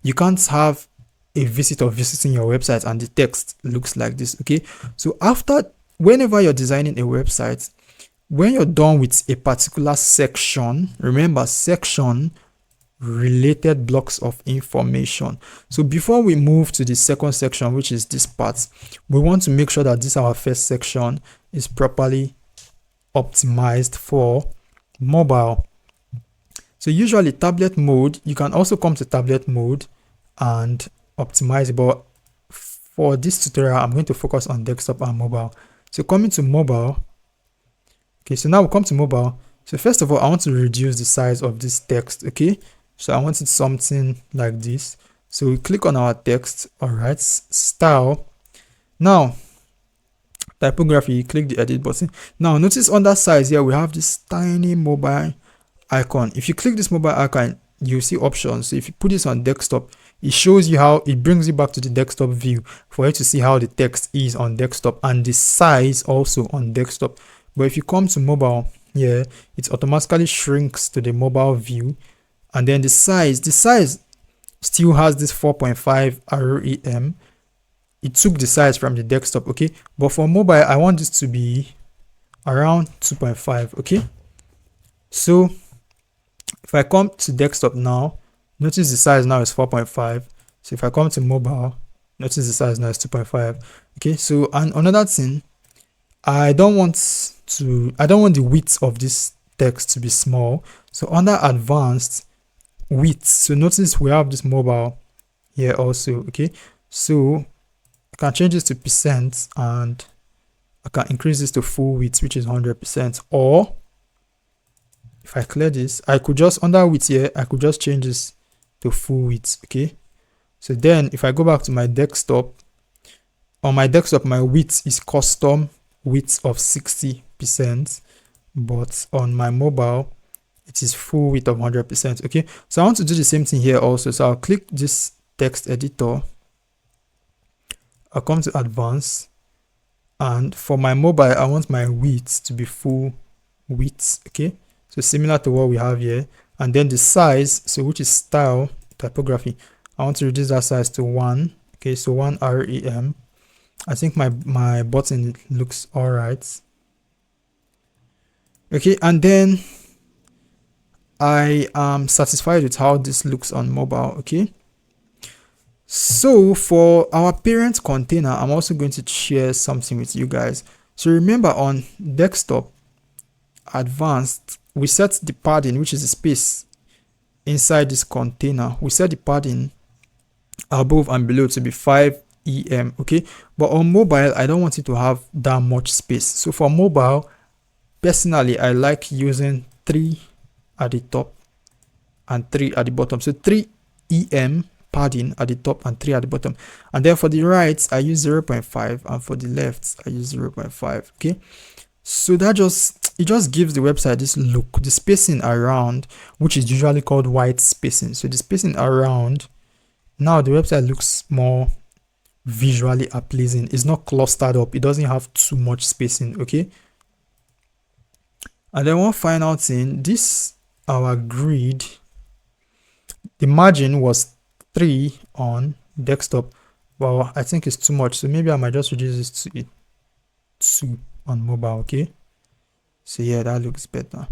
Speaker 1: You can't have a visitor visiting your website and the text looks like this. Okay, so whenever you're designing a website, when you're done with a particular section, remember section, related blocks of information. So before we move to the second section, which is this part, we want to make sure that this our first section is properly optimized for mobile. So usually tablet mode, you can also come to tablet mode and optimize it, but for this tutorial I'm going to focus on desktop and mobile. So coming to mobile, okay, so now we come to mobile. So first of all, I want to reduce the size of this text. Okay, so I wanted something like this. So we click on our text, all right, style. Now typography, you click the edit button. Now notice under size here we have this tiny mobile icon. If you click this mobile icon, you see options. So if you put this on desktop, it shows you how it brings you back to the desktop view for you to see how the text is on desktop and the size also on desktop. But if you come to mobile here, it automatically shrinks to the mobile view, and then the size still has this 4.5 REM. It took the size from the desktop, okay, but for mobile I want this to be around 2.5. okay. So if I come to desktop now, notice the size now is 4.5. So if I come to mobile, Notice the size now is 2.5. Okay, so and another thing, I don't want the width of this text to be small. So under advanced width, so notice we have this mobile here also. Okay, so I can change this to percent and I can increase this to full width, which is 100%. Or if I clear this, I could just under width here, I could just change this to full width. Okay, so then if I go back to my desktop, on my desktop my width is custom width of 60%, but on my mobile it is full width of 100%. Okay, so I want to do the same thing here also. So I'll click this text editor, I'll come to advanced, and for my mobile I want my width to be full width. Okay, so similar to what we have here. And then the size, so which is style typography, I want to reduce that size to 1. Okay, so 1 rem. I think my button looks all right. Okay, and then I am satisfied with how this looks on mobile. Okay, so for our parent container, I'm also going to share something with you guys. So remember, on desktop advanced, we set the padding, which is the space inside this container. We set the padding above and below to be 5 em. Okay, but on mobile I don't want it to have that much space. So for mobile, personally I like using 3 at the top and 3 at the bottom. So 3 em padding at the top and 3 at the bottom. And then for the right I use 0.5 and for the left I use 0.5. okay, so that it just gives the website this look. The spacing around, which is usually called white spacing, so the spacing around, now the website looks more visually pleasing. It's not clustered up, it doesn't have too much spacing. Okay, and then one final thing, this our grid, the margin was 3 on desktop. Well, I think it's too much, so maybe I might just reduce this to 2 on mobile. Okay, so yeah, that looks better.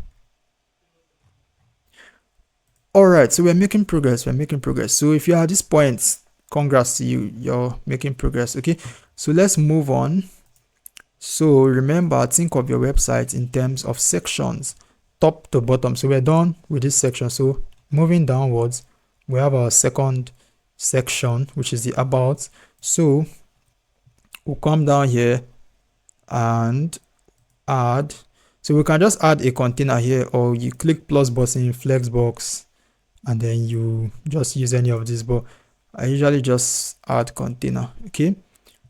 Speaker 1: All right, so we're making progress. So if you're at this point, congrats to you, you're making progress. Okay, so let's move on. So remember, think of your website in terms of sections, top to bottom. So we're done with this section. So moving downwards, we have our second section, which is the about. So we'll come down here and add. So we can just add a container here, or you click plus button, flexbox, and then you just use any of these, but I usually just add container. Okay,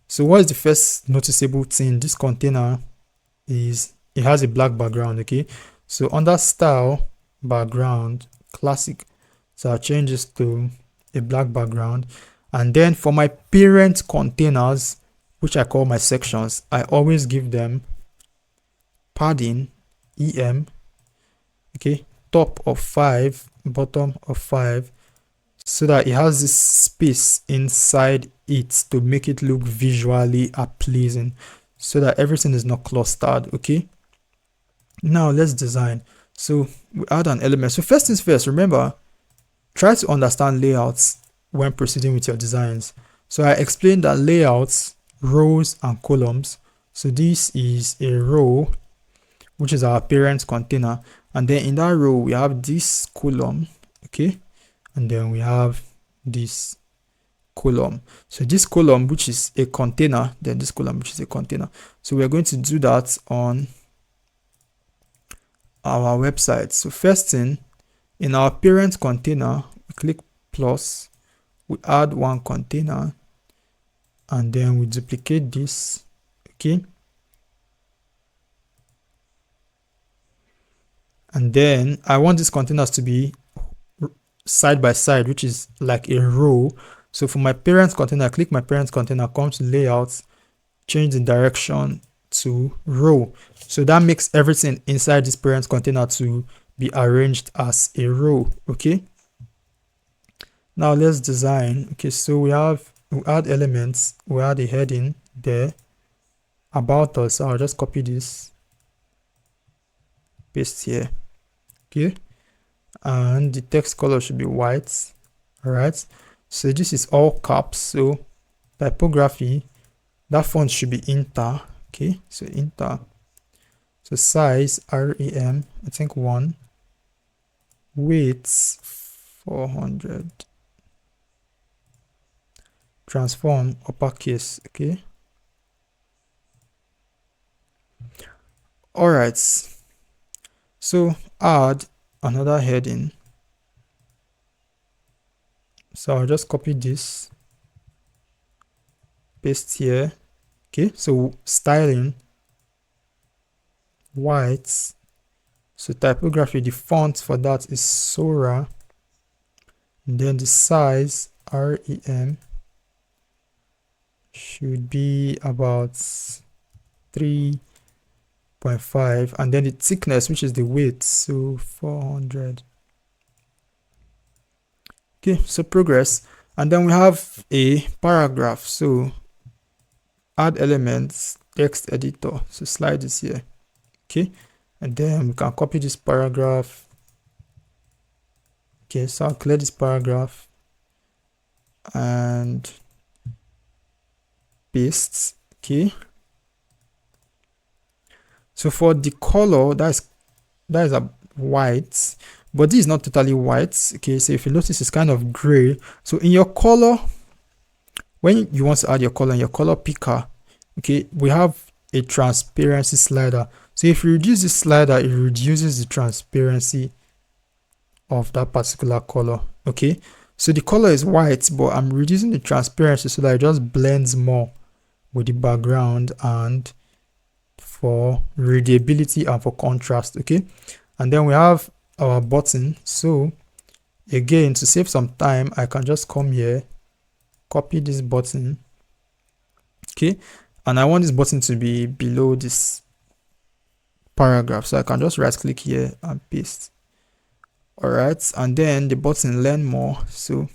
Speaker 1: so what is the first noticeable thing? This container is, it has a black background. Okay, so under style background classic, so I'll change this to a black background. And then for my parent containers, which I call my sections, I always give them padding em. Okay, top of 5, bottom of 5, so that it has this space inside it to make it look visually pleasing, so that everything is not clustered. Okay, now let's design. So we add an element. So first things first, remember, try to understand layouts when proceeding with your designs. So I explained that layouts, rows and columns. So this is a row, which is our parent container, and then in that row we have this column. Okay, and then we have this column. So this column, which is a container, then this column, which is a container. So we're going to do that on our website. So first thing, in our parent container, we click plus, we add one container, and then we duplicate this. Okay, and then I want these containers to be side by side, which is like a row. So for my parent container, I click my parent container, come to layouts, change the direction to row. So that makes everything inside this parent container to be arranged as a row. Okay, now let's design. Okay, so we add elements, we add a heading there, about us. So I'll just copy this, paste here. Okay, and the text color should be white. All right, so this is all caps, so typography, that font should be inter. Okay, so inter. So size rem, I think 1, weight 400, transform uppercase. Okay, all right, so add another heading. So I'll just copy this, paste here. Okay, so styling, white. So typography, the font for that is Sora. And then the size rem should be about 3.5, and then the thickness, which is the width, so 400. Okay, so progress. And then we have a paragraph. So add elements, text editor. So slide this here. Okay, and then we can copy this paragraph. Okay, so I'll clear this paragraph and paste. Okay, so for the color, that is a white, but this is not totally white. Okay, so if you notice, it's kind of gray. So in your color, when you want to add your color in your color picker, okay, we have a transparency slider. So if you reduce this slider, it reduces the transparency of that particular color. Okay, so the color is white, but I'm reducing the transparency so that it just blends more with the background and for readability and for contrast. Okay, and then we have our button. So again, to save some time, I can just come here, copy this button. Okay, and I want this button to be below this paragraph, so I can just right click here and paste. All right, and then the button learn more. So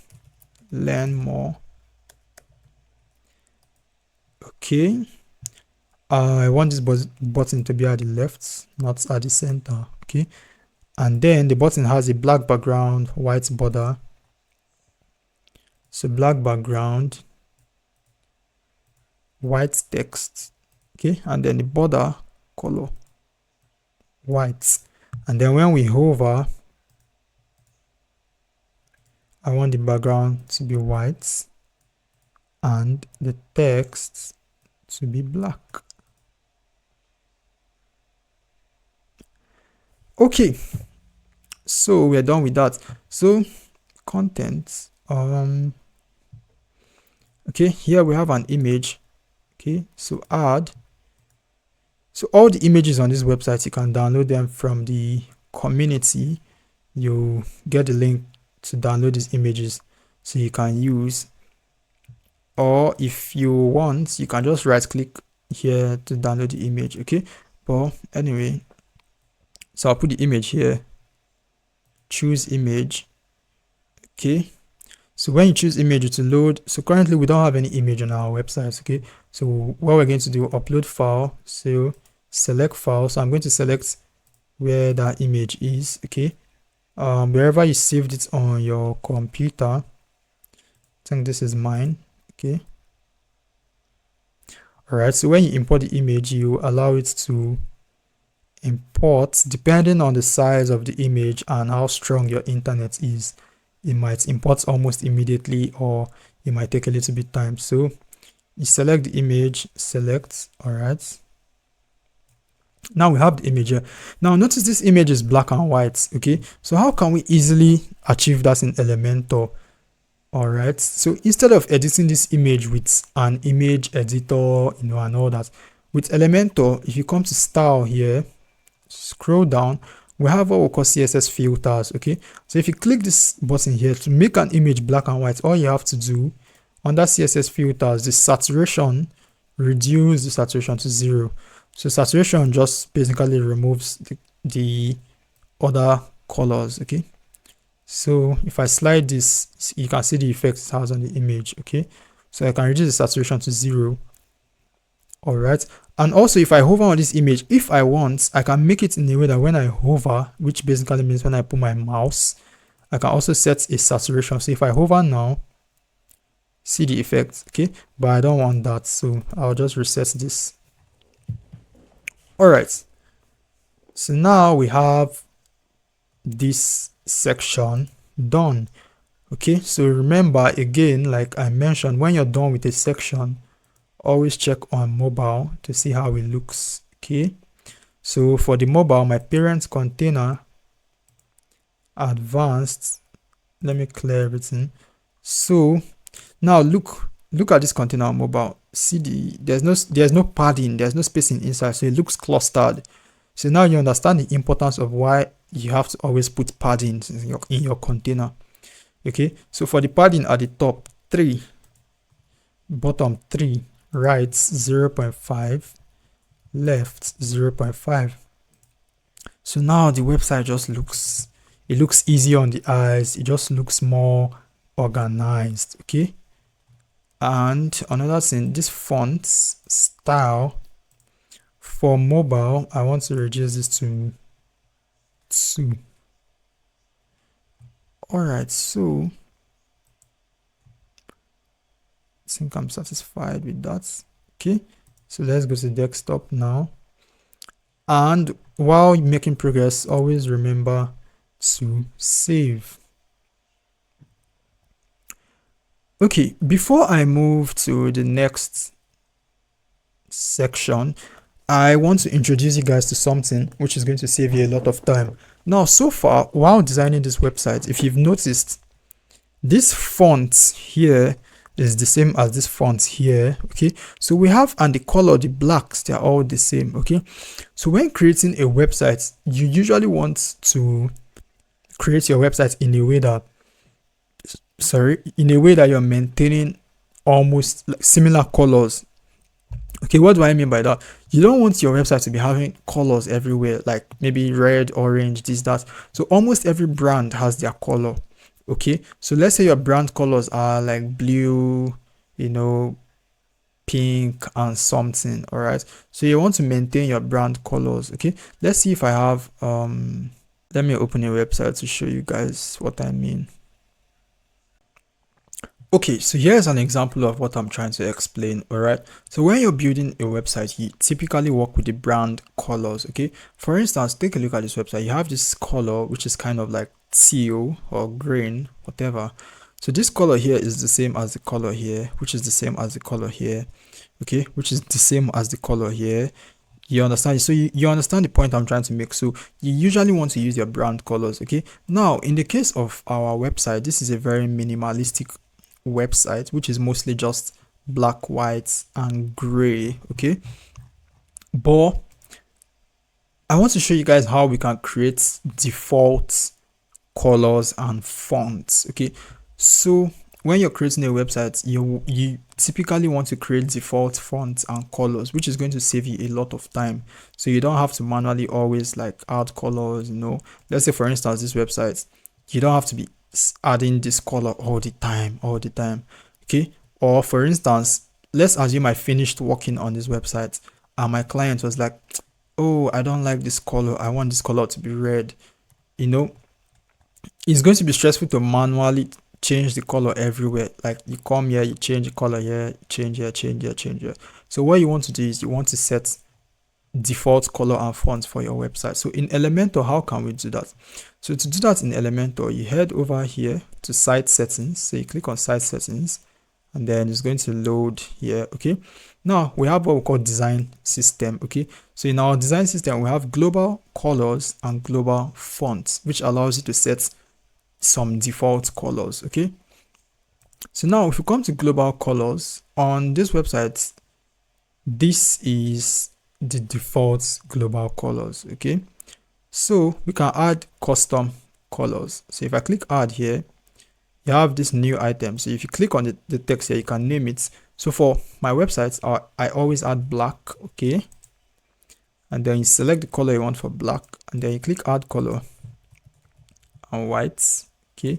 Speaker 1: learn more. Okay, I want this button to be at the left, not at the center. Okay, and then the button has a black background, white border. So black background, white text. Okay, and then the border color white. And then when we hover, I want the background to be white and the text to be black. Okay, so we're done with that. So content, okay, here we have an image. Okay, so add. So all the images on this website, you can download them from the community. You get the link to download these images so you can use, or if you want, you can just right click here to download the image. Okay, but anyway, so I'll put the image here, choose image. Okay, so when you choose image, to load. So currently we don't have any image on our website. Okay, so what we're going to do, upload file. So select file. So I'm going to select where that image is. Okay, wherever you saved it on your computer. I think this is mine. Okay, all right, so when you import the image, you allow it to import depending on the size of the image and how strong your internet is. It might import almost immediately, or it might take a little bit time. So you select the image, select. All right, now we have the image here. Now notice this image is black and white. Okay, so how can we easily achieve that in Elementor? All right, so instead of editing this image with an image editor, and all that, with Elementor, if you come to style here, scroll down, we have what we call CSS filters. Okay, so if you click this button here to make an image black and white, all you have to do under CSS filters, the saturation, reduce the saturation to 0. So saturation just basically removes the other colors. Okay, so if I slide this, you can see the effect it has on the image. Okay, so I can reduce the saturation to 0. All right, and also if I hover on this image, if I want, I can make it in a way that when I hover, which basically means when I put my mouse, I can also set a saturation. So if I hover now, See the effect, okay? But I don't want that, so I'll just reset this. All right, so now we have this section done. Okay, so remember again, like I mentioned, when you're done with a section, always check on mobile to see how it looks. Okay, so for the mobile, my parent container, advanced, let me clear everything. So now look at this container on mobile. See there's no padding, there's no spacing inside, so it looks clustered. So now you understand the importance of why you have to always put padding in your container. Okay, so for the padding at the top, 3, bottom 3, right 0.5, left 0.5. So now the website just looks easy on the eyes. It just looks more organized. Okay, and another thing, this font style for mobile, I want to reduce this to 2. All right, so I think I'm satisfied with that. Okay, so let's go to desktop now. And while making progress, always remember to save. Okay, before I move to the next section, I want to introduce you guys to something which is going to save you a lot of time. Now, so far, while designing this website, if you've noticed, this font here is the same as this font here. Okay, so we have, and the color, the blacks, they're all the same. Okay, so when creating a website, you usually want to create your website in a way that you're maintaining almost like similar colors. Okay, what do I mean by that? You don't want your website to be having colors everywhere, like maybe red, orange, this, that. So almost every brand has their color. Okay, so let's say your brand colors are like blue, pink and something. All right, so you want to maintain your brand colors. Okay, let's see if I have let me open a website to show you guys what I mean. Okay, so here's an example of what I'm trying to explain. All right, so when you're building a website, you typically work with the brand colors. Okay, for instance, take a look at this website. You have this color which is kind of like teal or green, whatever. So this color here is the same as the color here, which is the same as the color here. Okay, which is the same as the color here. You understand? So you understand the point I'm trying to make. So you usually want to use your brand colors. Okay, now in the case of our website, this is a very minimalistic website, which is mostly just black, white and gray. Okay, but I want to show you guys how we can create default colors and fonts. Okay, so when you're creating a website, you typically want to create default fonts and colors, which is going to save you a lot of time, so you don't have to manually always like add colors. Let's say for instance this website, you don't have to be adding this color all the time. Okay, or for instance, let's assume I finished working on this website and my client was like, oh, I don't like this color, I want this color to be red. It's going to be stressful to manually change the color everywhere. Like you come here, you change the color here, change here, change here, change here. So what you want to do is you want to set default color and fonts for your website. So in Elementor, how can we do that? So to do that in Elementor, you head over here to site settings. So you click on site settings and then it's going to load here. Okay, now we have what we call design system. Okay, so in our design system, we have global colors and global fonts, which allows you to set some default colors. Okay, so now if you come to global colors on this website, this is the default global colors. Okay, so we can add custom colors. So if I click add here, you have this new item. So if you click on the text here, you can name it. So for my websites, I always add black. Okay, and then you select the color you want for black and then you click add color and white. Okay,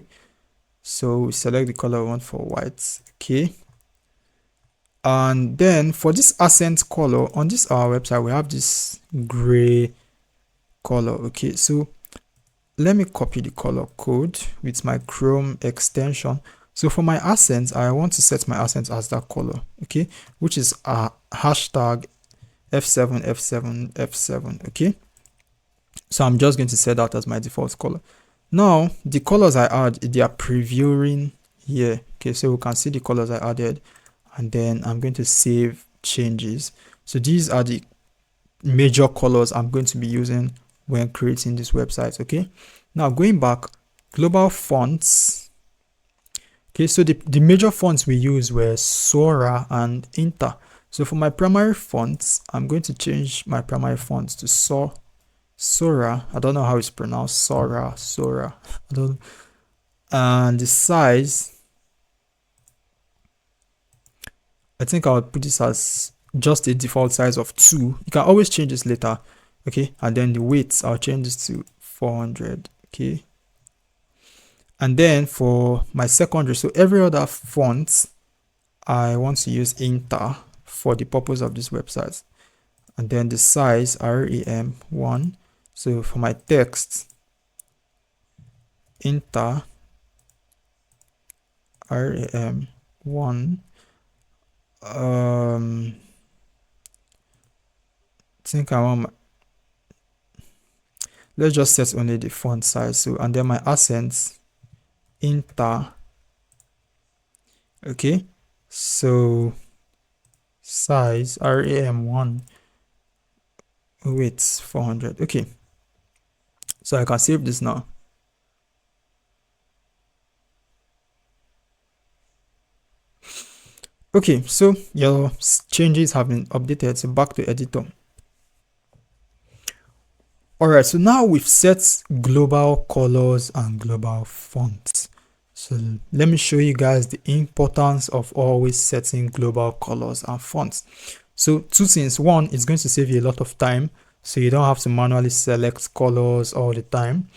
Speaker 1: so we select the color we want for white. Okay, and then for this accent color on this our website, we have this gray color. Okay, so let me copy the color code with my Chrome extension. So for my accents, I want to set my accents as that color, okay, which is hashtag F7 F7 F7, okay. So I'm just going to set that as my default color. Now the colors I add, they are previewing here, okay, so we can see the colors I added, and then I'm going to save changes. So these are the major colors I'm going to be using when creating this website, okay. Now going back, global fonts, okay, so the major fonts we use were Sora and Inter. So for my primary fonts, I'm going to change my primary fonts to Sora. I don't know how it's pronounced. Sora. I don't. And the size, I think I'll put this as just a default size of 2. You can always change this later, okay. And then the weight, I'll change this to 400, okay. And then for my secondary, so every other font, I want to use Inter for the purpose of this website. And then the size, RAM1. So for my text, Inter RAM1. I think I want let's just set only the font size. So, and then my accents, Inter, okay. So size RAM1, weight 400, okay. So I can save this now. Okay, so your changes have been updated. So back to editor. All right, so now we've set global colors and global fonts. So let me show you guys the importance of always setting global colors and fonts. So 2 things. One, it's going to save you a lot of time, so you don't have to manually select colors all the time.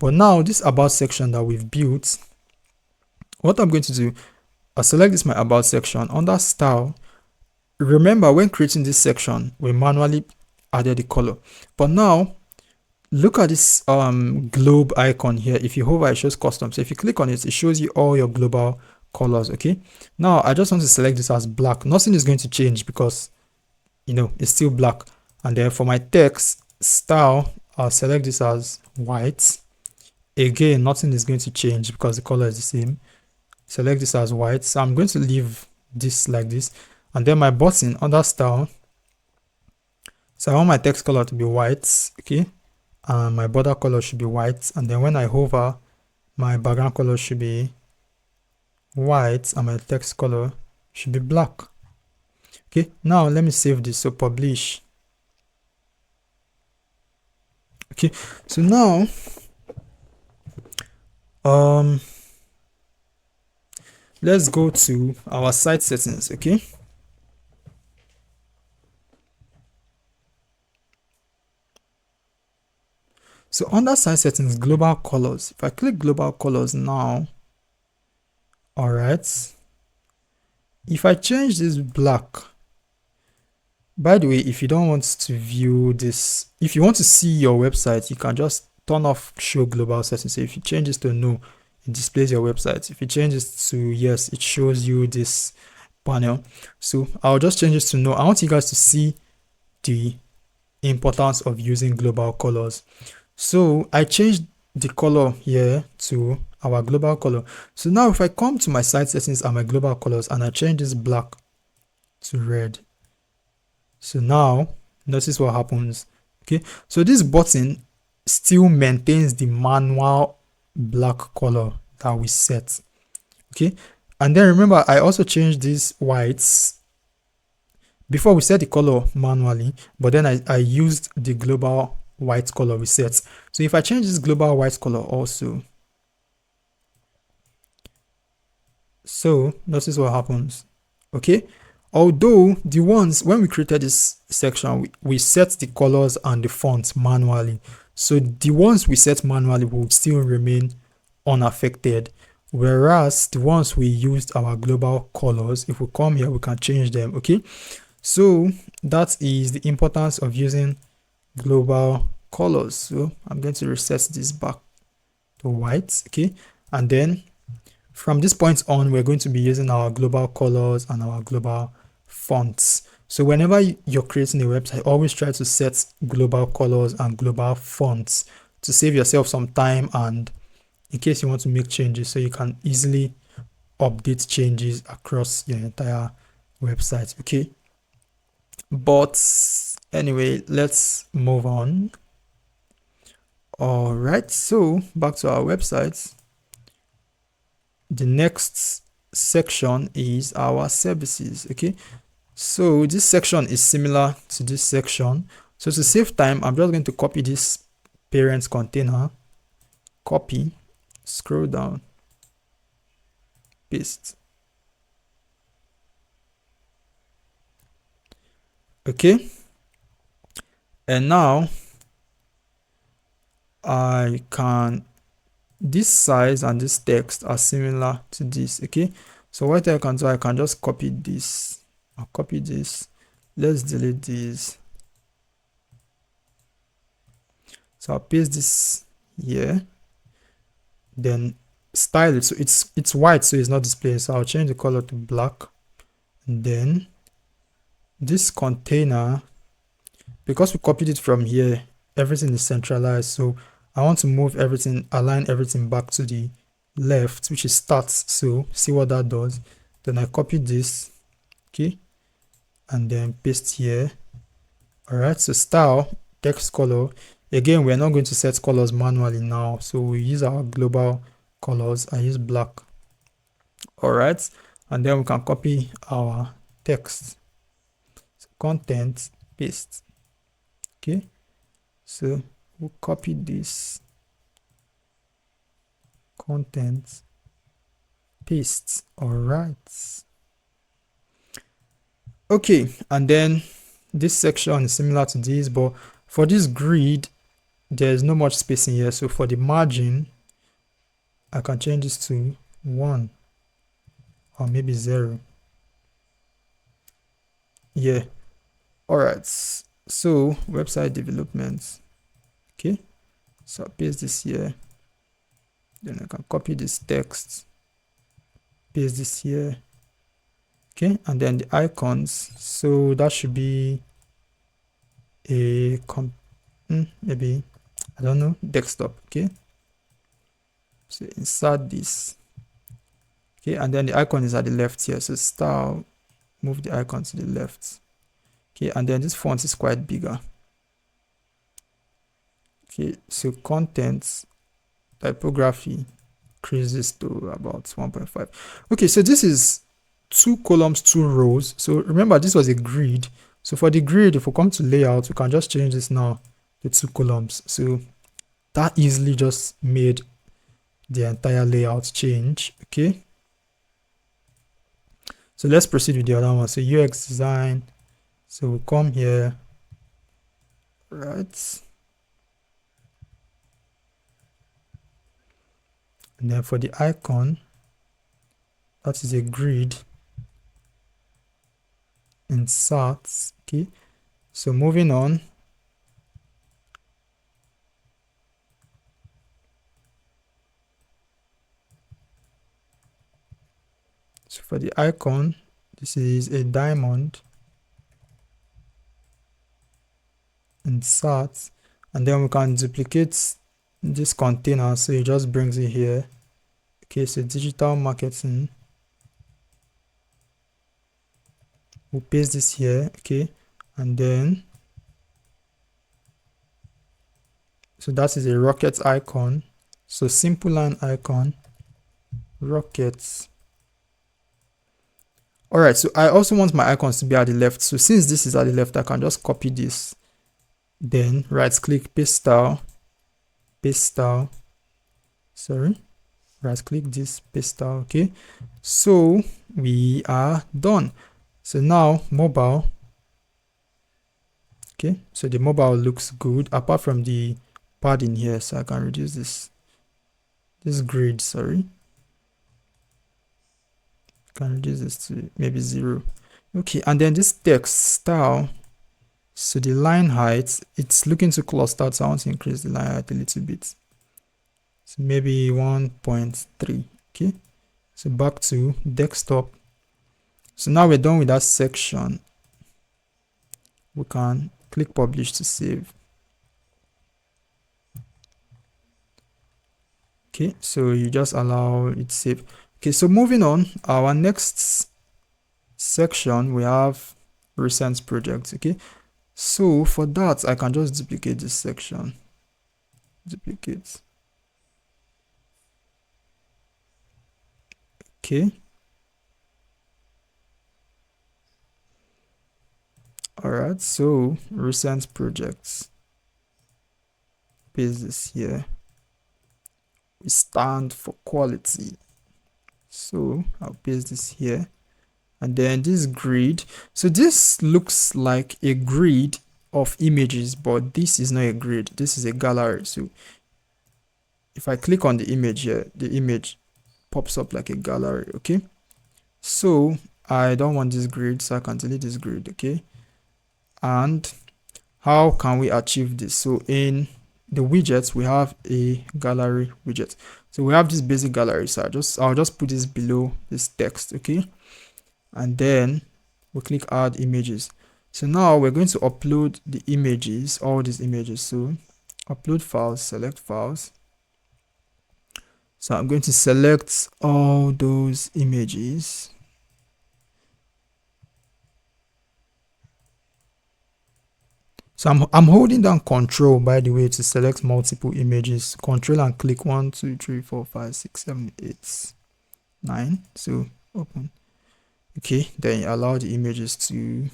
Speaker 1: But now this about section that we've built, what I'm going to do, I'll select this my about section. Under style, remember when creating this section, we manually added the color. But now look at this globe icon here. If you hover, it shows custom. So if you click on it, it shows you all your global colors, okay. Now I just want to select this as black. Nothing is going to change because, you know, it's still black. And then for my text style, I'll select this as white. Again, nothing is going to change because the color is the same. Select this as white. So I'm going to leave this like this. And then my button under style, so I want my text color to be white, okay. My border color should be white, and then when I hover, my background color should be white and my text color should be black. Okay, now let me save this. So publish. Okay, so now let's go to our site settings, okay. So under site settings, global colors, if I click global colors now, all right, if I change this black, by the way, if you don't want to view this, if you want to see your website, you can just turn off show global settings. So if you change this to no, it displays your website. If you change this to yes, it shows you this panel. So I'll just change this to no. I want you guys to see the importance of using global colors. So I changed the color here to our global color. So now if I come to my site settings and my global colors and I change this black to red, so now notice what happens. Okay, so this button still maintains the manual black color that we set. Okay, and then remember I also changed these whites. Before we set the color manually, but then I used the global white color we set. So if I change this global white color also, so notice what happens. Okay, although the ones when we created this section, we set the colors and the fonts manually, so the ones we set manually will still remain unaffected, whereas the ones we used our global colors, if we come here we can change them. Okay, so that is the importance of using global colors. So I'm going to reset this back to white, okay, and then From this point on, we're going to be using our global colors and our global fonts. So whenever you're creating a website, always try to set global colors and global fonts to save yourself some time, and in case you want to make changes, so you can easily update changes across your entire website. Okay, but anyway, let's move on. All right, so back to our website. The next section is our services. Okay, so this section is similar to this section. So to save time, I'm just going to copy this parent container, copy, scroll down, paste. Okay, and now I can, this size and this text are similar to this. Okay, so what I can do, I can just copy this. I'll copy this. Let's delete this. So I'll paste this here, then style it so it's white, so it's not displayed. So I'll change the color to black, and then this container, because we copied it from here, everything is centralized, so I want to move everything, align everything back to the left, which is stats. So see what that does. Then I copy this, okay, and then paste here. All right, so style, text color. Again, we're not going to set colors manually now, so we use our global colors. I use black. All right, and then we can copy our text. So content, paste. Okay, so we'll copy this, content, paste. All right. Okay, and then this section is similar to this, but for this grid, there's no much space in here. So for the margin, I can change this to 1 or maybe 0. Yeah. All right. So website development. Okay. So I paste this here. Then I can copy this text, paste this here. Okay, and then the icons. So that should be a maybe, I don't know, desktop. Okay, so insert this. Okay, and then the icon is at the left here. So style, move the icon to the left. Okay, and then this font is quite bigger. Okay, so content, typography, increase this to about 1.5. Okay, so this is 2 columns, 2 rows. So remember, this was a grid. So for the grid, if we come to layout, we can just change this now to 2 columns. So that easily just made the entire layout change. Okay, so let's proceed with the other one. So UX design. So we'll come here, right, and then for the icon, that is a grid, insert. Okay, so moving on. So for the icon, this is a diamond, insert, and then we can duplicate this container, so it just brings it here. Okay, so digital marketing, we'll paste this here. Okay, and then so that is a rocket icon, so simple line icon, rockets. All right, so I also want my icons to be at the left. So since this is at the left, I can just copy this, then right click, paste style, sorry, right click this, paste style. Okay, so we are done. So now mobile. Okay, so the mobile looks good apart from the padding here, so I can reduce this grid, sorry, I can reduce this to maybe 0. Okay, and then this text style, so the line height, it's looking too clustered, so I want to increase the line height a little bit, so maybe 1.3. okay, So back to desktop. So now we're done with that section. We can click publish to save. Okay, so you just allow it to save. Okay, so moving on, our next section, we have recent projects. Okay, so for that, I can just duplicate this section. Duplicate. Okay. All right, so recent projects. Paste this here. We stand for quality. So I'll paste this here. And then this grid. So this looks like a grid of images, but this is not a grid. This is a gallery. So if I click on the image here, the image pops up like a gallery. Okay. So I don't want this grid, so I can delete this grid. Okay. And how can we achieve this? So in the widgets, we have a gallery widget. So we have this basic gallery. So I'll just put this below this text. Okay. And then we click add images. So now we're going to upload the images, all these images. So upload files, select files. So I'm going to select all those images. So I'm holding down Control, by the way, to select multiple images. Control and click 1, 2, 3, 4, 5, 6, 7, 8, 9. So open. Okay, then you allow the images to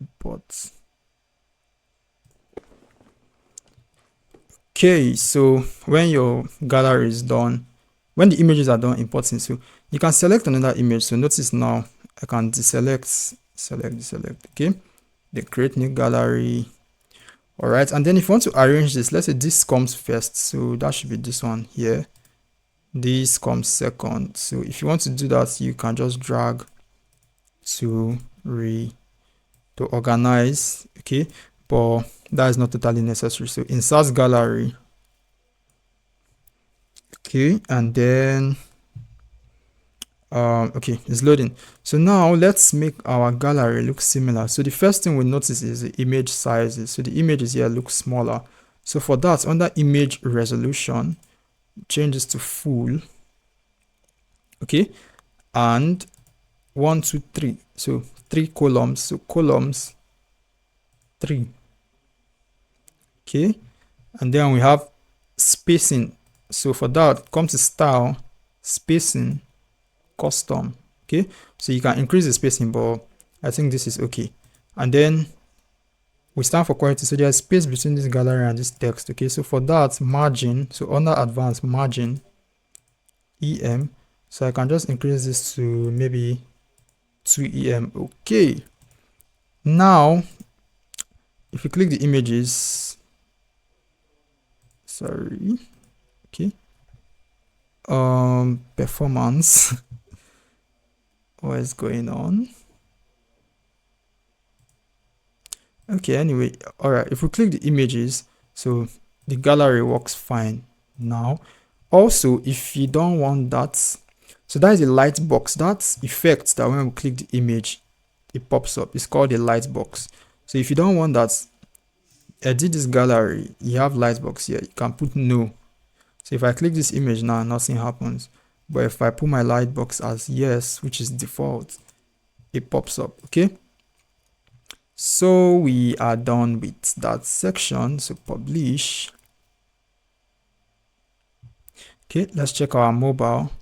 Speaker 1: import. Okay, so when your gallery is done, when the images are done importing, so you can select another image. So notice now I can deselect, deselect. Okay, then create new gallery. All right, and then if you want to arrange this, let's say this comes first, so that should be this one here. This comes second. So if you want to do that, you can just drag to organize. Okay, but that is not totally necessary. So insert gallery. Okay, and then okay, it's loading. So now let's make our gallery look similar. So the first thing we notice is the image sizes. So the images here look smaller. So for that, under image resolution, change this to full. Okay, and 1, 2, 3. So 3 columns. So columns 3. Okay, and then we have spacing. So for that, come to style, spacing, custom. Okay, so you can increase the spacing, but I think this is okay. And then we stand for quality. So there's space between this gallery and this text. Okay, so for that, margin. So under advanced, margin, EM. So I can just increase this to maybe 2 EM. Okay, now if you click the images, sorry, okay, performance. What is going on? Okay, anyway, all right, if we click the images, so the gallery works fine now. Also, if you don't want that, so that is a light box. That effect that when we click the image, it pops up. It's called a light box. So if you don't want that, edit this gallery, you have light box here. You can put no. So if I click this image now, nothing happens. But if I put my light box as yes, which is default, it pops up. Okay, so we are done with that section. So publish. Okay, let's check our mobile.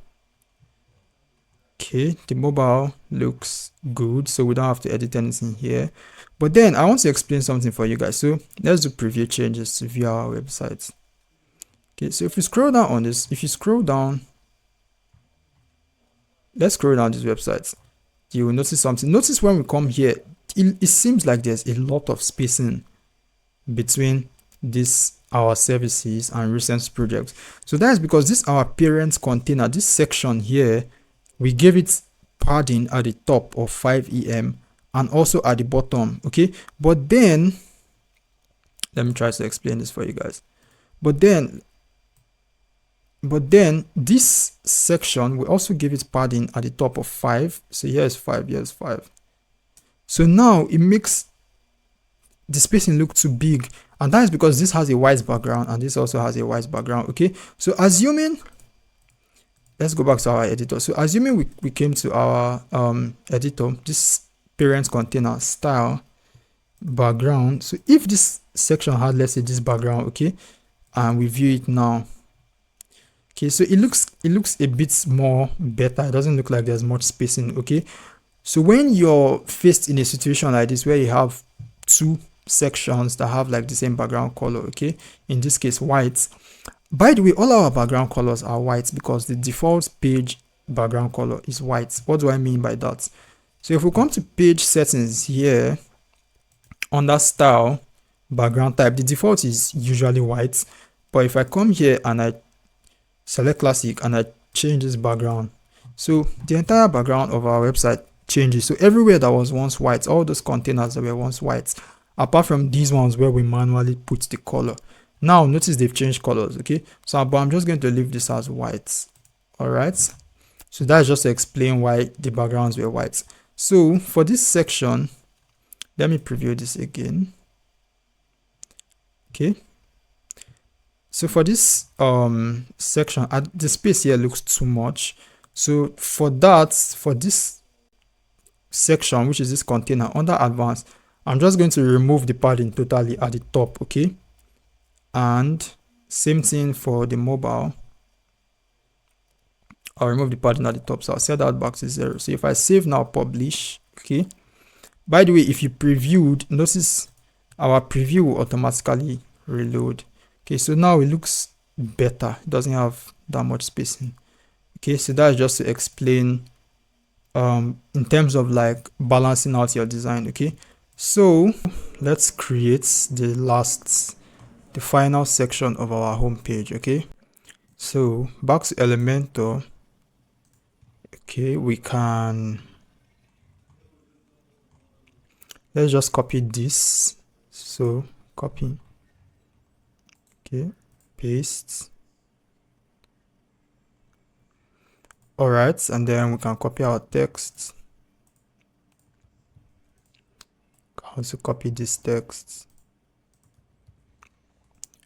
Speaker 1: Okay, the mobile looks good, so we don't have to edit anything here. But then I want to explain something for you guys. So let's do preview changes to view our website. Okay, so if you scroll down on this, if you scroll down, let's scroll down this website, you will notice something. Notice when we come here, it seems like there's a lot of spacing between this our services and recent projects. So that is because this our parent container, this section here, we gave it padding at the top of 5 EM and also at the bottom. Okay, but then let me try to explain this for you guys. But then But then this section, we also give it padding at the top of 5. So here's 5, here's 5. So now it makes the spacing look too big, and that is because this has a white background and this also has a white background. Okay, so assuming, let's go back to our editor. So assuming we came to our editor, this parent container style background. So if this section had, let's say, this background, okay, and we view it now, okay, so it looks a bit more better. It doesn't look like there's much spacing. Okay, so when you're faced in a situation like this where you have two sections that have like the same background color, okay, in this case white. By the way, all our background colors are white because the default page background color is white. What do I mean by that? So if we come to page settings here, under style background type, the default is usually white, but if I come here and I select classic and I change this background, so the entire background of our website changes. So everywhere that was once white, all those containers that were once white, apart from these ones where we manually put the color, now notice they've changed colors. Okay, so but I'm just going to leave this as white. All right, so that's just to explain why the backgrounds were white. So for this section, let me preview this again. Okay, so for this section, the space here looks too much. So for this section, which is this container, under advanced, I'm just going to remove the padding totally at the top. Okay, and same thing for the mobile. I'll remove the padding at the top, so I'll set that back to 0. So if I save now, publish, okay. By the way, if you previewed, notice our preview will automatically reload. Okay, so now it looks better. It doesn't have that much spacing. Okay, so that's just to explain in terms of like balancing out your design. Okay, so let's create the final section of our home page. Okay, so back to Elementor. Okay, let's just copy this. So copy, okay, paste. All right, and then we can copy our text. Also copy this text.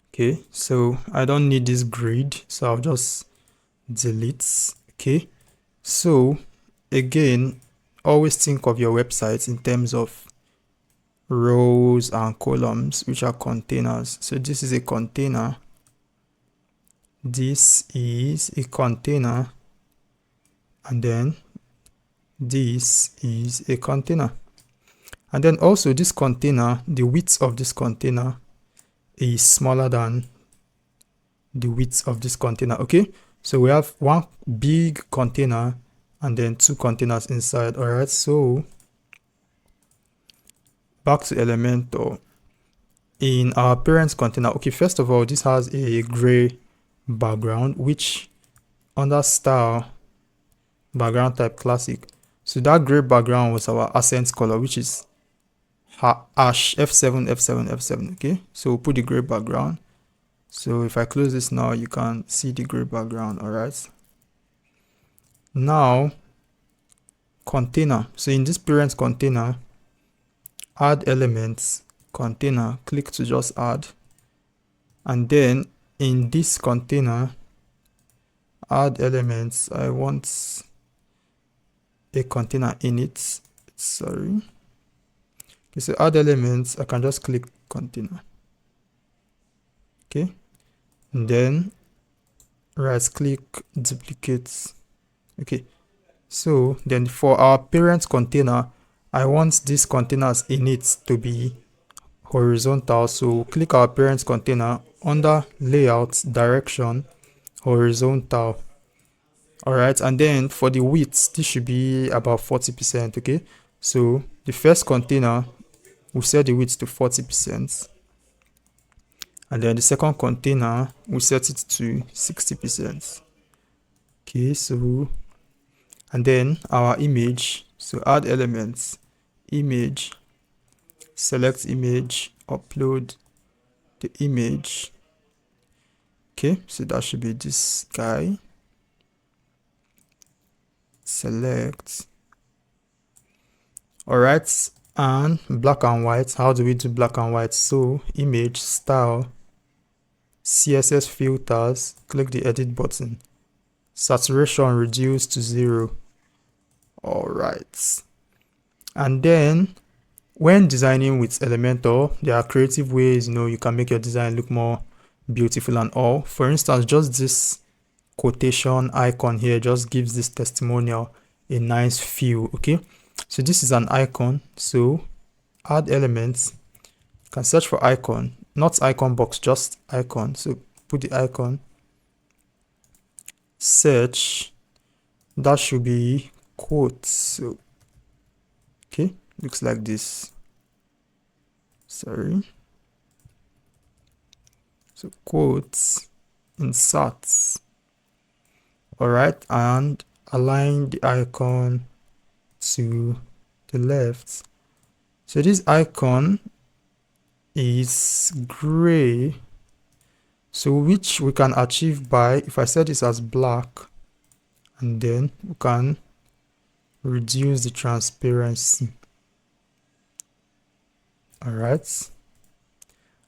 Speaker 1: Okay, so I don't need this grid, so I'll just delete. Okay, so again, always think of your website in terms of rows and columns, which are containers. So this is a container, this is a container, and then this is a container. And then also this container, the width of this container is smaller than the width of this container. Okay, so we have one big container and then two containers inside. All right, so back to Elementor. In our parent container, okay, first of all, this has a gray background, which under style background type classic, so that gray background was our accent color, which is hash F7 F7 F7. Okay, so we'll put the gray background. So if I close this now, you can see the gray background. All right, now container. So in this parent container, add elements container, click to just add, and then in this container, add elements. I want a container in it. Sorry. Okay, so add elements. I can just click container. Okay, and then right click, duplicate. Okay, so then for our parent container, I want these containers in it to be horizontal. So click our parent container, under layout, direction, horizontal. All right, and then for the width, this should be about 40%. Okay, so the first container, we set the width to 40%, and then the second container, we set it to 60%. Okay, so and then our image, so add elements, image, select image, upload the image. Okay, so that should be this guy. Select. All right, and black and white. How do we do black and white? So image, style, CSS filters, click the edit button. Saturation reduce to 0. All right, and then when designing with Elementor, there are creative ways, you can make your design look more beautiful and all. For instance, just this quotation icon here just gives this testimonial a nice feel. Okay, so this is an icon, so add elements. You can search for icon, not icon box, just icon. So put the icon, search, that should be quotes. So okay, looks like this. Sorry. So quotes, inserts. All right, and align the icon to the left. So this icon is gray, so which we can achieve by, if I set this as black, and then we can reduce the transparency. All right,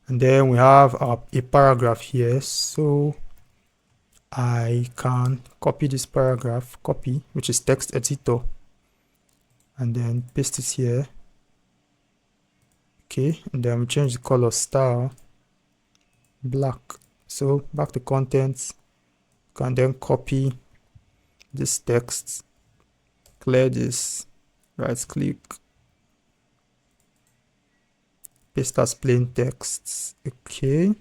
Speaker 1: and then we have a paragraph here, so I can copy this paragraph, copy, which is text editor, and then paste it here. Okay, and then we change the color, style, black. So back to contents, can then copy this text, clear this, right click, paste as plain text. Okay,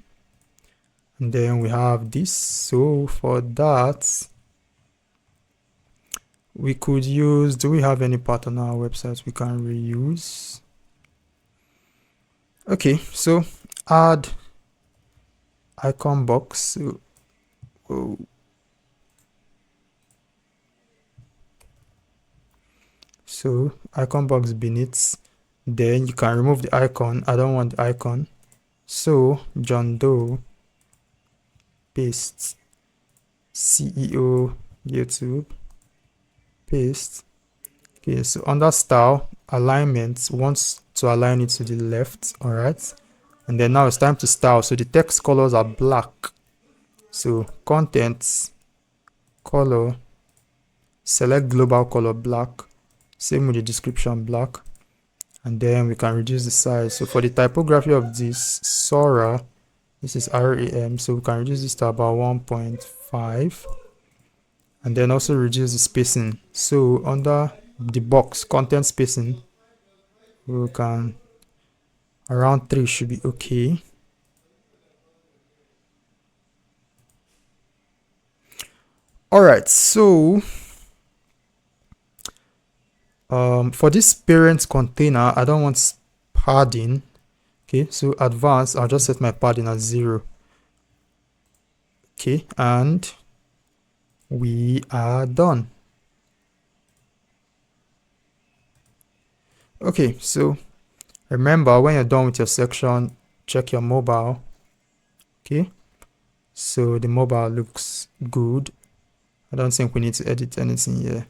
Speaker 1: and then we have this. So for that, we could use, do we have any part on our website we can reuse? Okay, so add icon box. So icon box beneath, then you can remove the icon. I don't want the icon, so John Doe, paste, CEO YouTube, paste. Okay, so under style, alignment, wants to align it to the left. All right, and then now it's time to style. So the text colors are black, so contents, color, select global color black, same with the description black, and then we can reduce the size. So for the typography of this Sora, this is RAM, so we can reduce this to about 1.5, and then also reduce the spacing. So under the box, content spacing, we can, around 3 should be okay. All right, so for this parent container, I don't want padding. Okay, so advanced, I'll just set my padding as 0. Okay, and we are done. Okay, so remember, when you're done with your section, check your mobile. Okay, so the mobile looks good. I don't think we need to edit anything here.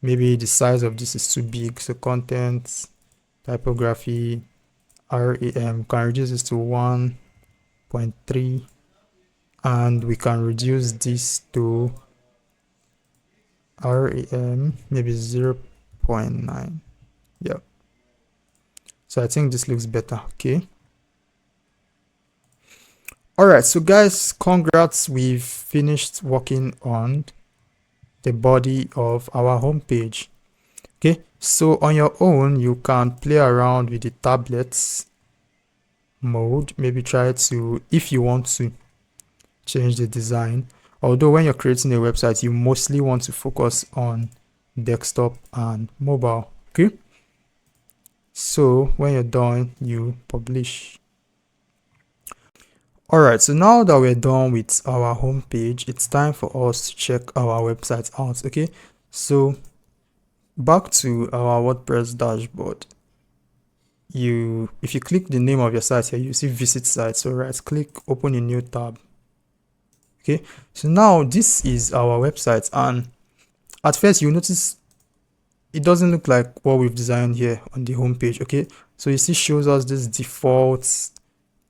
Speaker 1: Maybe the size of this is too big, so content, typography, RAM, can reduce this to 1.3, and we can reduce this to RAM, maybe 0.9. Yeah, so I think this looks better. Okay, all right, so guys, congrats, we've finished working on the body of our home page. Okay, so on your own, you can play around with the tablets mode, maybe try to, if you want to, change the design. Although when you're creating a website, you mostly want to focus on desktop and mobile. Okay, so when you're done, you publish. All right, so now that we're done with our home page, it's time for us to check our website out. Okay, so back to our WordPress dashboard. If you click the name of your site here, you see visit site. So right click, open a new tab. Okay, so now this is our website, and at first you notice it doesn't look like what we've designed here on the home page. Okay, so you see shows us this default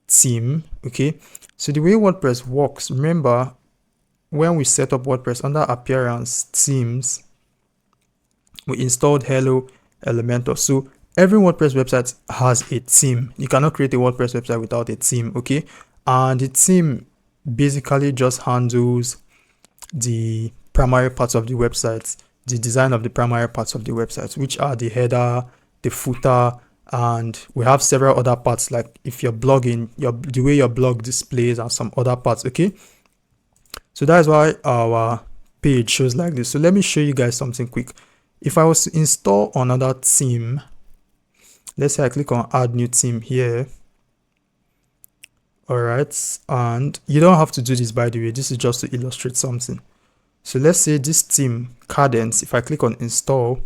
Speaker 1: theme. Okay, so the way WordPress works, remember when we set up WordPress under appearance themes, we installed Hello Elementor. So every WordPress website has a theme. You cannot create a WordPress website without a theme. Okay, and the theme basically just handles the primary parts of the website, the design of the primary parts of the website, which are the header, the footer, and we have several other parts, like if you're blogging, the way your blog displays and some other parts. Okay, so that is why our page shows like this. So let me show you guys something quick. If I was to install another theme, let's say I click on add new theme here. All right, and you don't have to do this, by the way. This is just to illustrate something. So let's say this theme, Cadence, if I click on install,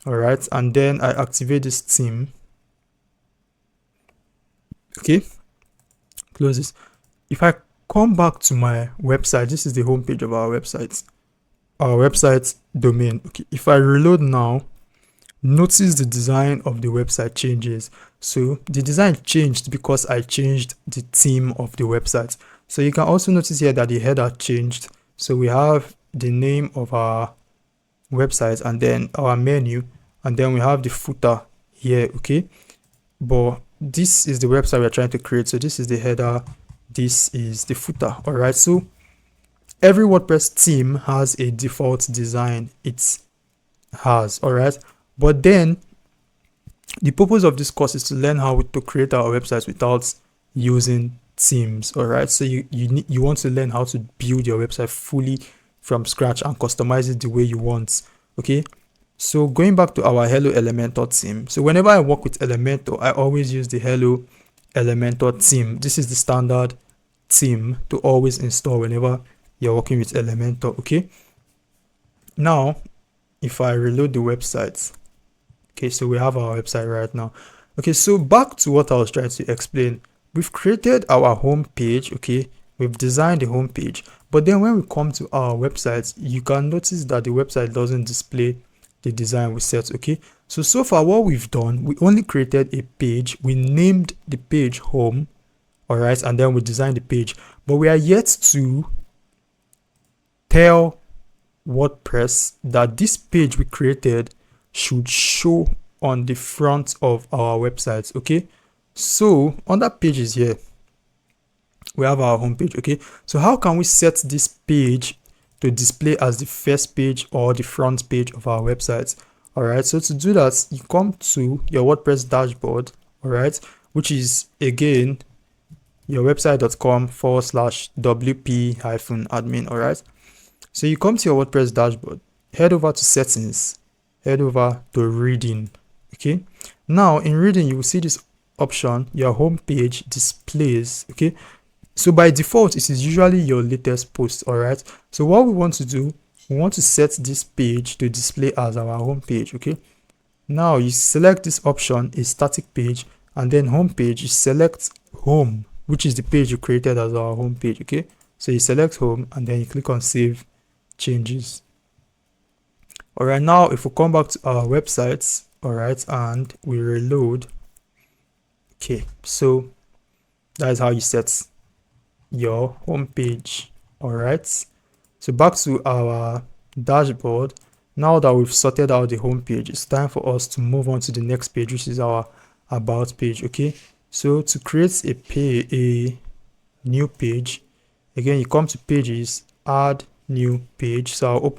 Speaker 1: all right, and then I activate this theme. Okay, close this. If I come back to my website, this is the home page of our website domain. Okay, if I reload now, notice the design of the website changes. So the design changed because I changed the theme of the website. So you can also notice here that the header changed. So we have the name of our website and then our menu, and then we have the footer here. Okay, but this is the website we're trying to create. So this is the header, this is the footer. All right, so every WordPress theme has a default design it has. All right, but then the purpose of this course is to learn how to create our websites without using themes. All right, so you want to learn how to build your website fully from scratch and customize it the way you want. Okay, so going back to our Hello Elementor theme, so whenever I work with Elementor, I always use the Hello Elementor theme. This is the standard theme to always install whenever you're working with Elementor. Okay, now if I reload the website, okay, so we have our website right now. Okay, so back to what I was trying to explain. We've created our home page. Okay, we've designed the home page, but then when we come to our website, you can notice that the website doesn't display the design we set. Okay, so far what we've done, we only created a page, we named the page home, all right, and then we designed the page, but we are yet to tell WordPress that this page we created should show on the front of our website. Okay, so on that pages here, we have our home page. Okay, so how can we set this page to display as the first page or the front page of our website? All right, so to do that, you come to your WordPress dashboard, all right, which is again your website.com/wp-admin. all right, so you come to your WordPress dashboard, head over to settings, head over to reading. Okay, now in reading, you will see this option, your home page displays. Okay, so by default, it is usually your latest post. All right, so what we want to do, we want to set this page to display as our home page. Okay, now you select this option, a static page, and then home page, you select home, which is the page you created as our home page. Okay, so you select home and then you click on save changes. All right, now if we come back to our websites, all right, and we reload, okay, so that is how you set your home page. All right, so back to our dashboard. Now that we've sorted out the home page, it's time for us to move on to the next page, which is our about page. Okay, so to create a new page, again, you come to pages, add new page. So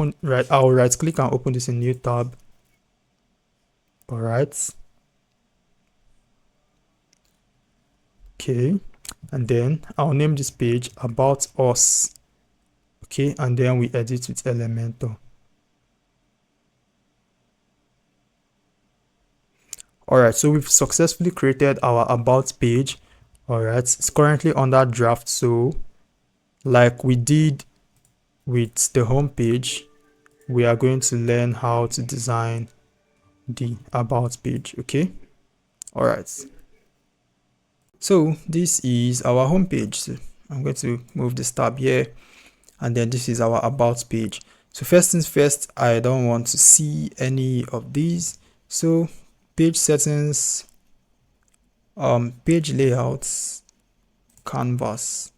Speaker 1: I'll right click and open this in new tab. All right, okay, and then I'll name this page about us. Okay, and then we edit with Elementor. All right, so we've successfully created our about page. All right, it's currently under draft. So like we did with the home page, we are going to learn how to design the about page. Okay, all right, So this is our home page. So I'm going to move this tab here, and then this is our about page. So first things first, I don't want to see any of these. So page settings, page layouts, canvas.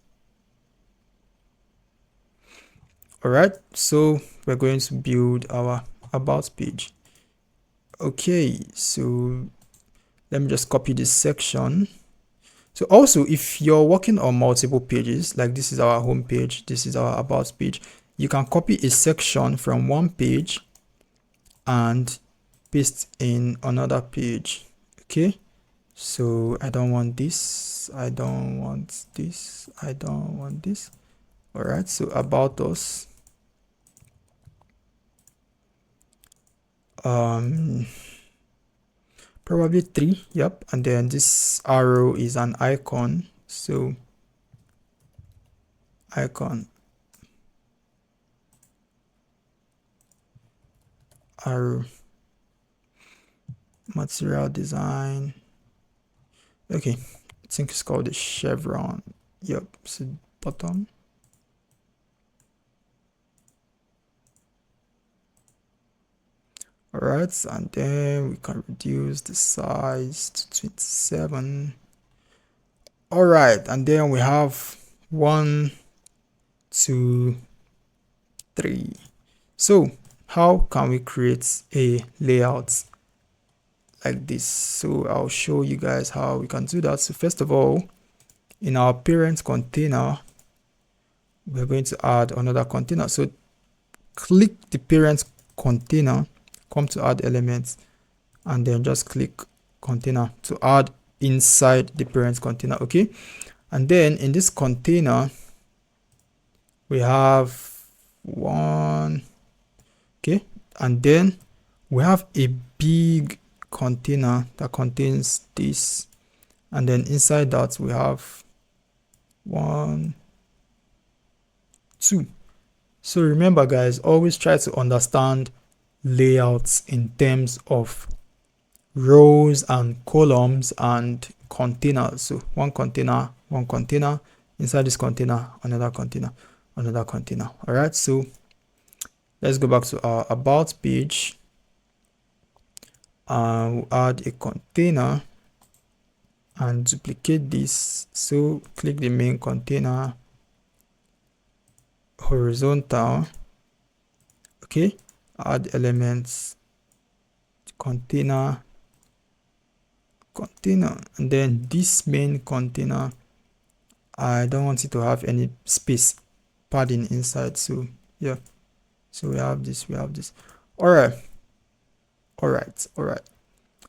Speaker 1: All right, so we're going to build our about page. Okay, so let me just copy this section. So also, if you're working on multiple pages, like this is our home page, this is our about page, you can copy a section from one page and paste in another page. Okay, so I don't want this, I don't want this, I don't want this. All right, so about us, probably 3. Yep. And then this arrow is an icon, so icon, arrow, material design. Okay, I think it's called the chevron. Yep, so bottom. All right, and then we can reduce the size to 27. All right, and then we have 1, 2, 3. So how can we create a layout like this? So I'll show you guys how we can do that. So first of all, in our parent container, we're going to add another container. So click the parent container, come to add elements, and then just click container to add inside the parent container. Okay, and then in this container we have 1. Okay, and then we have a big container that contains this, and then inside that we have 1, 2. So remember guys, always try to understand layouts in terms of rows and columns and containers. So one container, inside this container, another container, another container. All right, so let's go back to our about page. We'll add a container and duplicate this. So click the main container, horizontal. Okay, add elements, container, and then this main container, I don't want it to have any space padding inside. So yeah, so we have this. All right.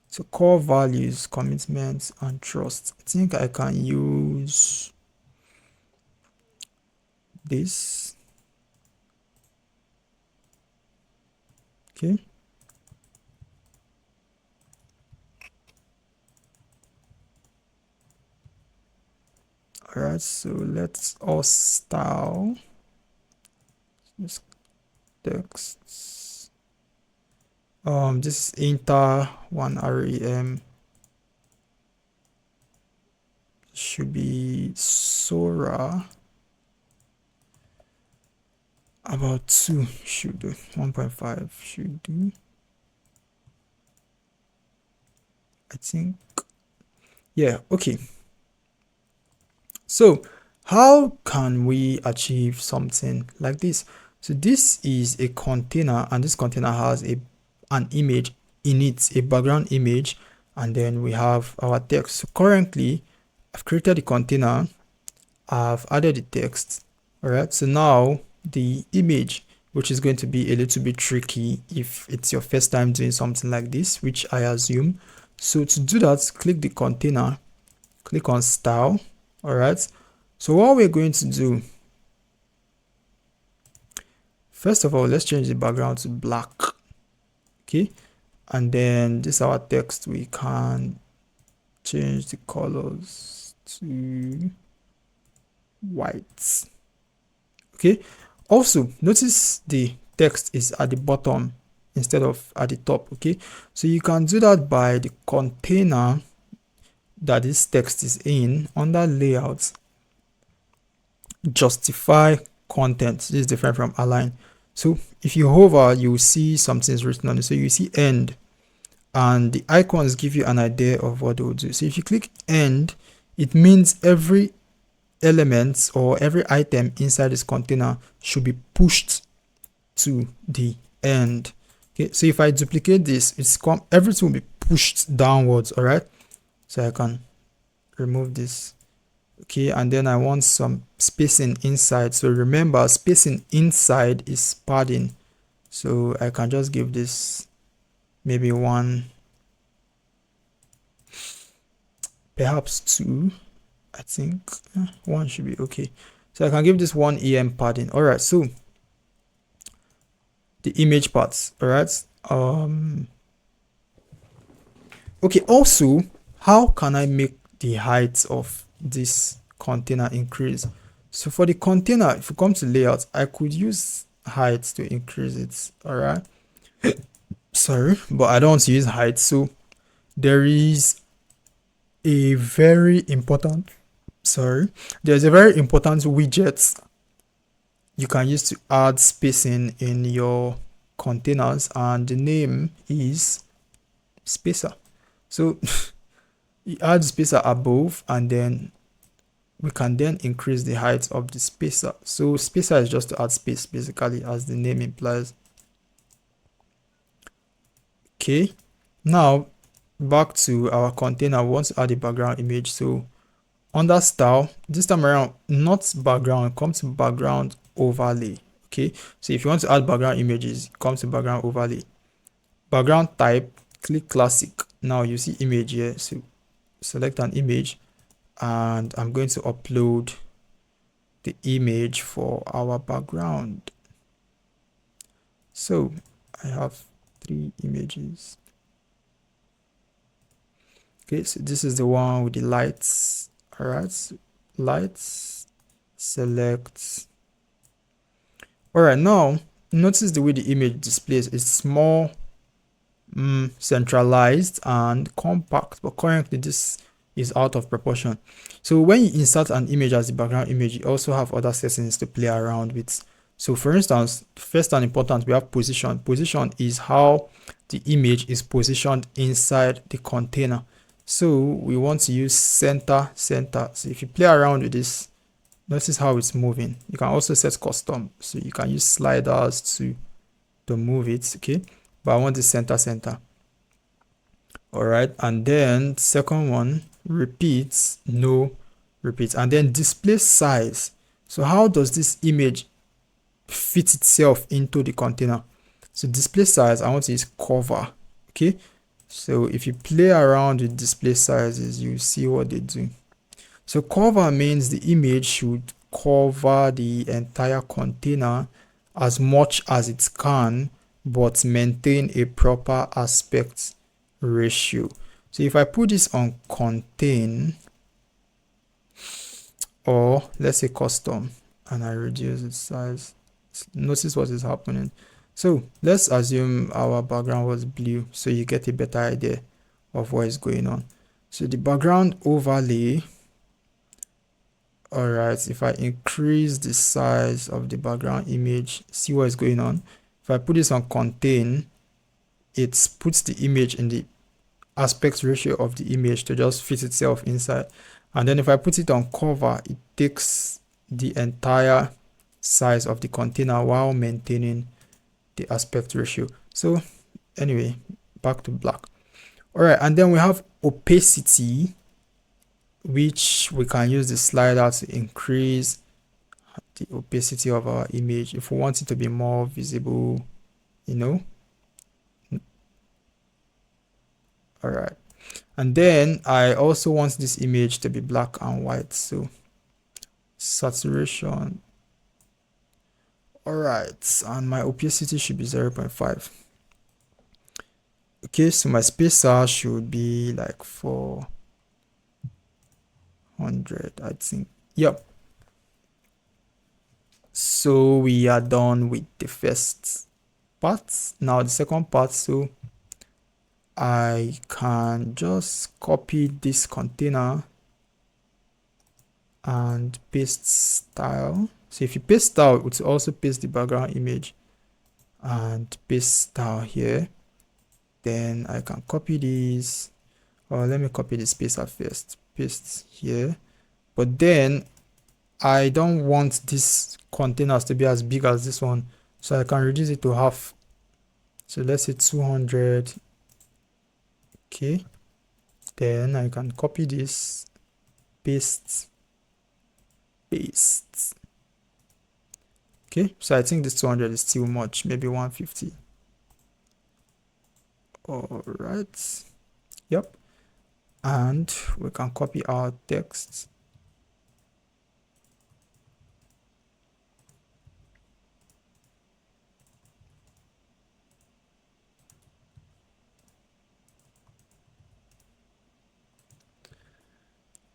Speaker 1: So core values, commitments, and trust. I think I can use this. Okay. All right, so let's all style this text. This is inter 1 rem, should be Sora. About 2 should do, 1.5 should do, I think. Yeah, okay. So how can we achieve something like this? So this is a container, and this container has an image in it, a background image, and then we have our text. So currently I've created the container, I've added the text. All right, so now the image, which is going to be a little bit tricky if it's your first time doing something like this, which I assume. So to do that, click the container, click on style. All right, so what we're going to do, first of all, let's change the background to black. Okay, and then this is our text. We can change the colors to white. Okay, also notice the text is at the bottom instead of at the top. Okay, so you can do that by the container that this text is in, under layout, justify content. This is different from align. So if you hover, you will see something's written on it. So you see end, and the icons give you an idea of what they will do. So if you click end, it means every element or every item inside this container should be pushed to the end. Okay, so if I duplicate this, everything will be pushed downwards. All right, so I can remove this. Okay, and then I want some spacing inside. So remember, spacing inside is padding, so I can just give this maybe 1, perhaps 2. I think 1 should be okay. So I can give this 1 EM padding. All right, so the image parts. All right, okay, also, how can I make the height of this container increase? So for the container, if you come to layout, I could use height to increase it. All right, sorry, but I don't want to use height. So there is a very important there's a very important widget you can use to add spacing in your containers, and the name is spacer. So you add spacer above, and then we can then increase the height of the spacer. So spacer is just to add space, basically, as the name implies. Okay, now back to our container. We want to add a background image. So under style, this time around, not background, come to background overlay. Okay, so if you want to add background images, come to background overlay. Background type, click classic. Now you see image here, so select an image, and I'm going to upload the image for our background. So I have 3 images. Okay, so this is the one with the lights. All right, so lights, select. All right, now notice the way the image displays. It's more centralized and compact, but currently this is out of proportion. So when you insert an image as the background image, you also have other settings to play around with. So for instance, first and important, we have position. Position is how the image is positioned inside the container. So we want to use center. So if you play around with this, notice how it's moving. You can also set custom, so you can use sliders to move it. Okay, but I want the center. All right, and then second one, repeats, no repeats, and then display size. So how does this image fit itself into the container? So display size, I want to use cover. Okay, so if you play around with display sizes, you see what they do. So cover means the image should cover the entire container as much as it can, but maintain a proper aspect ratio. So if I put this on contain, or let's say custom, and I reduce its size, notice what is happening. So let's assume our background was blue, so you get a better idea of what is going on. So the background overlay, all right, if I increase the size of the background image, see what is going on. If I put this on contain, it puts the image in the aspect ratio of the image to just fit itself inside. And then if I put it on cover, it takes the entire size of the container while maintaining the aspect ratio. So anyway, back to black. All right, and then we have opacity, which we can use the slider to increase the opacity of our image if we want it to be more visible, you know. All right, and then I also want this image to be black and white, so saturation. All right, and my opacity should be 0.5. Okay, so my spacer should be like 400, I think. Yep. So we are done with the first part. Now the second part. So I can just copy this container and paste style. So if you paste style, it will also paste the background image and paste style here. Then I can copy this, or let me copy the spacer first, paste here. But then I don't want these containers to be as big as this one, so I can reduce it to half. So let's say 200. Okay, then I can copy this, paste. Okay, so I think this 200 is still much, maybe 150. All right, yep. And we can copy our text.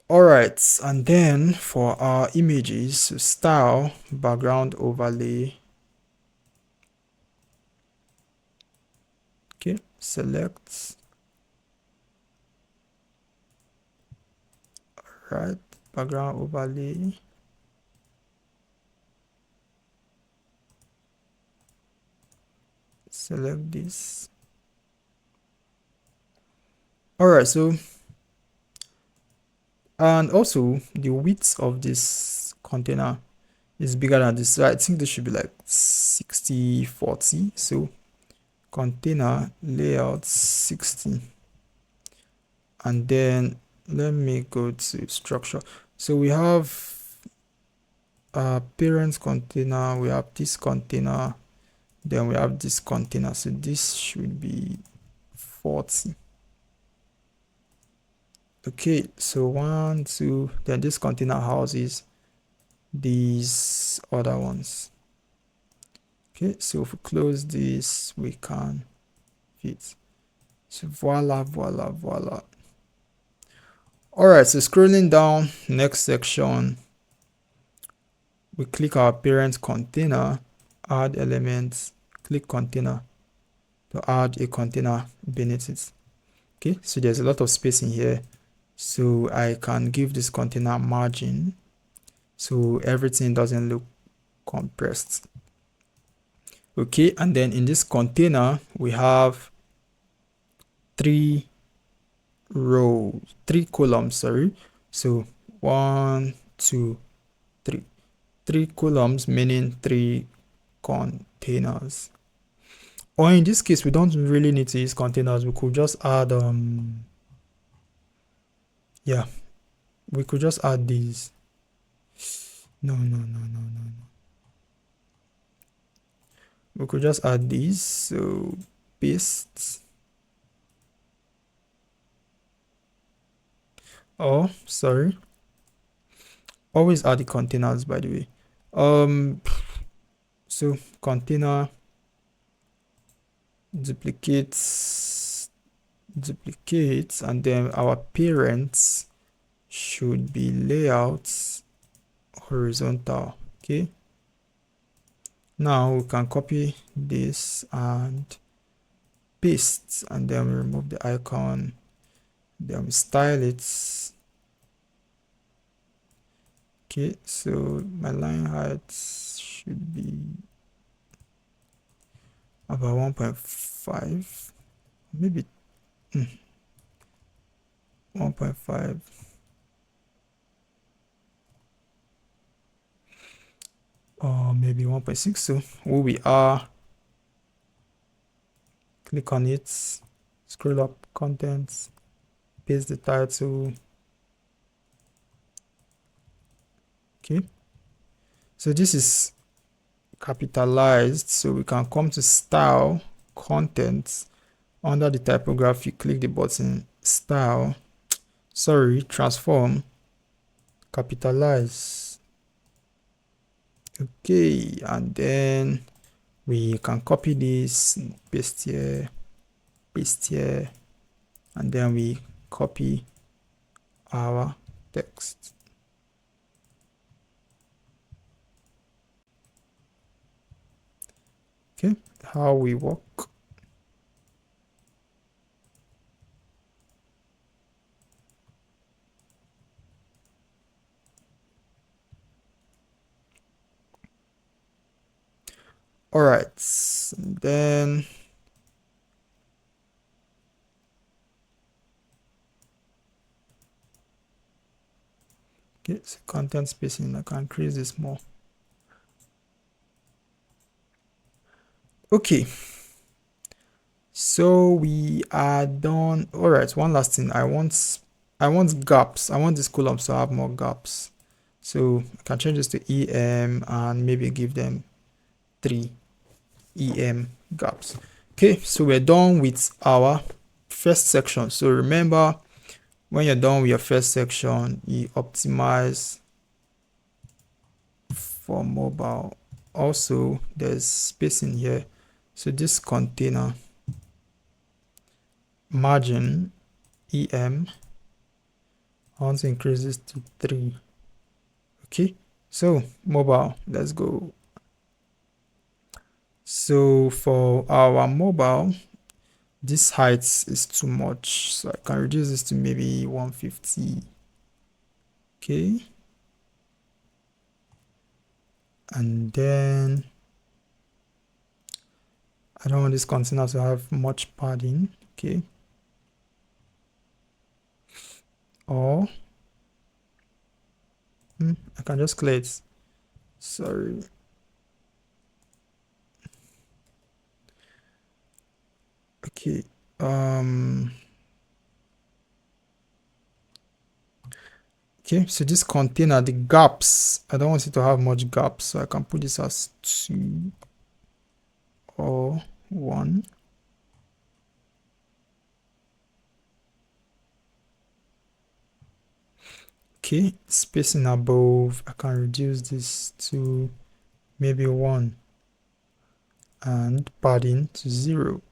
Speaker 1: All right, and then for our images, style, background overlay. Okay, select. Right, background overlay. Select this. All right, so and also the width of this container is bigger than this, so I think this should be like 60/40. So container layout 60, and then let me go to structure. So we have parent container, we have this container, then we have this container, so this should be 40. Okay, so 1, 2, then this container houses these other ones. Okay, so if we close this, we can fit. So voila. All right, so scrolling down, next section, we click our parent container, add elements, click container to add a container beneath it. Okay, so there's a lot of space in here, so I can give this container margin so everything doesn't look compressed. Okay, and then in this container we have 3 columns, sorry. So 1, 2, 3. 3 columns, meaning 3 containers. Or in this case, we don't really need to use containers. We could just add yeah, we could just add these. No. We could just add these. So paste. Oh, sorry. Always add the containers, by the way. So container duplicates, and then our parents should be layouts horizontal. Okay, now we can copy this and paste, and then we remove the icon, then we style it. Okay, so my line height should be about 1.5, maybe 1.5. Or maybe 1.6. So where we are, click on it, scroll up, contents, paste the title. Okay, so this is capitalized, so we can come to style, contents, under the typography, click the button style, transform, capitalize. Okay, and then we can copy this, paste here, and then we copy our text. Okay, how we work. All right, then okay, so content spacing, I can increase this more. Okay, so we are done. All right, one last thing. I want gaps. I want these columns to have more gaps. So I can change this to EM and maybe give them 3 EM gaps. Okay, so we're done with our first section. So remember, when you're done with your first section, you optimize for mobile. Also, there's spacing here. So this container margin EM, I want to increase this to 3. Okay, so mobile, let's go. So for our mobile, this height is too much, so I can reduce this to maybe 150. Okay, and then I don't want this container to have much padding. Okay, or I can just clear it. Sorry. Okay, okay, so this container, the gaps, I don't want it to have much gaps, so I can put this as 2 or 1. Okay, spacing above, I can reduce this to maybe 1 and padding to 0,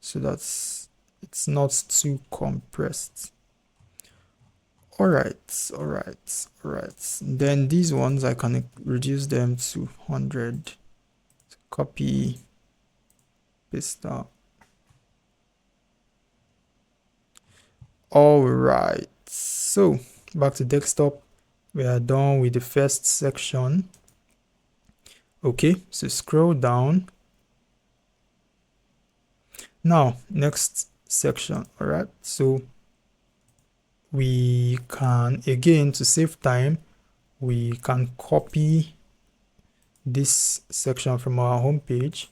Speaker 1: so that's it's not too compressed. All right. Then these ones, I can reduce them to 100. Copy, paste that. All right, so back to desktop. We are done with the first section. Okay, so scroll down. Now, next section. All right, so we can, again, to save time, we can copy this section from our home page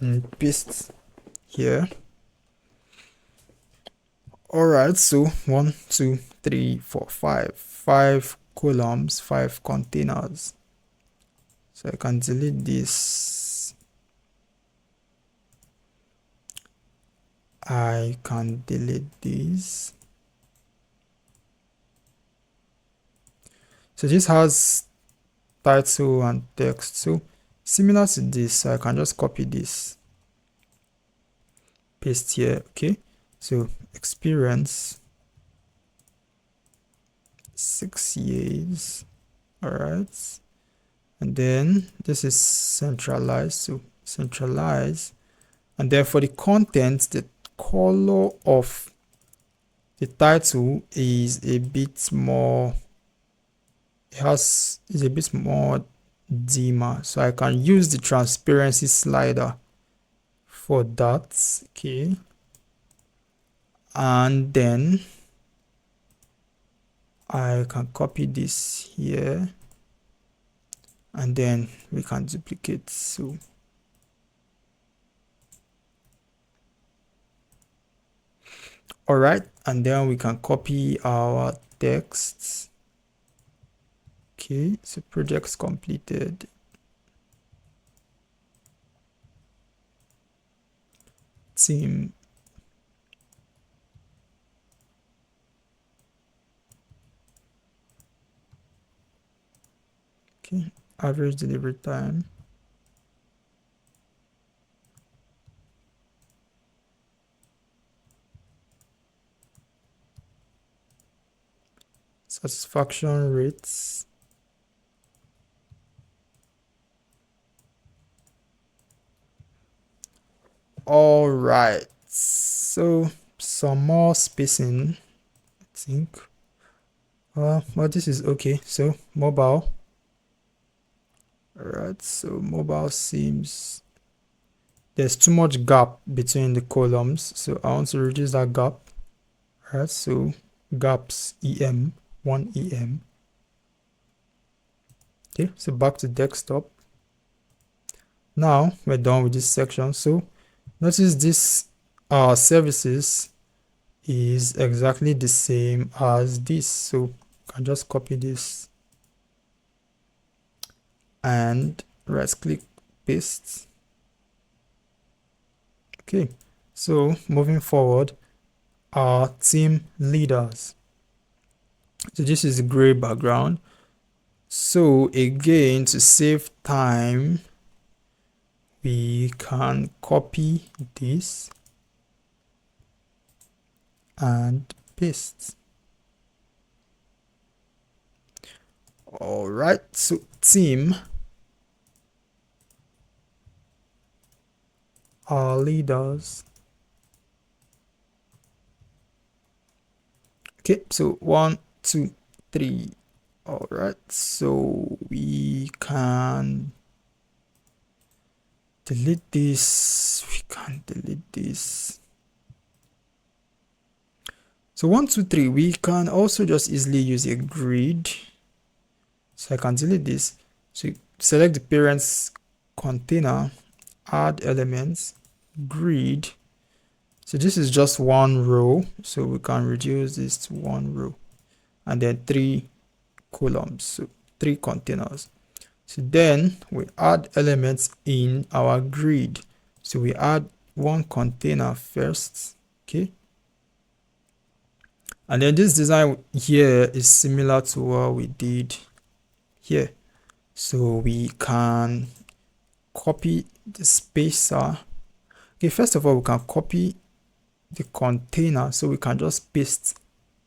Speaker 1: and paste here. All right, so 1, 2, 3, 4, 5 columns, 5 containers. So I can delete this. I can delete this. So this has title and text. So similar to this, I can just copy this, paste here. Okay, so experience 6 years. All right, and then this is centralized, so centralize, and then for the content, the color of the title is a bit more, is a bit more dimmer, so I can use the transparency slider for that. Okay, and then I can copy this here, and then we can duplicate. So all right, and then we can copy our text. Okay, so projects completed. Team. Okay, average delivery time. Satisfaction rates. All right, so some more spacing, I think. But this is okay. So mobile, All right, so mobile seems there's too much gap between the columns, so I want to reduce that gap. All right, so gaps em 1 em. Okay, so back to desktop. Now we're done with this section. So notice this services is exactly the same as this, so I can just copy this and right click, paste. Okay, so moving forward, our team leaders. So this is a gray background. So again, to save time, we can copy this and paste. All right, so team, our leaders. Okay, so 1, 2, 3. All right, so we can delete this. We can delete this. So 1, 2, 3. We can also just easily use a grid. So I can delete this. So select the parents container, add elements, grid. So this is just one row, so we can reduce this to one row, and then 3 columns, so 3 containers. So then we add elements in our grid. So we add one container first, okay, and then this design here is similar to what we did here. So we can copy the spacer. Okay, first of all, we can copy the container, so we can just paste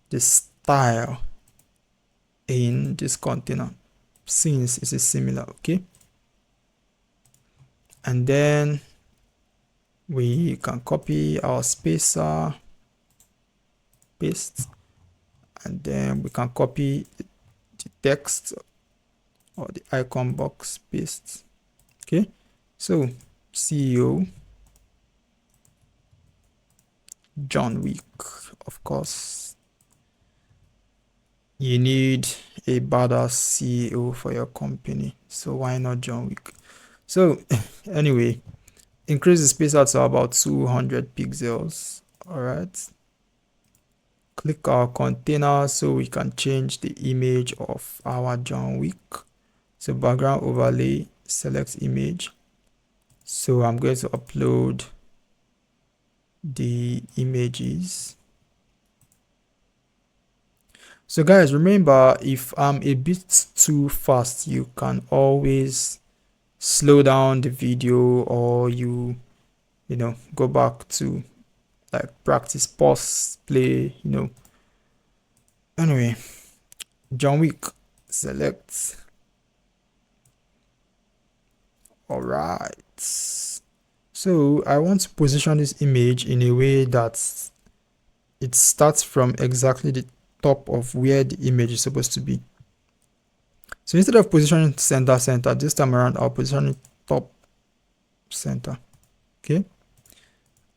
Speaker 1: the style in this container since it is similar. Okay, and then we can copy our spacer, paste, and then we can copy the text or the icon box, paste. Okay, so CEO John Wick. Of course, you need a badass CEO for your company, so why not John Wick? So anyway, increase the spacer to about 200 pixels. All right, click our container so we can change the image of our John Wick. So background overlay, select image. So I'm going to upload the images. So guys, remember, if I'm a bit too fast, you can always slow down the video, or you know, go back to like practice, pause, play, you know. Anyway, John Wick, select. All right, so I want to position this image in a way that it starts from exactly the top of where the image is supposed to be. So instead of positioning center, this time around I'll position it top center. Okay,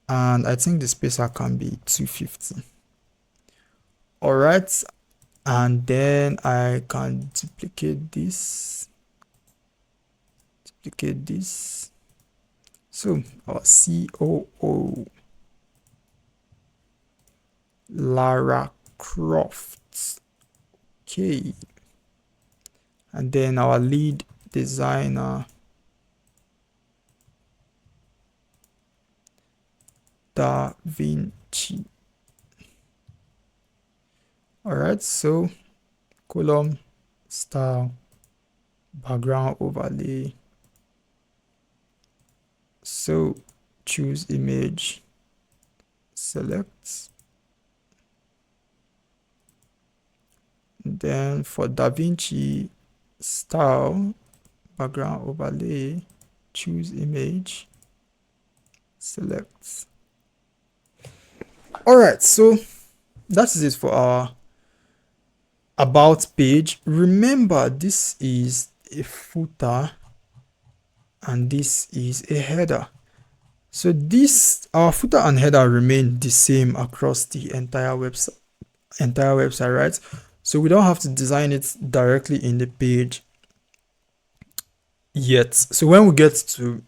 Speaker 1: and I think the spacer can be 250. All right, and then I can duplicate this. So our COO, Lara Croft. Okay, and then our lead designer, Da Vinci. All right, so column, style, background overlay. So choose image, select, then for Da Vinci, style, background overlay, choose image, select. All right, so that is it for our about page. Remember, this is a footer, and this is a header. So this, our footer and header remain the same across the entire website, right? So we don't have to design it directly in the page yet. So when we get to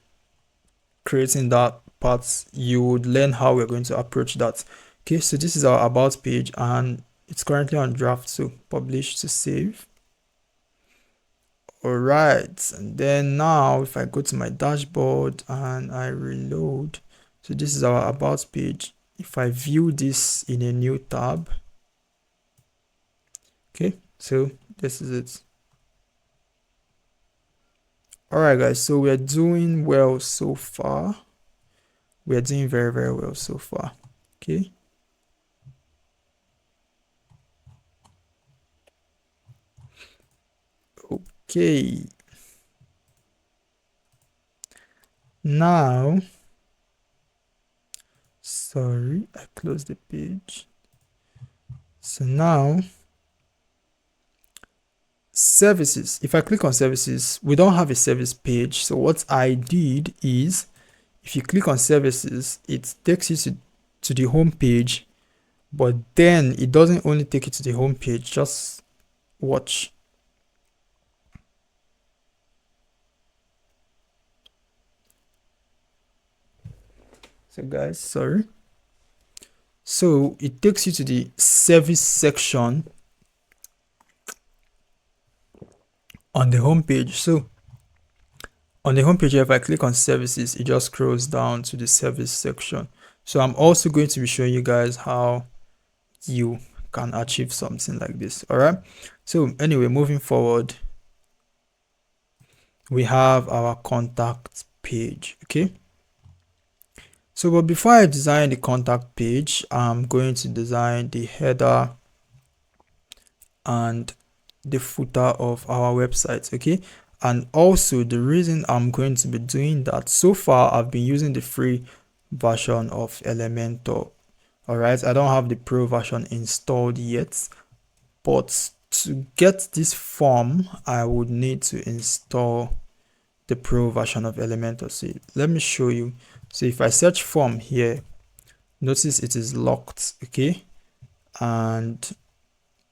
Speaker 1: creating that part, you would learn how we're going to approach that. Okay, so this is our about page and it's currently on draft, so publish to save. All right, and then now if I go to my dashboard and I reload, so this is our about page. If I view this in a new tab, okay, so this is it. All right, guys, so we're doing well so far. We're doing very, very well so far. Okay. Okay. Now, sorry, I closed the page. So now, services. If I click on services, we don't have a service page. So what I did is, if you click on services, it takes you to the home page, but then it doesn't only take you to the home page. Just watch. So guys, sorry. So it takes you to the service section on the home page. So on the home page, if I click on services, it just scrolls down to the service section. So I'm also going to be showing you guys how you can achieve something like this. All right. So anyway, moving forward, we have our contact page. Okay. So, but before I design the contact page, I'm going to design the header and the footer of our website. Okay. And also the reason I'm going to be doing that, so far I've been using the free version of Elementor. All right. I don't have the pro version installed yet, but to get this form, I would need to install the pro version of Elementor. So let me show you. So if I search form here, notice it is locked. Okay. And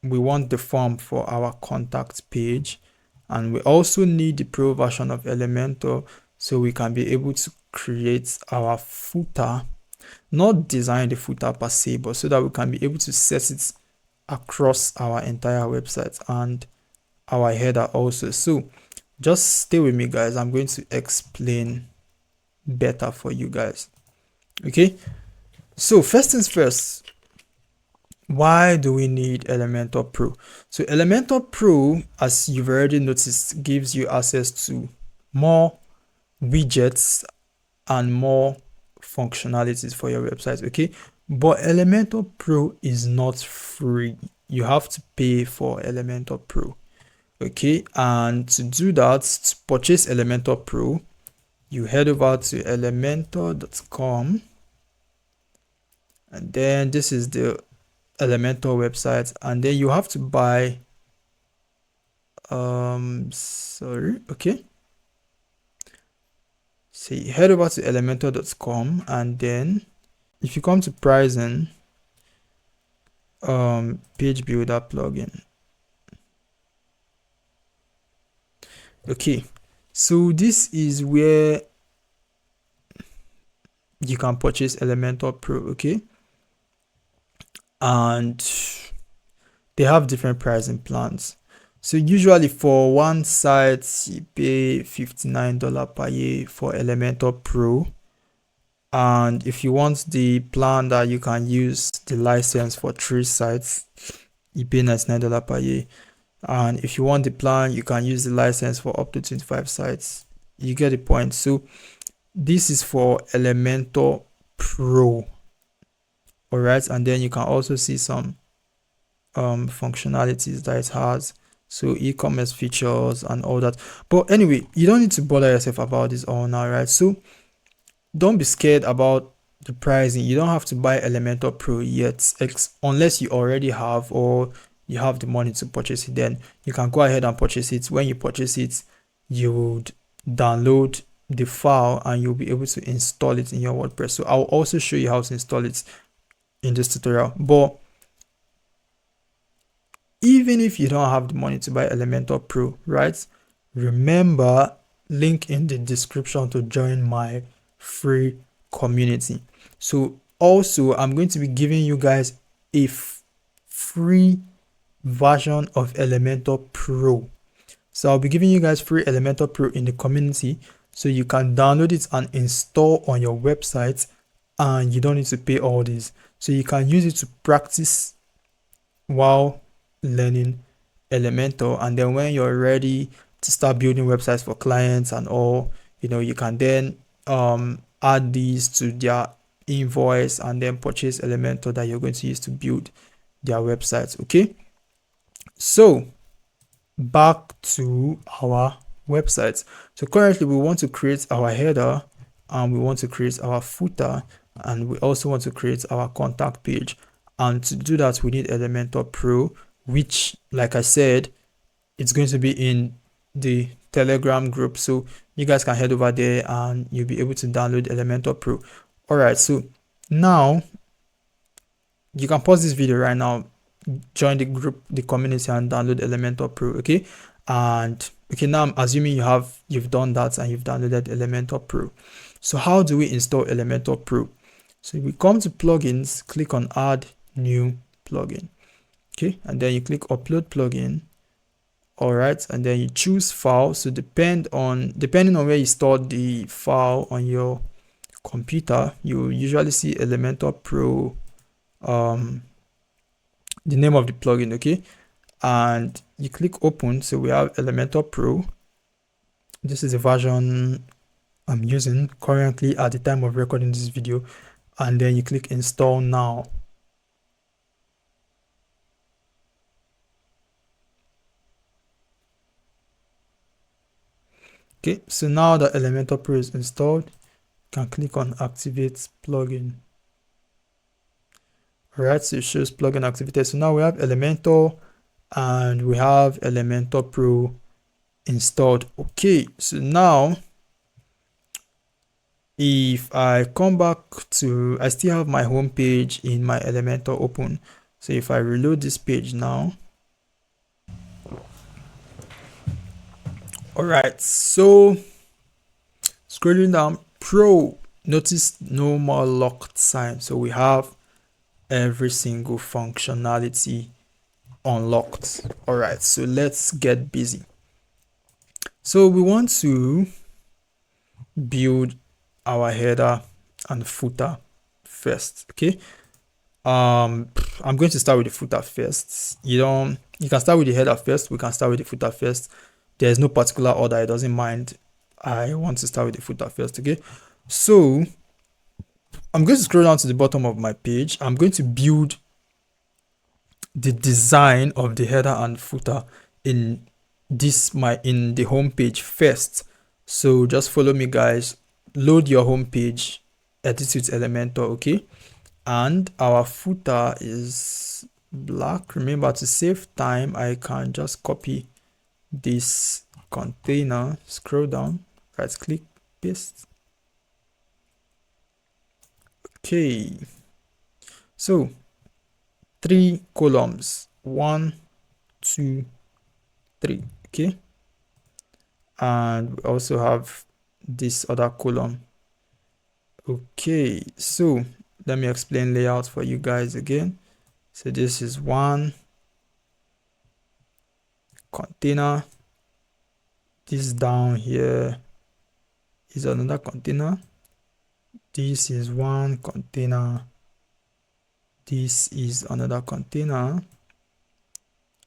Speaker 1: we want the form for our contact page, and we also need the pro version of Elementor so we can be able to create our footer, not design the footer per se, but so that we can be able to set it across our entire website and our header also. So just stay with me, guys. I'm going to explain better for you guys. Okay, so first things first, why do we need Elementor Pro? So Elementor Pro, as you've already noticed, gives you access to more widgets and more functionalities for your website. Okay, but Elementor Pro is not free. You have to pay for Elementor Pro. Okay, and to do that, to purchase Elementor Pro, you head over to elementor.com, and then this is the Elementor website, and then you have to buy okay, so you head over to elementor.com, and then if you come to pricing, page builder plugin. Okay, so this is where you can purchase Elementor Pro. Okay, and they have different pricing plans. So usually for one site, you pay $59 per year for Elementor Pro. And if you want the plan that you can use the license for 3 sites, you pay $99 per year. And if you want the plan, you can use the license for up to 25 sites. You get the point. So this is for Elementor Pro. All right, and then you can also see some functionalities that it has, so e-commerce features and all that. But anyway, you don't need to bother yourself about this all now, right? So don't be scared about the pricing. You don't have to buy Elementor Pro yet, unless you already have, or you have the money to purchase it. Then you can go ahead and purchase it. When you purchase it, you would download the file and you'll be able to install it in your WordPress. So I'll also show you how to install it in this tutorial. But even if you don't have the money to buy Elementor Pro, right? Remember, link in the description to join my free community. So also, I'm going to be giving you guys a free version of Elementor Pro. So I'll be giving you guys free Elementor Pro in the community, so you can download it and install on your website, and you don't need to pay all this. So you can use it to practice while learning Elementor, and then when you're ready to start building websites for clients and all, you can then add these to their invoice and then purchase Elementor that you're going to use to build their websites. Okay, so back to our websites. So currently we want to create our header, and we want to create our footer, and we also want to create our contact page. And to do that, we need Elementor Pro, which, like I said, it's going to be in the Telegram group. So you guys can head over there and you'll be able to download Elementor Pro. All right, so now you can pause this video right now, join the group, the community, and download Elementor Pro. Okay, and okay, now I'm assuming you've done that and you've downloaded Elementor Pro. So how do we install Elementor Pro? So we come to plugins, click on add new plugin. Okay, and then you click upload plugin. All right, and then you choose file. So depending on where you stored the file on your computer, you usually see Elementor Pro, the name of the plugin. Okay, and you click open. So we have Elementor Pro. This is the version I'm using currently at the time of recording this video, and then you click install now. Okay, so now that Elementor Pro is installed, you can click on activate plugin. All right, so it shows plugin activated. So now we have Elementor and we have Elementor Pro installed. Okay, so now if I come back to, I still have my home page in my Elementor open. So if I reload this page now, all right, so scrolling down, Pro, notice no more locked sign. So we have every single functionality unlocked. All right, so let's get busy. So we want to build our header and footer first. Okay, I'm going to start with the footer first. You can start with the header first. We can start with the footer first. There's no particular order. It doesn't mind. I want to start with the footer first. Okay, so I'm going to scroll down to the bottom of my page. I'm going to build the design of the header and footer in the home page first. So just follow me, guys. Load your home page, edit with Elementor. Okay, and our footer is black. Remember, to save time, I can just copy this container, scroll down, right click, paste. Okay, so 3 columns, 1, 2, 3. Okay, and we also have this other column. Okay, so let me explain layout for you guys again. So this is one container, this down here is another container, this is one container, this is another container,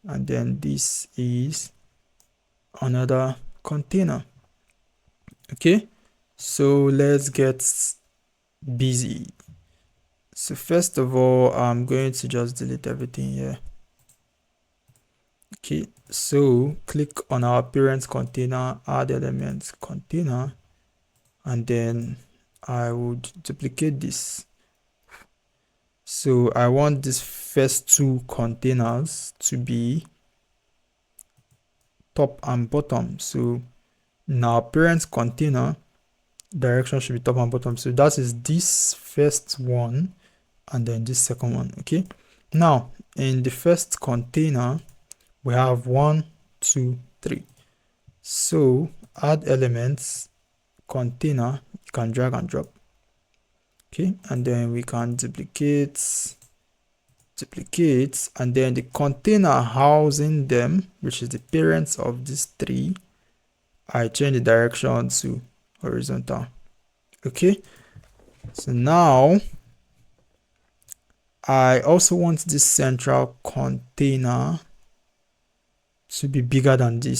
Speaker 1: and then this is another container. Okay, so let's get busy. So first of all, I'm going to just delete everything here. Okay, so click on our parent container, add element container, and then I would duplicate this. So I want these first 2 containers to be top and bottom. So in our parent container, direction should be top and bottom. So that is this first one and then this second one. Okay, now in the first container we have 1, 2, 3. So add elements container, you can drag and drop. Okay, and then we can duplicate, and then the container housing them, which is the parents of these 3, I change the direction to horizontal. Okay, so now I also want this central container to be bigger than the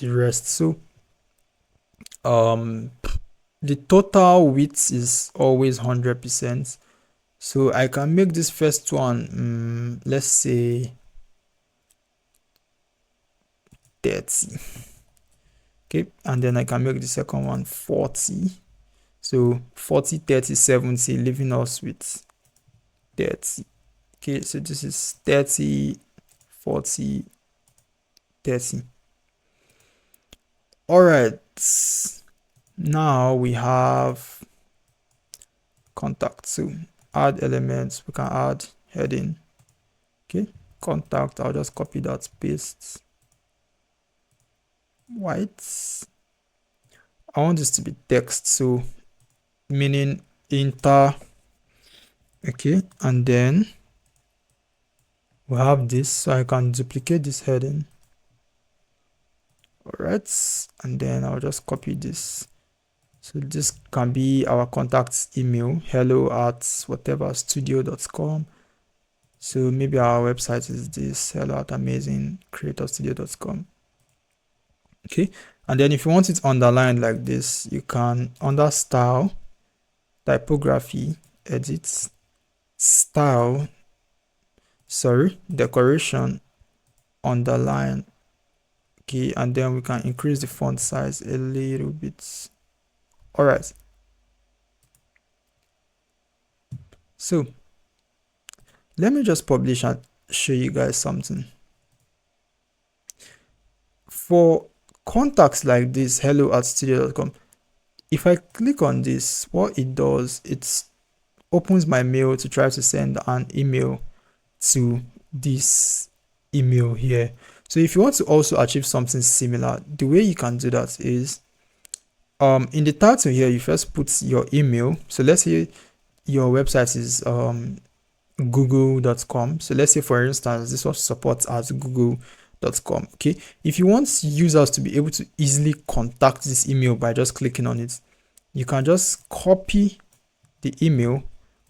Speaker 1: rest. So the total width is always 100%. So I can make this first one, let's say 30. Okay, and then I can make the second one 40. So 40, 30, 70, leaving us with 30. Okay, so this is 30, 40, 30. All right, now we have contact. So add elements, we can add heading. Okay, contact, I'll just copy that, paste white. I want this to be text, so meaning enter. Okay, and then we have this, so I can duplicate this heading. All right, and then I'll just copy this. So this can be our contact email, hello@whateverstudio.com. So maybe our website is this, hello@amazingcreatorstudio.com. Okay, and then if you want it underlined like this, you can under style, typography, edit, style, decoration, underline. Okay, and then we can increase the font size a little bit. All right, so let me just publish and show you guys something. For contacts like this, hello@studio.com, if I click on this, what it does, it opens my mail to try to send an email to this email here. So if you want to also achieve something similar, the way you can do that is in the title here, you first put your email. So let's say your website is google.com. So let's say, for instance, this was support at google.com. Okay, if you want users to be able to easily contact this email by just clicking on it, you can just copy the email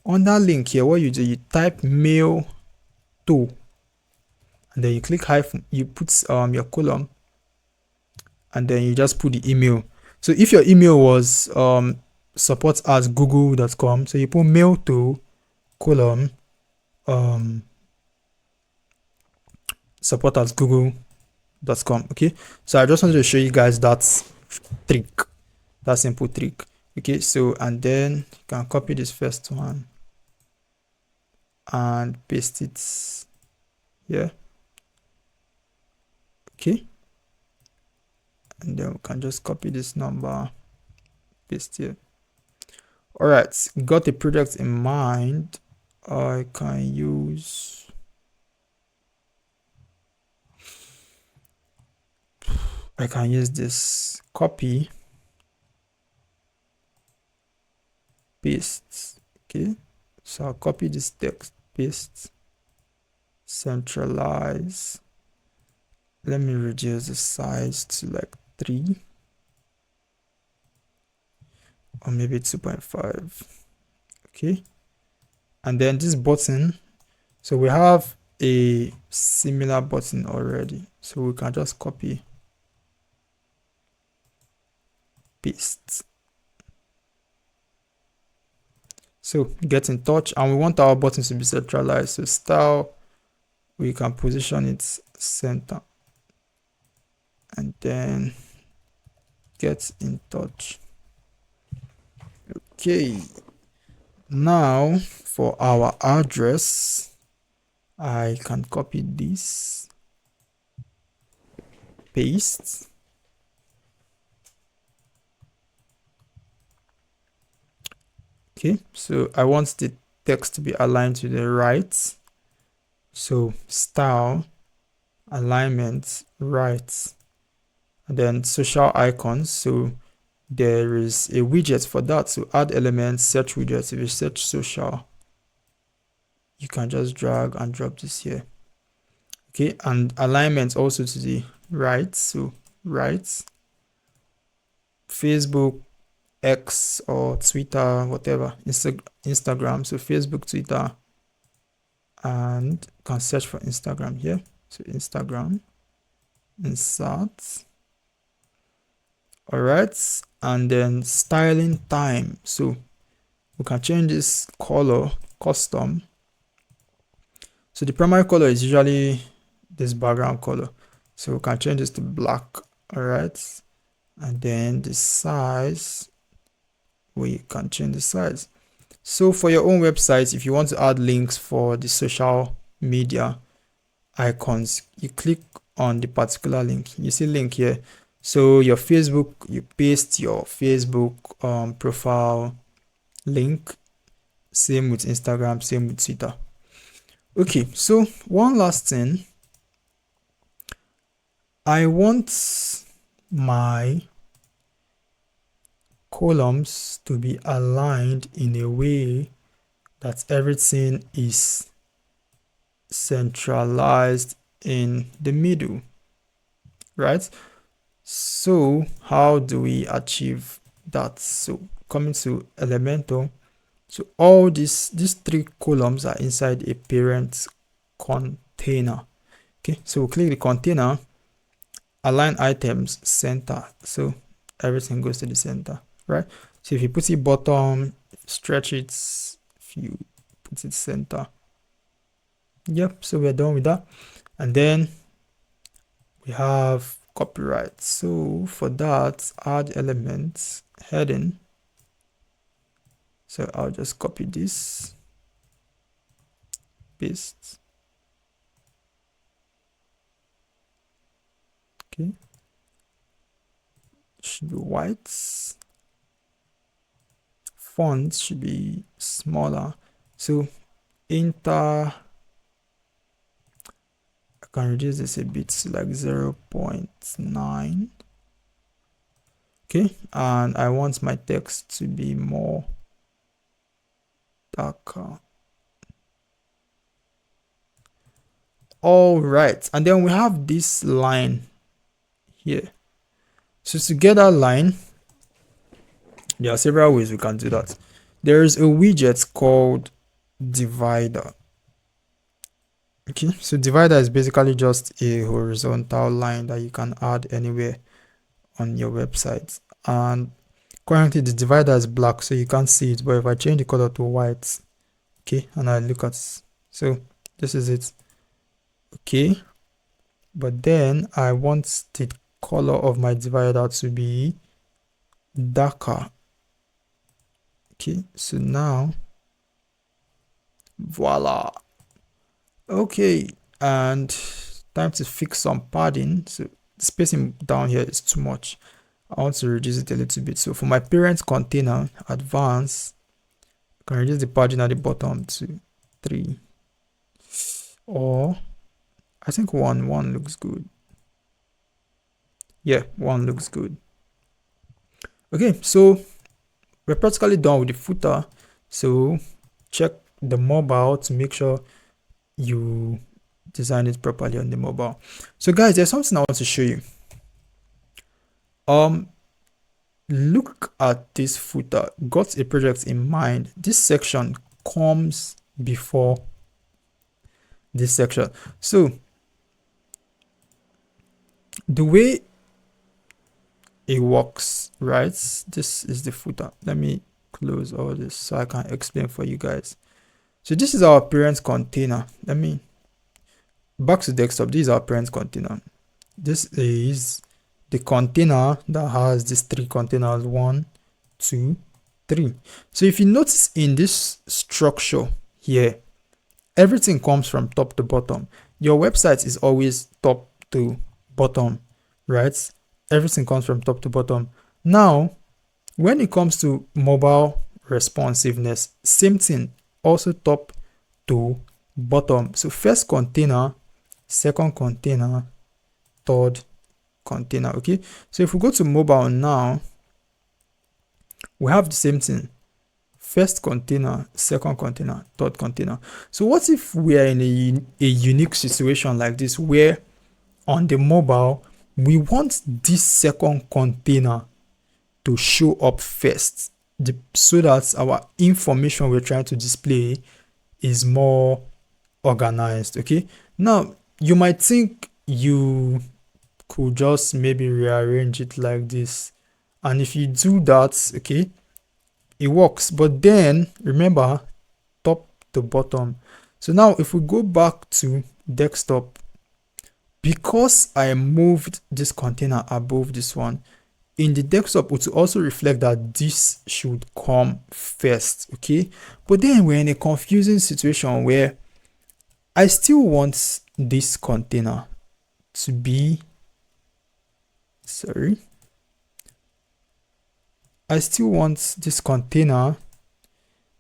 Speaker 1: on that link here. What you do, you type mail to, and then you click hyphen, you put your column, and then you just put the email. So if your email was support@google.com, so you put mail to column support@google.com. Okay, so I just wanted to show you guys that trick, that simple trick. Okay, so and then you can copy this first one and paste it here. Okay, and then we can just copy this number, paste here. All right, got a project in mind. I can use this copy, paste. Okay, so I'll copy this text, paste, centralize. Let me reduce the size to like 3 or maybe 2.5. Okay, and then this button, so we have a similar button already, so we can just copy, paste. So get in touch, and we want our buttons to be centralized. So style, we can position it center, and then get in touch. Okay, now for our address, I can copy this, paste, Okay, so I want the text to be aligned to the right. So style, alignment, right, and then social icons. So there is a widget for that. So add elements, search widgets. If you search social, you can just drag and drop this here. Okay, and alignment also to the right. So right, Facebook, X or Twitter, whatever, Instagram. So Facebook, Twitter, and you can search for Instagram here. So Instagram, insert. All right, and then styling time. So we can change this color custom. So the primary color is usually this background color. So we can change this to black. All right, and then the size, we can change the size. So for your own website, if you want to add links for the social media icons, you click on the particular link. You see link here. So your Facebook, you paste your Facebook profile link. Same with Instagram, same with Twitter. Okay, so one last thing. I want my columns to be aligned in a way that everything is centralized in the middle, right? So how do we achieve that? So coming to Elementor, so all these three columns are inside a parent container. Okay, so we'll click the container, align items center, so everything goes to the center, right? So if you put it bottom, stretch it, if you put it center, yep, so we're done with that. And then we have copyright. So for that, add elements, heading. So I'll just copy this, paste. Okay, should be white. Font should be smaller. So enter, I can reduce this a bit to like 0.9. Okay, and I want my text to be more darker. All right, and then we have this line here. So to get that line, there are several ways we can do that. There is a widget called divider. Okay, so divider is basically just a horizontal line that you can add anywhere on your website. And currently the divider is black, so you can't see it. But if I change the color to white, okay, and I look at, so this is it. Okay, but then I want the color of my divider to be darker. Okay, so now voila. Okay, and time to fix some padding. So the spacing down here is too much. I want to reduce it a little bit. So for my parent container, advanced, I can reduce the padding at the bottom to 3, or I think 1 looks good. Yeah, 1 looks good. Okay, so we're practically done with the footer. So check the mobile to make sure you design it properly on the mobile. So guys, there's something I want to show you. Look at this footer. Got a project in mind. This section comes before this section. So the way it works, right? This is the footer. Let me close all this so I can explain for you guys. So this is our parent container. Let me back to desktop. This is our parent container. This is the container that has these 3 containers, 1, 2, 3. So if you notice in this structure here, everything comes from top to bottom. Your website is always top to bottom, right? Everything comes from top to bottom. Now, when it comes to mobile responsiveness. Same thing, also top to bottom. So first container, second container, third container. Okay, so if we go to mobile now, we have the same thing. First container, second container, third container. So what if we are in a unique situation like this, where on the mobile we want this second container to show up first, so that our information we're trying to display is more organized. Okay, now you might think you could just maybe rearrange it like this, and if you do that, okay, it works. But then remember, top to bottom. So now if we go back to desktop, because I moved this container above this one, in the desktop it will also reflect that this should come first. Okay, but then we're in a confusing situation where I still want this container to be, I still want this container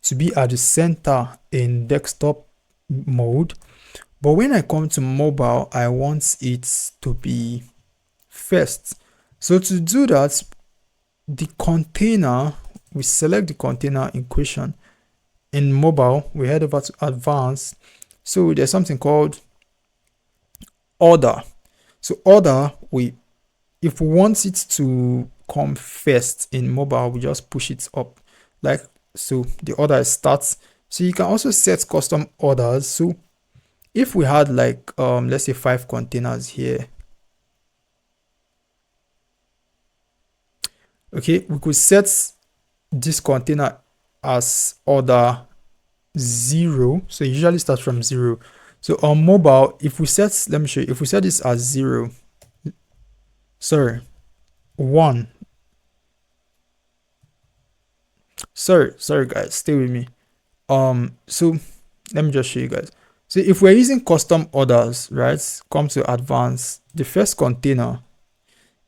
Speaker 1: to be at the center in desktop mode, but when I come to mobile, I want it to be first. So to do that, the container, we select the container in question. In mobile, we head over to advanced. So there's something called order. So order, if we want it to come first in mobile, we just push it up like so. The order starts. So you can also set custom orders. So if we had like let's say 5 containers here, okay, we could set this container as order 0. So it usually starts from 0. So on mobile, if we set, let me show you, if we set this as 0, sorry, 1, sorry guys, stay with me. So let me just show you guys. So if we're using custom orders, right, come to advanced, the first container,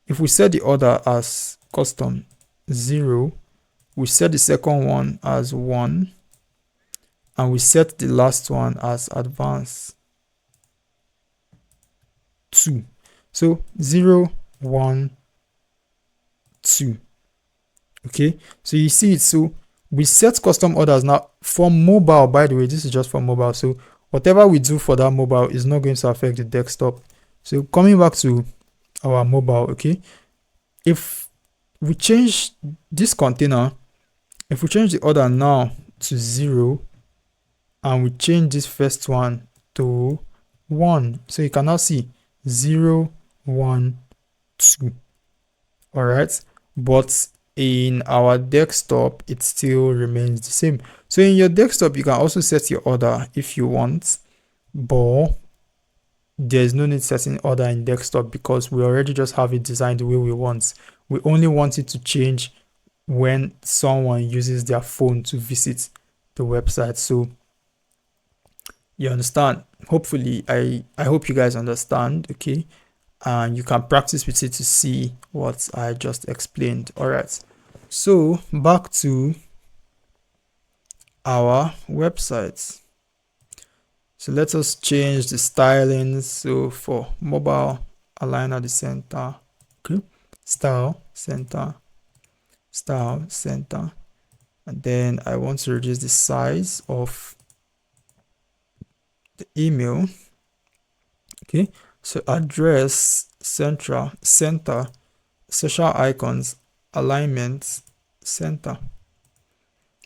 Speaker 1: if we set the order as custom 0, we set the second one as 1, and we set the last one as advanced 2. So 0, 1, 2. Okay, so you see it. So we set custom orders now for mobile. By the way, this is just for mobile, so whatever we do for that mobile is not going to affect the desktop. So coming back to our mobile, okay, if we change this container, if we change the order now to 0, and we change this first one to 1, so you can now see 0, 1, 2. All right, but in our desktop it still remains the same. So in your desktop you can also set your order if you want, but there's no need setting order in desktop because we already just have it designed the way we want. We only want it to change when someone uses their phone to visit the website. So you understand? Hopefully, I hope you guys understand. Okay, and you can practice with it to see what I just explained. All right, so back to our website. So let us change the styling. So for mobile, align at the center. Okay, style center, style center, and then I want to reduce the size of the email. Okay, so address, center, social icons, alignment, center.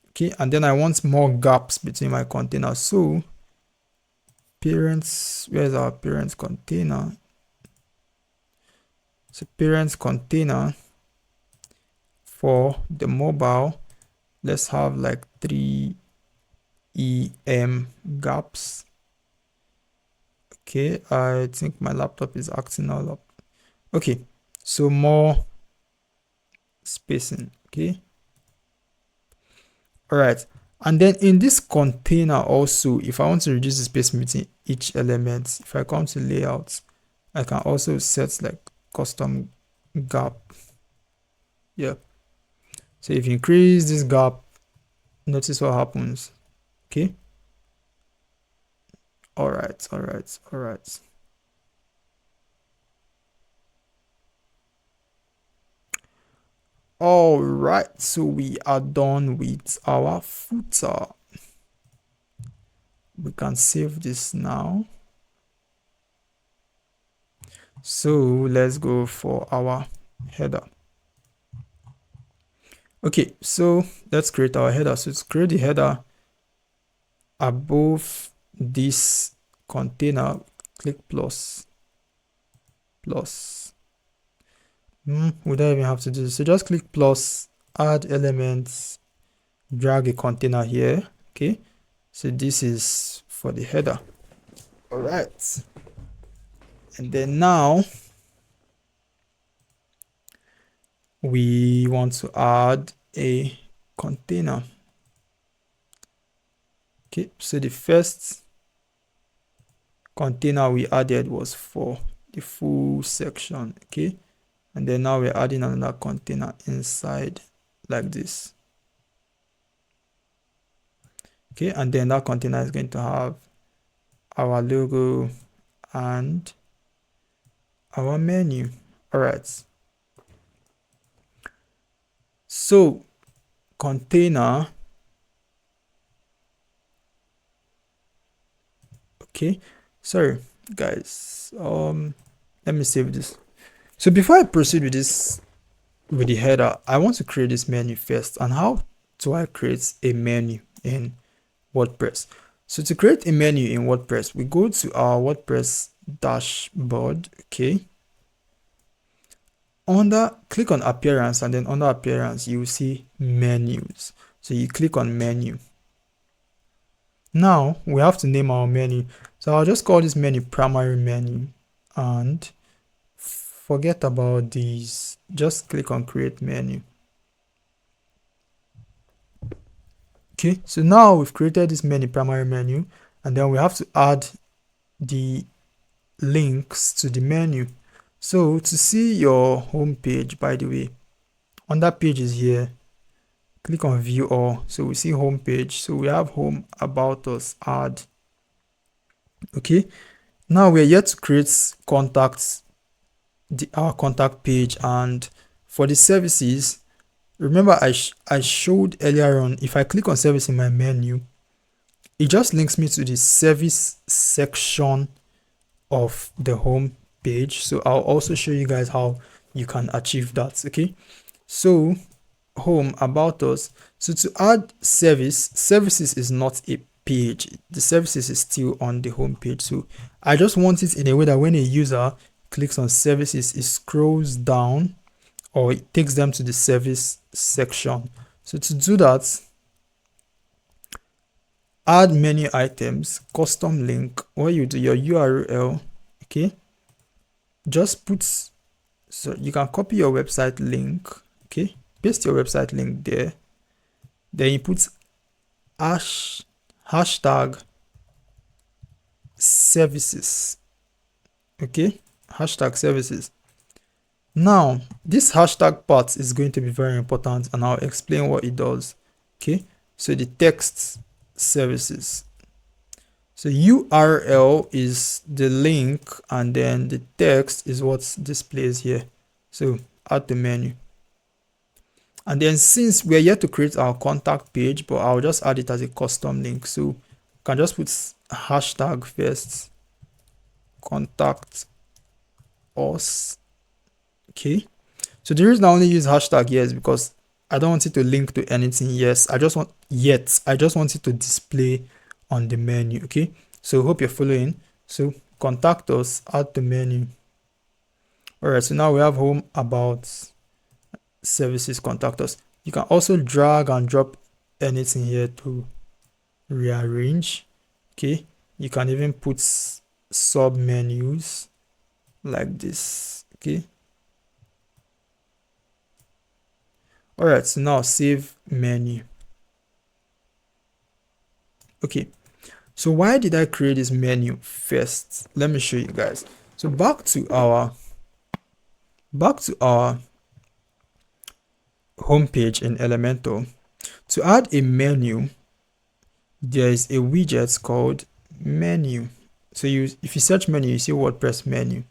Speaker 1: Okay, and then I want more gaps between my containers. So parents, where's our parents container? So parents container for the mobile, let's have like 3 EM gaps. Okay, I think my laptop is acting all up. Okay, so more spacing. Okay, all right, and then in this container also, if I want to reduce the spacing between each element, if I come to layout, I can also set like custom gap. Yeah, so if you increase this gap, notice what happens. Okay. All right. All right, so we are done with our footer. We can save this now. So let's go for our header. Okay, so let's create our header. So to create the header, above this container, click plus. We don't even have to do this. So just click plus, add elements, drag a container here. Okay, so this is for the header. All right, and then now we want to add a container. Okay, so the first container we added was for the full section. Okay, and then now we're adding another container inside like this. Okay, and then that container is going to have our logo and our menu. All right, so container. Okay, sorry guys, let me save this. So before I proceed with this, with the header, I want to create this menu first. And how do I create a menu in WordPress? So to create a menu in WordPress, we go to our WordPress dashboard. Okay, click on appearance, and then under appearance you will see menus. So you click on menu. Now we have to name our menu. So I'll just call this menu primary menu, and forget about these. Just click on create menu. Okay, so now we've created this menu primary menu, and then we have to add the links to the menu. So to see your home page, by the way, under pages here, click on view all. So we see home page. So we have home, about us, add. Okay, now we're yet to create contacts, our contact page. And for the services, remember I showed earlier on, if I click on service in my menu, it just links me to the service section of the home page. So I'll also show you guys how you can achieve that. Okay, so home, about us. So to add services is not a page. The services is still on the home page. So I just want it in a way that when a user clicks on services, it scrolls down, or it takes them to the service section. So to do that, add menu items, custom link, where you do your URL. Okay, just put, so you can copy your website link. Okay, paste your website link there, then you put hashtag services. Okay, hashtag services. Now this hashtag part is going to be very important, and I'll explain what it does. Okay, so the text services, so URL is the link, and then the text is what displays here. So add the menu, and then since we're yet to create our contact page, but I'll just add it as a custom link. So you can just put hashtag first, contact us. Okay, so the reason I only use hashtag here is because I don't want it to link to anything. Yes, I just want it to display on the menu. Okay, so hope you're following. So contact us, add the menu. All right, so now we have home, about, services, contact us. You can also drag and drop anything here to rearrange. Okay, you can even put sub menus like this. Okay, all right, so now save menu. Okay, so why did I create this menu first? Let me show you guys. So back to our home page in Elementor. To add a menu, there is a widget called menu. So if you search menu, you see WordPress menu.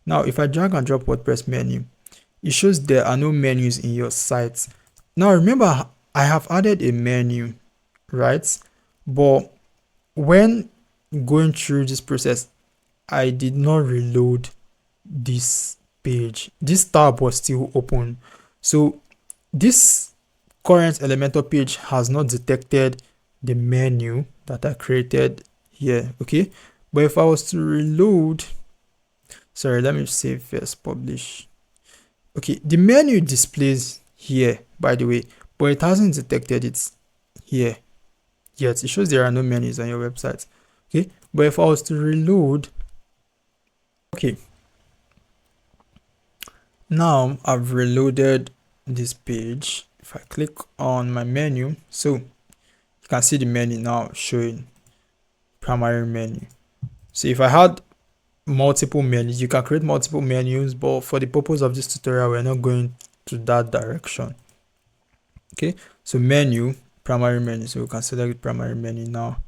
Speaker 1: Now, if I drag and drop WordPress menu, it shows there are no menus in your site. Now, remember, I have added a menu, right? But when going through this process, I did not reload this page. This tab was still open. So this current Elementor page has not detected the menu that I created here. Okay, but if I was to reload, sorry, let me save first, publish. Okay, the menu displays here, by the way, but it hasn't detected it here yet. It shows there are no menus on your website. Okay, but if I was to reload, okay, now I've reloaded this page. If I click on my menu, so you can see the menu now showing primary menu. So if I had multiple menus, you can create multiple menus, but for the purpose of this tutorial, we're not going to that direction. Okay, so menu, primary menu. So we can select primary menu now,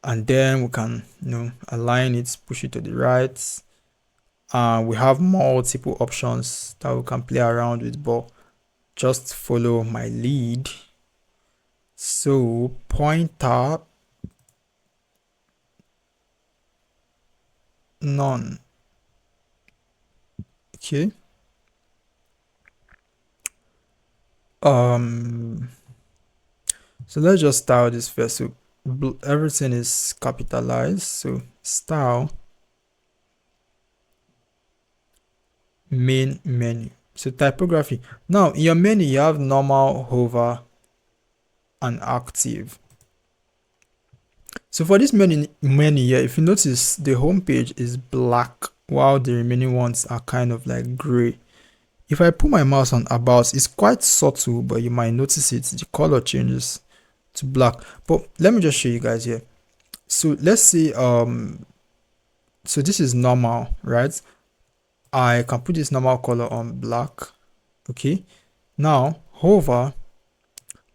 Speaker 1: and then we can align it, push it to the right. We have multiple options that we can play around with, but just follow my lead. So pointer, none. Okay. So let's just style this first. So everything is capitalized. So style, main menu. So typography. Now in your menu, you have normal, hover, and active. So for this menu here, if you notice, the home page is black while the remaining ones are kind of like gray. If I put my mouse on about, it's quite subtle, but you might notice it. The color changes to black. But let me just show you guys here. So let's say so this is normal, right? I can put this normal color on black. Okay, now hover,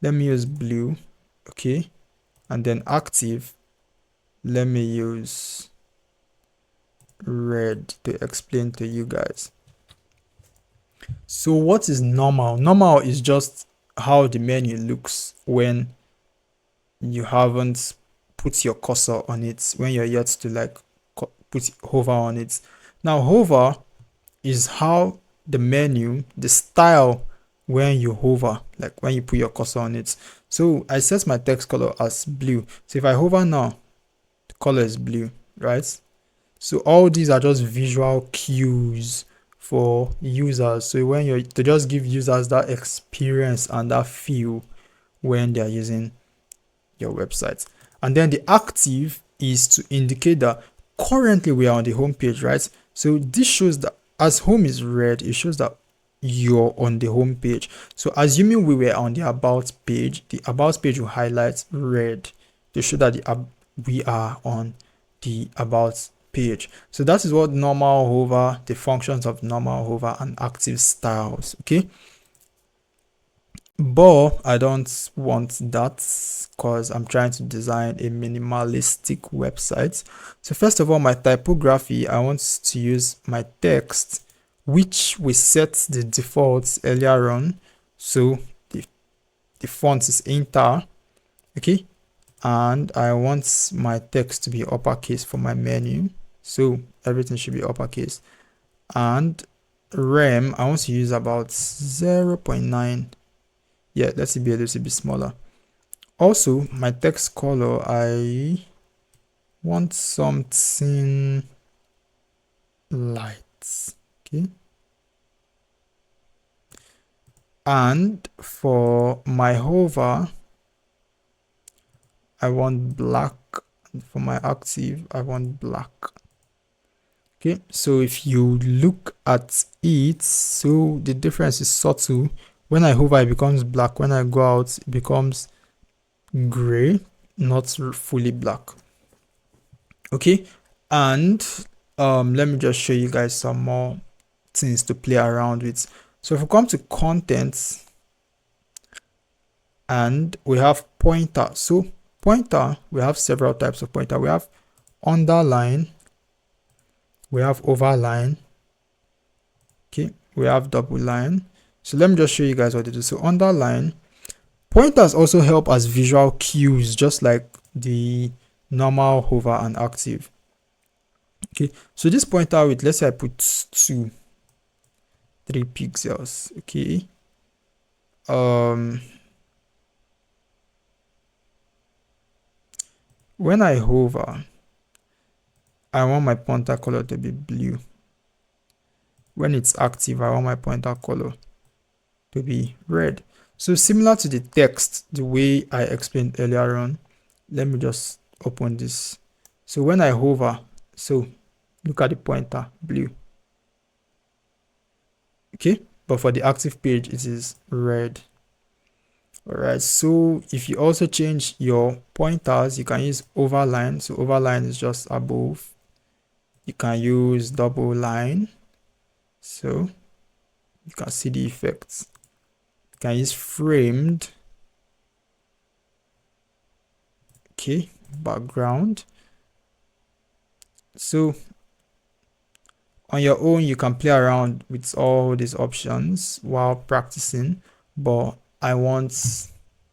Speaker 1: let me use blue. Okay, and then active, let me use red to explain to you guys. So what is normal? Normal is just how the menu looks when you haven't put your cursor on it, when you're yet to like put hover on it. Now hover is how the menu, the style when you hover, like when you put your cursor on it. So I set my text color as blue. So if I hover now, the color is blue, right? So all these are just visual cues for users. So when you're to just give users that experience and that feel when they're using your website. And then the active is to indicate that currently we are on the home page, right? So this shows that as home is red, it shows that you're on the home page. So assuming we were on the about page, the about page will highlight red to show that we are on the about page. So that is what normal hover, the functions of normal hover and active styles. Okay, but I don't want that because I'm trying to design a minimalistic website. So first of all, my typography, I want to use my text, which we set the defaults earlier on. So the font is Inter. Okay, and I want my text to be uppercase for my menu. So everything should be uppercase. And rem, I want to use about 0.9. Yeah, let's be a little bit smaller. Also, my text color, I want something light. Okay. And for my hover, I want black. And for my active, I want black. Okay, so if you look at it, so the difference is subtle. When I hover, it becomes black. When I go out, it becomes gray, not fully black. Okay, and let me just show you guys some more things to play around with. So if we come to content, and we have pointer. So pointer, we have several types of pointer. We have underline, we have overline, okay, we have double line. So let me just show you guys what to do. So underline, pointers also help as visual cues, just like the normal, hover, and active. Okay, so this pointer with, let's say I put 3 pixels. Okay, when I hover, I want my pointer color to be blue. When it's active, I want my pointer color to be red. So similar to the text, the way I explained earlier on, let me just open this. So when I hover, so look at the pointer, blue. Okay, but for the active page, it is red. All right, so if you also change your pointers, you can use overline. So overline is just above. You can use double line. So you can see the effects. You can use framed. Okay, background. So on your own, you can play around with all these options while practicing, but I want,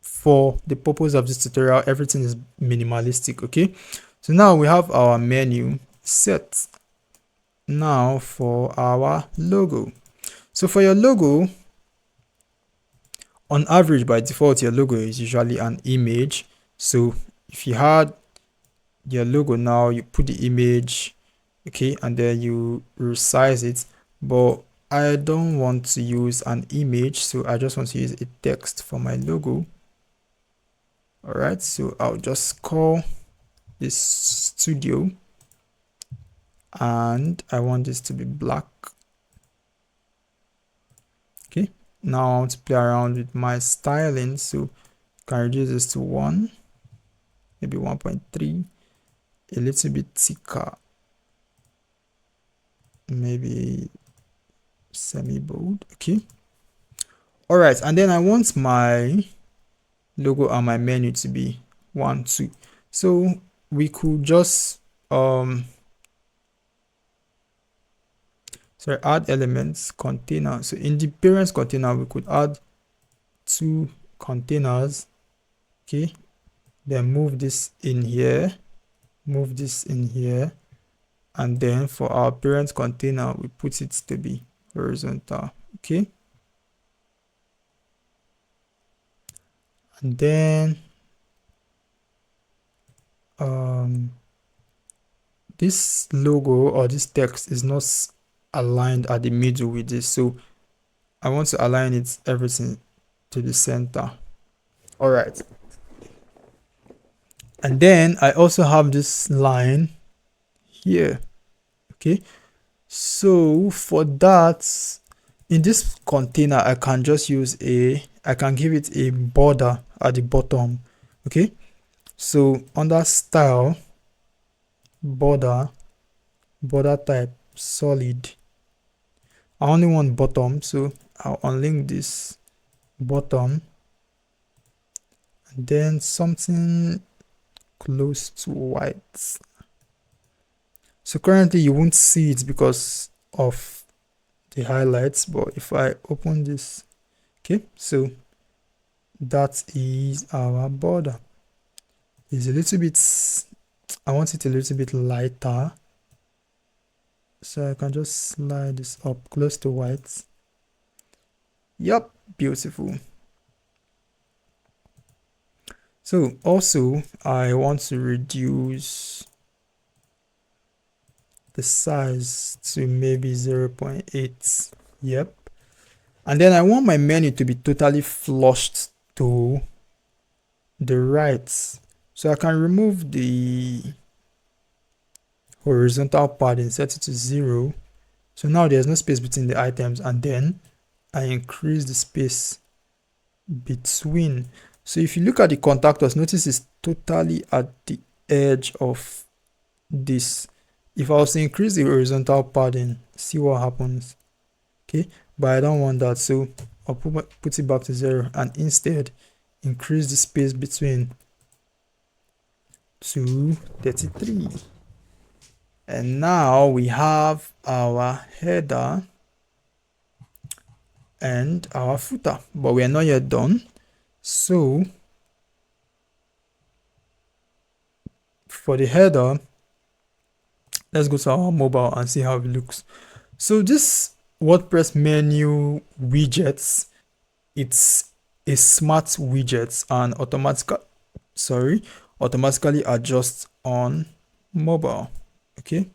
Speaker 1: for the purpose of this tutorial, everything is minimalistic. Okay, so now we have our menu set. Now for our logo. So for your logo, on average, by default, your logo is usually an image. So if you had your logo now, you put the image, okay, and then you resize it. But I don't want to use an image, so I just want to use a text for my logo. All right, so I'll just call this studio, and I want this to be black. Okay, now I want to play around with my styling, so I can reduce this to 1, maybe 1.3, a little bit thicker, maybe semi-bold. Okay, all right, and then I want my logo and my menu to be 1, 2. So we could just add elements container. So in the parents container, we could add 2 containers. Okay, then move this in here, move this in here, and then for our parent container, we put it to be horizontal. Okay, and then this logo or this text is not aligned at the middle with this, so I want to align it everything to the center. All right, and then I also have this line here. Okay, so for that, in this container, I can just use I can give it a border at the bottom. Okay, so under style, border type solid, I only want bottom, so I'll unlink this bottom, and then something close to white. So currently you won't see it because of the highlights, but if I open this, okay, so that is our border. It's a little bit, I want it a little bit lighter, so I can just slide this up close to white. Yep, beautiful. So also I want to reduce the size to maybe 0.8. Yep, and then I want my menu to be totally flushed to the right, so I can remove the horizontal padding, set it to 0. So now there's no space between the items, and then I increase the space between. So if you look at the contactors, notice it's totally at the edge of this. If I was to increase the horizontal padding, see what happens. Okay, but I don't want that, so I'll put it back to 0, and instead increase the space between to 33. And now we have our header and our footer, but we are not yet done. So for the header, let's go to our mobile and see how it looks. So this WordPress menu widgets, it's a smart widget and automatically adjusts on mobile. Okay,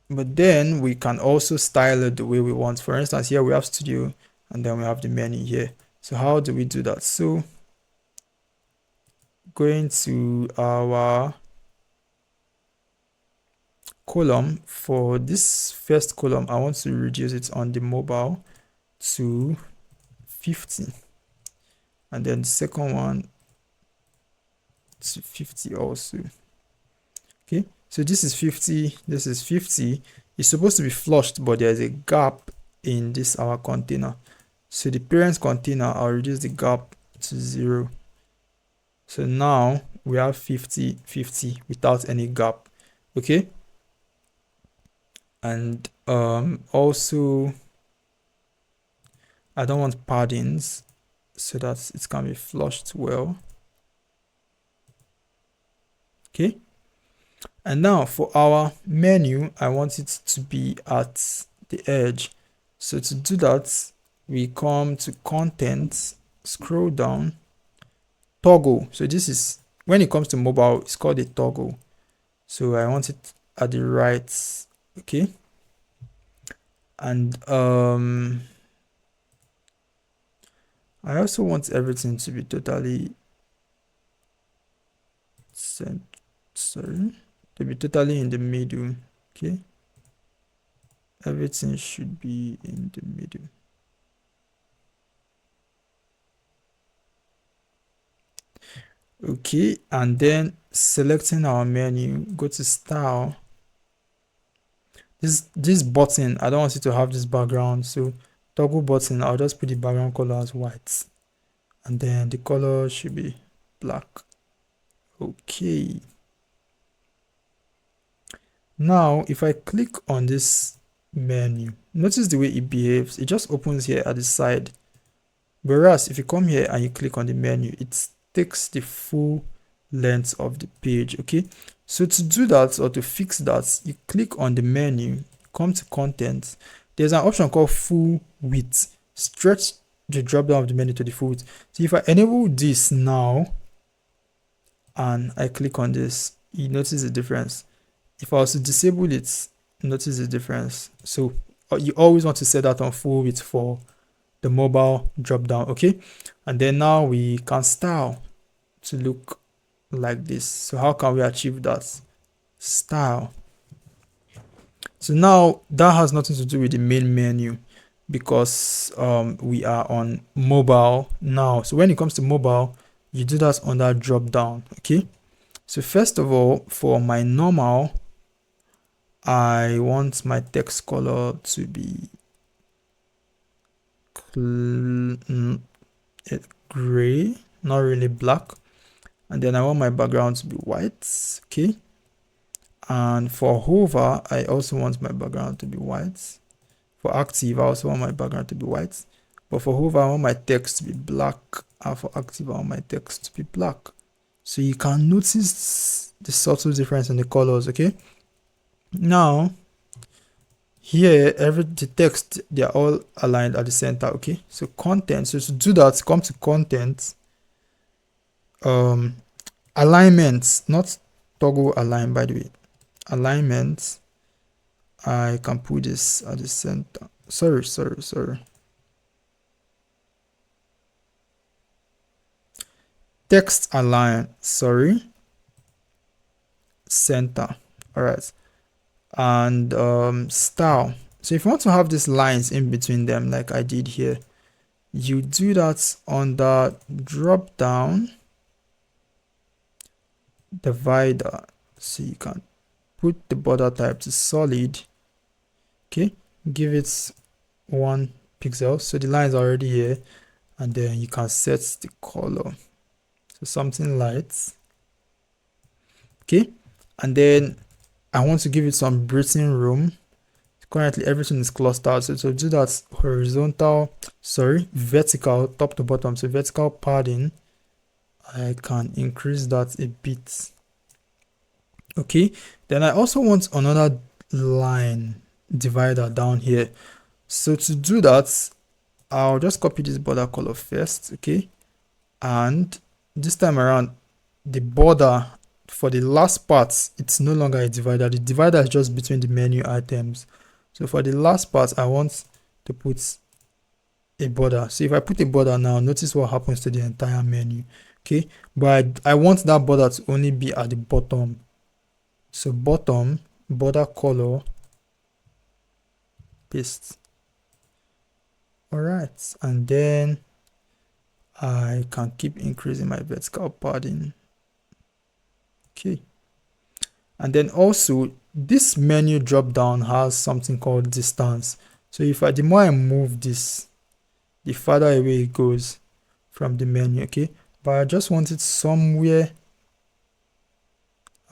Speaker 1: but then we can also style it the way we want. For instance, here we have studio and then we have the menu here. So how do we do that? So going to our column, for this first column I want to reduce it on the mobile to 50, and then the second one to 50 also. Okay, so this is 50, this is 50. It's supposed to be flushed, but there's a gap in this our container. So the parent container, I'll reduce the gap to 0. So now we have 50 50 without any gap. Okay, and also I don't want paddings so that it can be flushed well. Okay, and now for our menu, I want it to be at the edge. So to do that, we come to content, scroll down, toggle. So this is, when it comes to mobile, it's called a toggle. So I want it at the right. Okay, and I also want everything to be totally to be totally in the middle. Okay, everything should be in the middle. Okay, and then selecting our menu, go to style. This button, I don't want it to have this background, so toggle button, I'll just put the background color as white, and then the color should be black. Okay, now if I click on this menu, notice the way it behaves. It just opens here at the side, whereas if you come here and you click on the menu, it takes the full length of the page. Okay, so to do that, or to fix that, you click on the menu, come to content, there's an option called full width. Stretch the drop down of the menu to the full width. So if I enable this now and I click on this, you notice the difference. If I was to disable it, notice the difference. So you always want to set that on full width for the mobile drop down. Okay, and then now we can style to look like this. So how can we achieve that? Style. So now that has nothing to do with the main menu, because we are on mobile now. So when it comes to mobile, you do that on that drop down. Okay, so first of all, for my normal, I want my text color to be gray, not really black, and then I want my background to be white. Okay, and for hover, I also want my background to be white. For active, I also want my background to be white, but for hover, I want my text to be black, and for active, I want my text to be black. So you can notice the subtle difference in the colors. Okay, now here the text, they are all aligned at the center. Okay, so content, so to do that, come to content, alignment, not toggle align, by the way, alignment, I can put this at the center. Sorry, text align, center. All right, and style, so if you want to have these lines in between them like I did here, you do that on the drop down divider. So you can put the border type to solid. Okay, give it 1 pixel, so the lines are already here, and then you can set the color, so something light. Okay, and then I want to give it some breathing room. Currently everything is clustered, so to do that, vertical top to bottom, so vertical padding, I can increase that a bit. Okay, then I also want another line divider down here. So to do that, I'll just copy this border color first. Okay, and this time around, the border for the last part, it's no longer a divider. The divider is just between the menu items. So for the last part, I want to put a border. So if I put a border now, notice what happens to the entire menu. Okay, but I want that border to only be at the bottom. So bottom, border color, paste. All right, and then I can keep increasing my vertical padding. Okay, and then also this menu drop down has something called distance. So if the more I move this, the farther away it goes from the menu. Okay, but I just want it somewhere.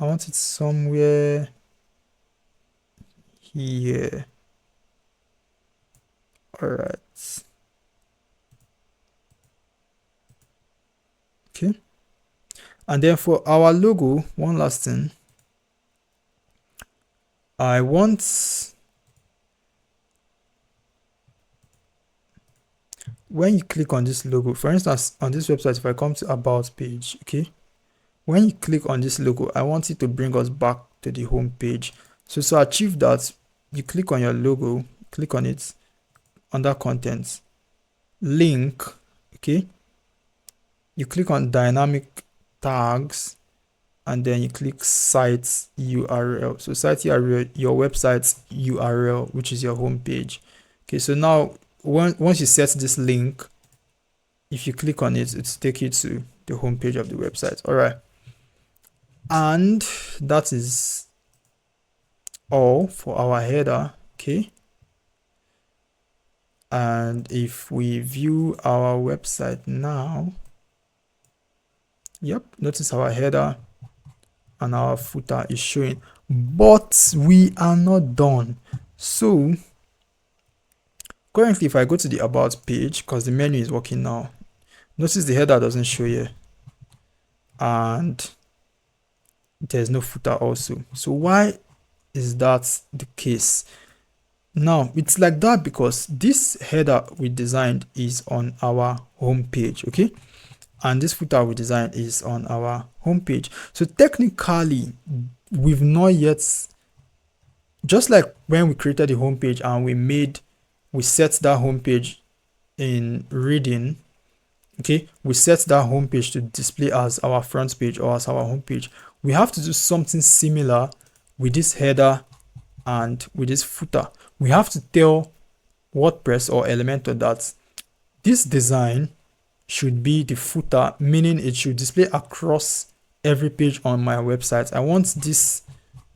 Speaker 1: I want it somewhere here. All right. Okay, and then for our logo, one last thing, I want, when you click on this logo, for instance, on this website, if I come to about page, okay, when you click on this logo, I want it to bring us back to the home page. So to achieve that, you click on your logo, click on it under content, link, okay, you click on dynamic tags, and then you click site URL. So site URL, your website's URL, which is your home page. Okay, so now once you set this link, if you click on it, it's take you to the home page of the website. All right, and that is all for our header. Okay, and if we view our website now, yep, notice our header and our footer is showing, but we are not done. So currently, if I go to the about page, because the menu is working now, notice the header doesn't show here, and there's no footer also. So why is that the case? Now it's like that because this header we designed is on our home page, okay, and this footer we designed is on our home page. So technically, we've not yet, just like when we created the home page and we set that home page in reading, okay, we set that home page to display as our front page or as our home page. We have to do something similar with this header and with this footer. We have to tell WordPress or Elementor that this design should be the footer, meaning it should display across every page on my website. I want this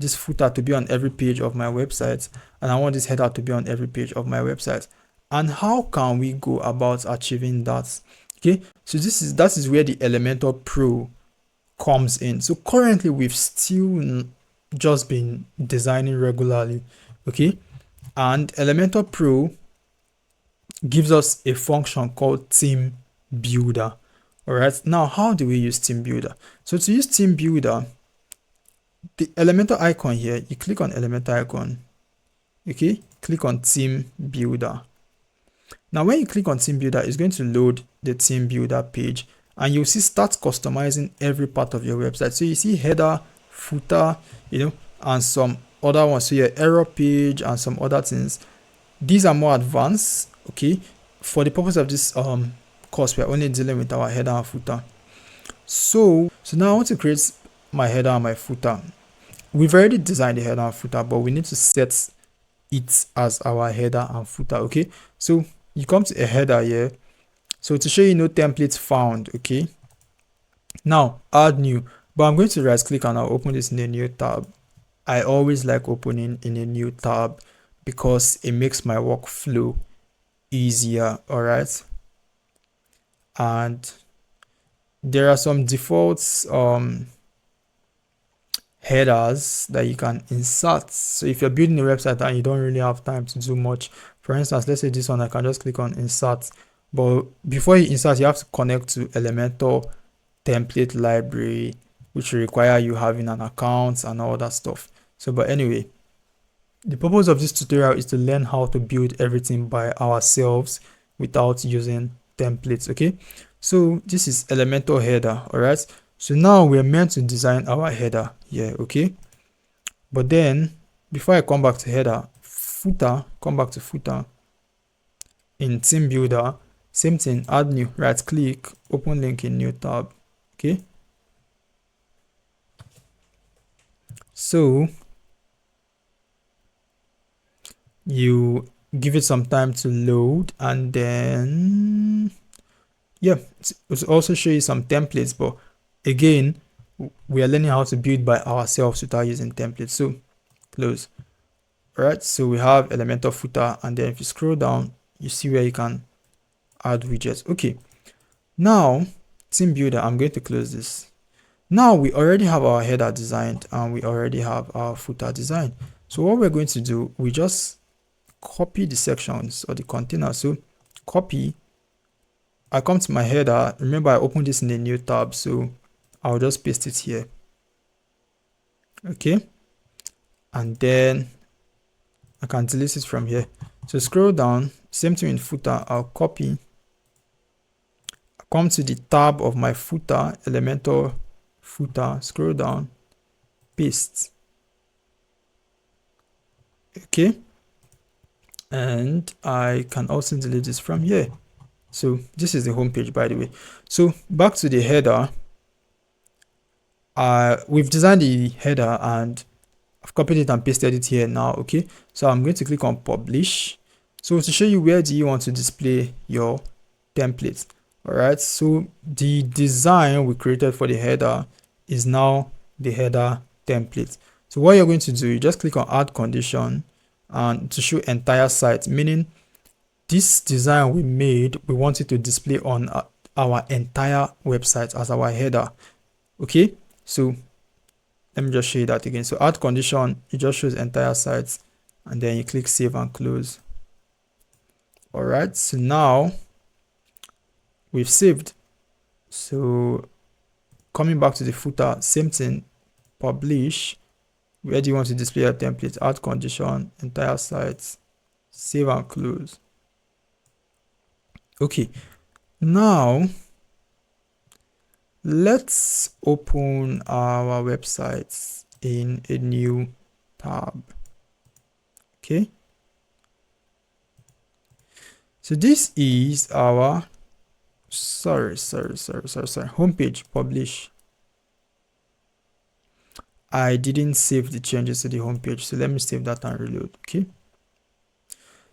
Speaker 1: footer to be on every page of my website, and I want this header to be on every page of my website. And how can we go about achieving that? Okay, so that is where the Elementor Pro comes in. So currently we've still just been designing regularly, okay, and Elementor Pro gives us a function called theme builder. All right, now how do we use theme builder? So to use theme builder, the Elementor icon here, you click on Elementor icon, okay, click on theme builder. Now when you click on theme builder, it's going to load the theme builder page, and you'll see start customizing every part of your website. So you see header, footer, and some other ones, so your error page and some other things. These are more advanced, okay. For the purpose of this course, we're only dealing with our header and footer. So now I want to create my header and my footer. We've already designed the header and footer, but we need to set it as our header and footer, okay. So you come to a header here, so to show you no templates found, okay, now add new, but I'm going to right click and I'll open this in a new tab. I always like opening in a new tab because it makes my workflow easier. All right, and there are some defaults headers that you can insert. So if you're building a website and you don't really have time to do much, for instance, let's say this one, I can just click on insert, but before you insert, you have to connect to Elementor template library, which will require you having an account and all that stuff. So but anyway, the purpose of this tutorial is to learn how to build everything by ourselves without using templates. Okay, so this is Elementor header. All right, so now we're meant to design our header here. Okay, but then before I come back to header, footer, come back to footer. In theme builder, same thing, add new, right click, open link in new tab. Okay, so you give it some time to load, and then yeah, it's also show you some templates, but again, we are learning how to build by ourselves without using templates. So close. All right, so we have Elementor footer, and then if you scroll down, you see where you can add widgets. Okay, now theme builder, I'm going to close this. Now we already have our header designed and we already have our footer designed. So what we're going to do, we just copy the sections or the container. So copy, I come to my header. Remember, I opened this in a new tab, so I'll just paste it here. Okay, and then I can delete it from here. So scroll down, same thing in footer. I'll copy, come to the tab of my footer, Elementor footer, scroll down, paste. Okay, and I can also delete this from here. So this is the home page, by the way. So back to the header. We've designed the header and I've copied it and pasted it here now. Okay, so I'm going to click on publish. So to show you where do you want to display your templates. All right, so the design we created for the header is now the header template. So what you're going to do, you just click on add condition and to show entire site, meaning this design we made, we want it to display on our entire website as our header. Okay, so let me just show you that again. So add condition, it just shows entire sites, and then you click save and close. All right, so now we've saved. So coming back to the footer, same thing, publish. Where do you want to display your template? Add condition, entire sites, save and close. Okay, now let's open our websites in a new tab. Okay, so this is our homepage. Publish. I didn't save the changes to the homepage, so let me save that and reload. Okay,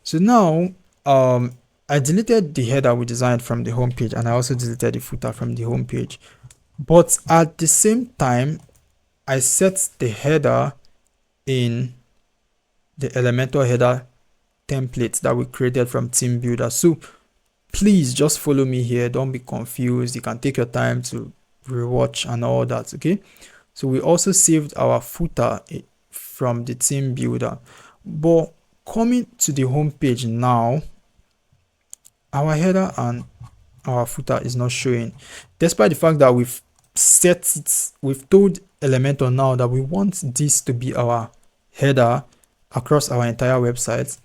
Speaker 1: so now I deleted the header we designed from the homepage, and I also deleted the footer from the homepage. But at the same time, I set the header in the Elementor header template that we created from Theme Builder. So please just follow me here. Don't be confused. You can take your time to rewatch and all that. Okay. So we also saved our footer from the Theme Builder. But coming to the homepage now, our header and our footer is not showing, despite the fact that we've set it, we've told Elementor now that we want this to be our header across our entire website,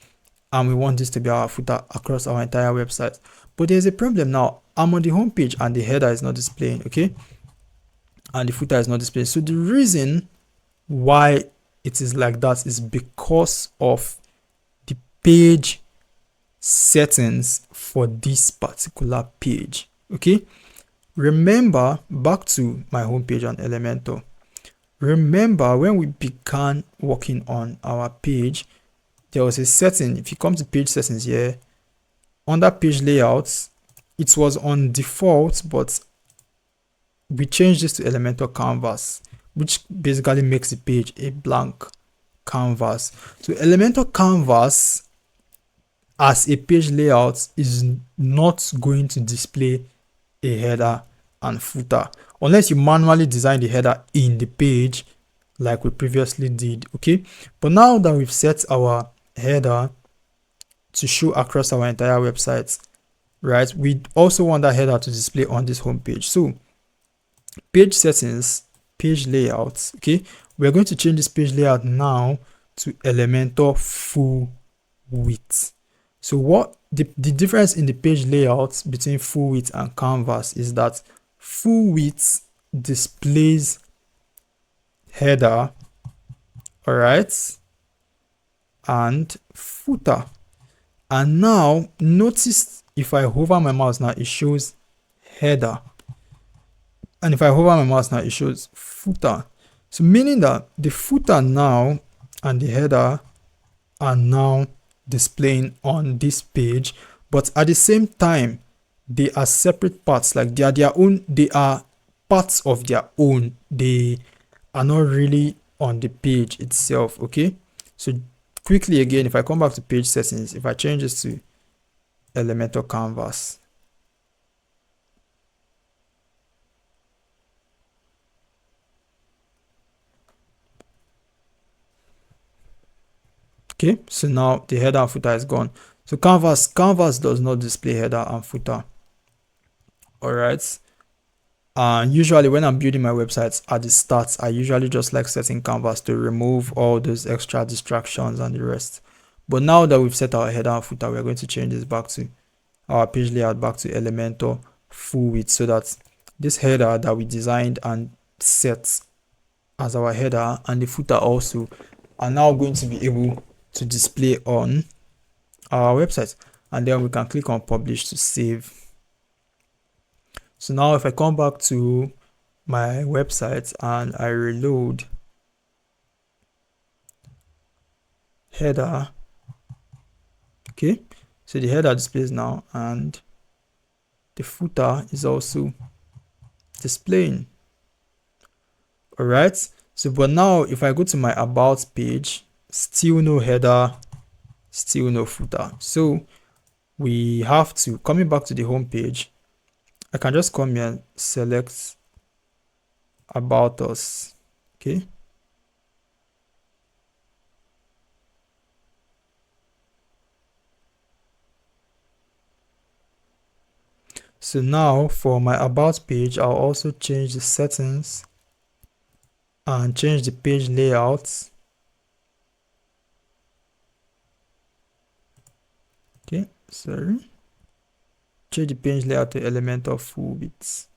Speaker 1: and we want this to be our footer across our entire website. But there's a problem now. I'm on the home page and the header is not displaying, okay, and the footer is not displaying. So the reason why it is like that is because of the page settings for this particular page. Okay, remember, back to my home page on Elementor. Remember, when we began working on our page, there was a setting. If you come to page settings here, under page layouts, it was on default, but we changed this to Elementor canvas, which basically makes the page a blank canvas. So Elementor canvas as a page layout is not going to display a header and footer, unless you manually design the header in the page like we previously did. Okay, but now that we've set our header to show across our entire website, right, we also want that header to display on this home page. So page settings, page layout. Okay, we're going to change this page layout now to Elementor full width. So what the difference in the page layout between full width and canvas is that full width displays header, all right, and footer. And now notice if I hover my mouse now, it shows header, and if I hover my mouse now, it shows footer. So meaning that the footer now and the header are now displaying on this page, but at the same time they are separate parts. Like they are their own, they are parts of their own. They are not really on the page itself. Okay, so quickly again, if I come back to page settings, if I change this to Elementor canvas, okay, so now the header and footer is gone. So canvas does not display header and footer. All right, and usually when I'm building my websites at the start, I usually just like setting canvas to remove all those extra distractions and the rest. But now that we've set our header and footer, we're going to change this back to our page layout, back to Elementor full width, so that this header that we designed and set as our header and the footer also are now going to be able to display on our website. And then we can click on publish to save. So now if I come back to my website and I reload, header, okay, so the header displays now and the footer is also displaying. All right, so but now if I go to my about page, still no header, still no footer. So we have to, coming back to the home page, I can just come here and select about us. Okay, so now for my about page, I'll also change the settings and change the page layout. Okay, sorry, change the page layout to Elementor full width.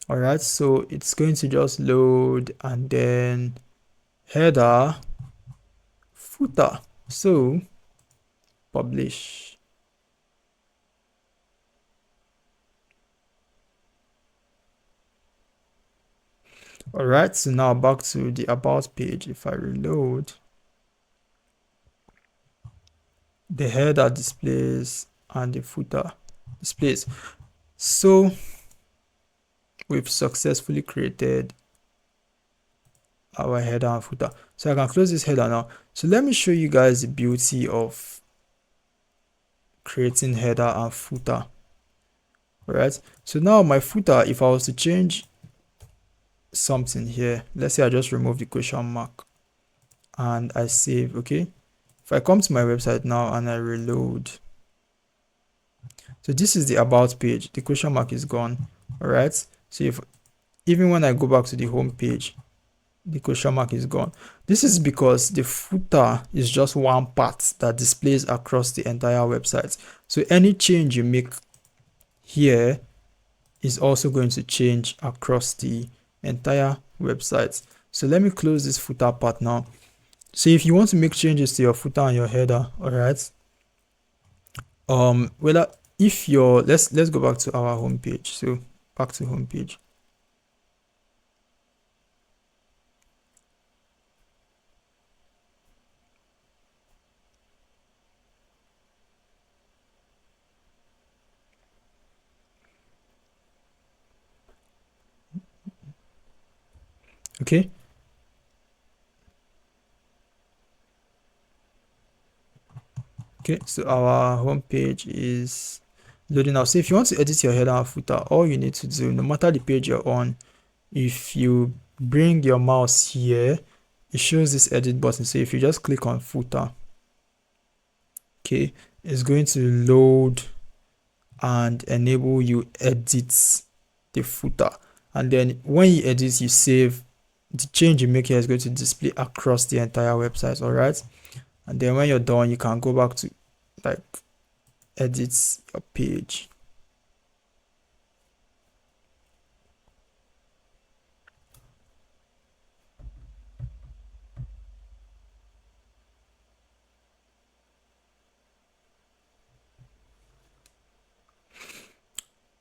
Speaker 1: All right, so it's going to just load and then header, footer. So publish. All right, so now back to the about page. If I reload, the header displays and the footer displays. So we've successfully created our header and footer. So I can close this header now. So let me show you guys the beauty of creating header and footer. All right, so now my footer, if I was to change something here, let's say I just remove the question mark and I save. Okay, if I come to my website now and I reload, so this is the about page, the question mark is gone. All right, so if even when I go back to the home page, the question mark is gone. This is because the footer is just one part that displays across the entire website. So any change you make here is also going to change across the entire website. So let me close this footer part now. So if you want to make changes to your footer and your header, all right, whether if you're, let's go back to our home page. So back to home page. Okay, Okay, so our home page is loading now. So if you want to edit your header and footer, all you need to do, no matter the page you're on, if you bring your mouse here, it shows this edit button. So if you just click on footer, okay, it's going to load and enable you edit the footer. And then when you edit, you save. The change you make here is going to display across the entire website. All right, and then when you're done, you can go back to like edit your page.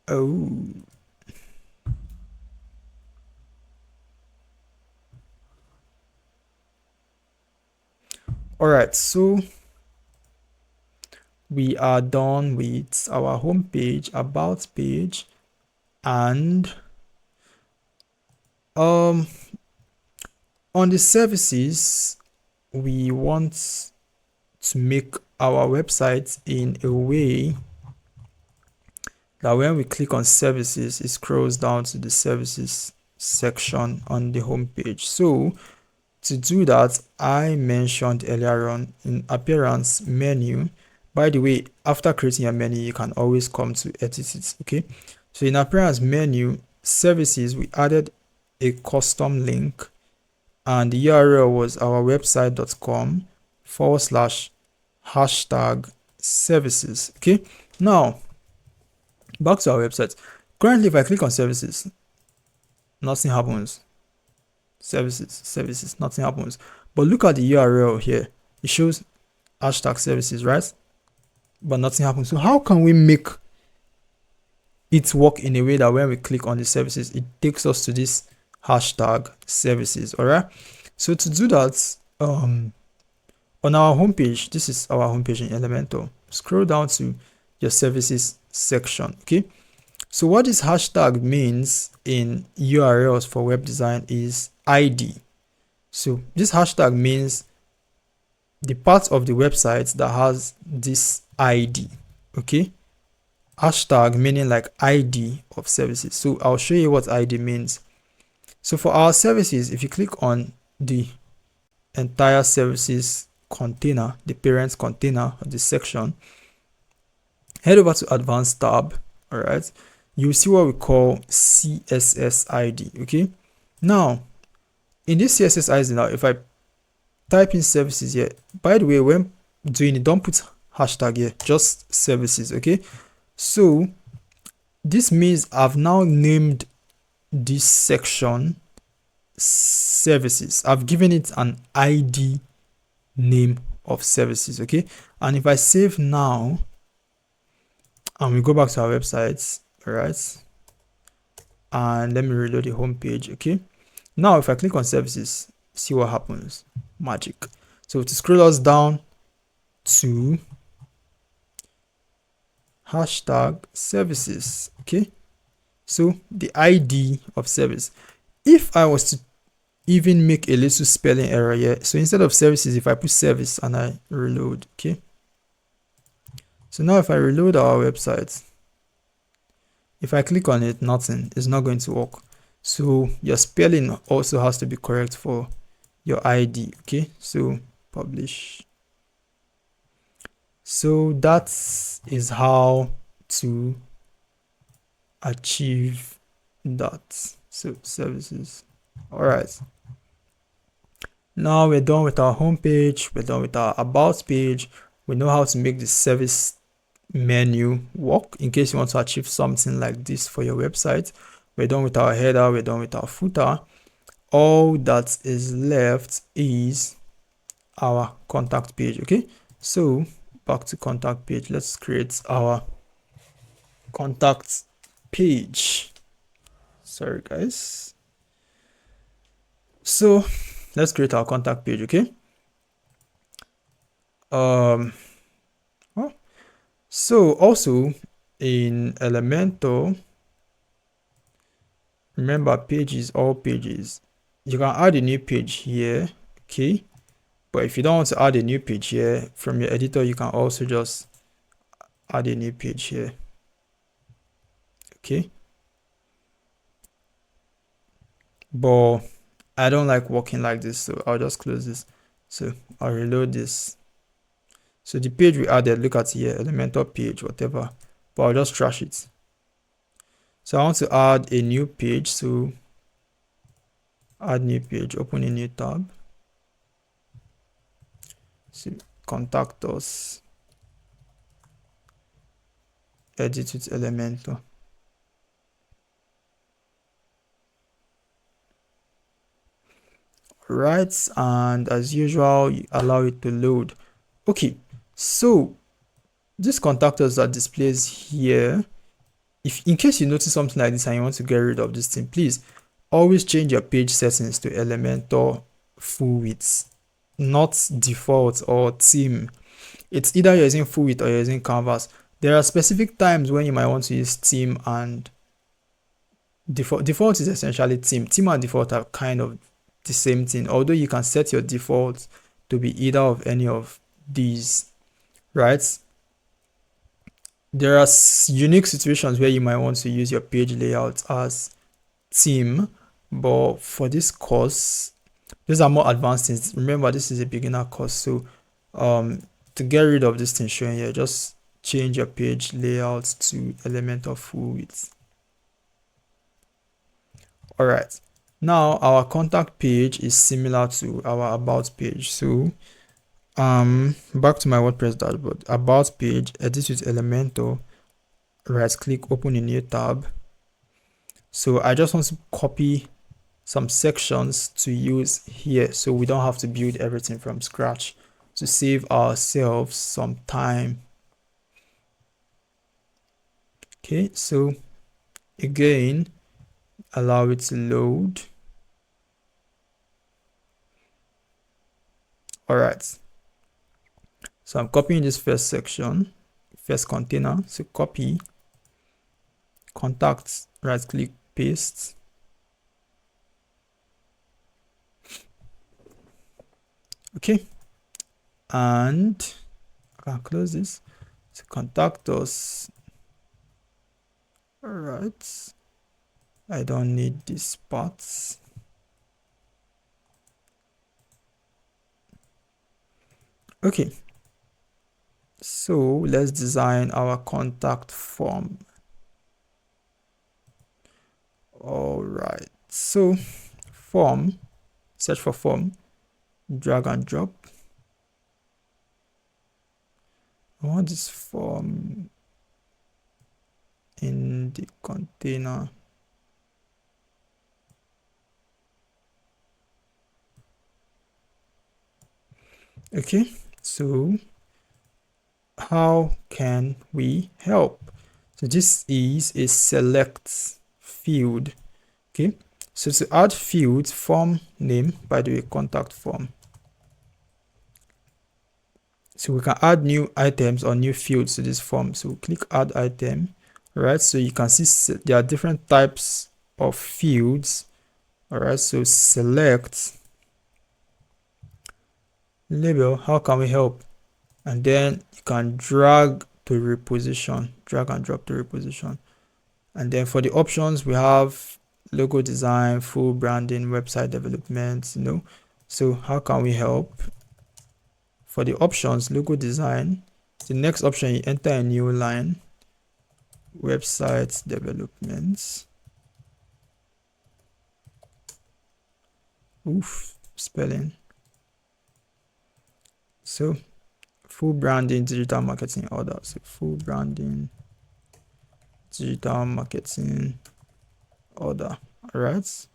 Speaker 1: Oh, all right, so we are done with our home page, about page, and on the services, we want to make our website in a way that when we click on services, it scrolls down to the services section on the home page. So to do that, I mentioned earlier on in appearance menu. By the way, after creating a menu, you can always come to edit it. Okay, so in appearance menu services, we added a custom link, and the URL was our website.com/# services. Okay, now back to our website. Currently, if I click on services, nothing happens. Services, nothing happens. But look at the URL here. It shows #services, right? But nothing happens. So how can we make it work in a way that when we click on the services, it takes us to this #services? All right. So to do that, on our homepage, this is our homepage in Elementor. Scroll down to your services section. Okay. So what this hashtag means in URLs for web design is ID. So this hashtag means the part of the website that has this ID. Okay. Hashtag meaning like ID of services. So I'll show you what ID means. So for our services, if you click on the entire services container, the parent container of this section, head over to advanced tab. All right, you'll see what we call CSS ID. Okay, now in this CSS ID, now if I type in services here, by the way, when doing it, don't put hashtag here, just services. Okay, so this means I've now named this section services. I've given it an ID name of services. Okay, and if I save now and we go back to our website, all right, and let me reload the home page. Okay, now if I click on services, see what happens. Magic. So to scroll us down to #services. Okay, so the ID of service. If I was to even make a little spelling error here, so instead of services, if I put service and I reload, okay, so now if I reload our website, if I click on it, nothing is not going to work. So your spelling also has to be correct for your ID. Okay, so publish. So that is how to achieve that. So services. All right, now we're done with our home page, we're done with our about page. We know how to make the service menu work in case you want to achieve something like this for your website. We're done with our header, we're done with our footer. All that is left is our contact page. Okay, so back to contact page, let's create our contact page. Sorry guys, so let's create our contact page. Okay, so also in Elementor, remember pages, all pages, you can add a new page here. Okay, But if you don't want to add a new page here from your editor, you can also just add a new page here. Okay. But I don't like working like this, so I'll just close this. So I'll reload this. So the page we added, look at here, Elementor page, whatever. But I'll just trash it. So I want to add a new page. So add new page, open a new tab. So contact us. Edit with Elementor. Right, and as usual, you allow it to load. Okay, so this contact us that displays here, if in case you notice something like this and you want to get rid of this thing, please always change your page settings to Elementor full width, not default or theme. It's either you're using full width or you're using canvas. There are specific times when you might want to use theme and default. Default is essentially theme. Theme and default are kind of the same thing, although you can set your default to be either of any of these, right? There are unique situations where you might want to use your page layout as theme, but for this course, these are more advanced things. Remember, this is a beginner course, so to get rid of this thing showing here, just change your page layout to Elementor full width. All right, now our contact page is similar to our about page. So back to my WordPress dashboard, about page, edit with Elementor, right click, open a new tab. So I just want to copy some sections to use here, so we don't have to build everything from scratch, to save ourselves some time. Okay, so again, allow it to load. All right, so I'm copying this first section, first container. So copy, contact, right click, paste. Okay, and I can close this. So contact us. All right, I don't need these parts. Okay, so let's design our contact form. All right, so form, search for form, drag and drop. I want this form in the container. Okay, so how can we help? So this is a select field. Okay, so to add fields, form name, by the way, contact form. So we can add new items or new fields to this form. So click add item. All right, so you can see there are different types of fields. All right, so select label, how can we help? And then you can drag to reposition, drag and drop to reposition. And then for the options, we have logo design, full branding, website development, So how can we help? For the options, logo design, the next option, you enter a new line, website development. Spelling. So full branding, digital marketing order. So full branding, digital marketing order. All right,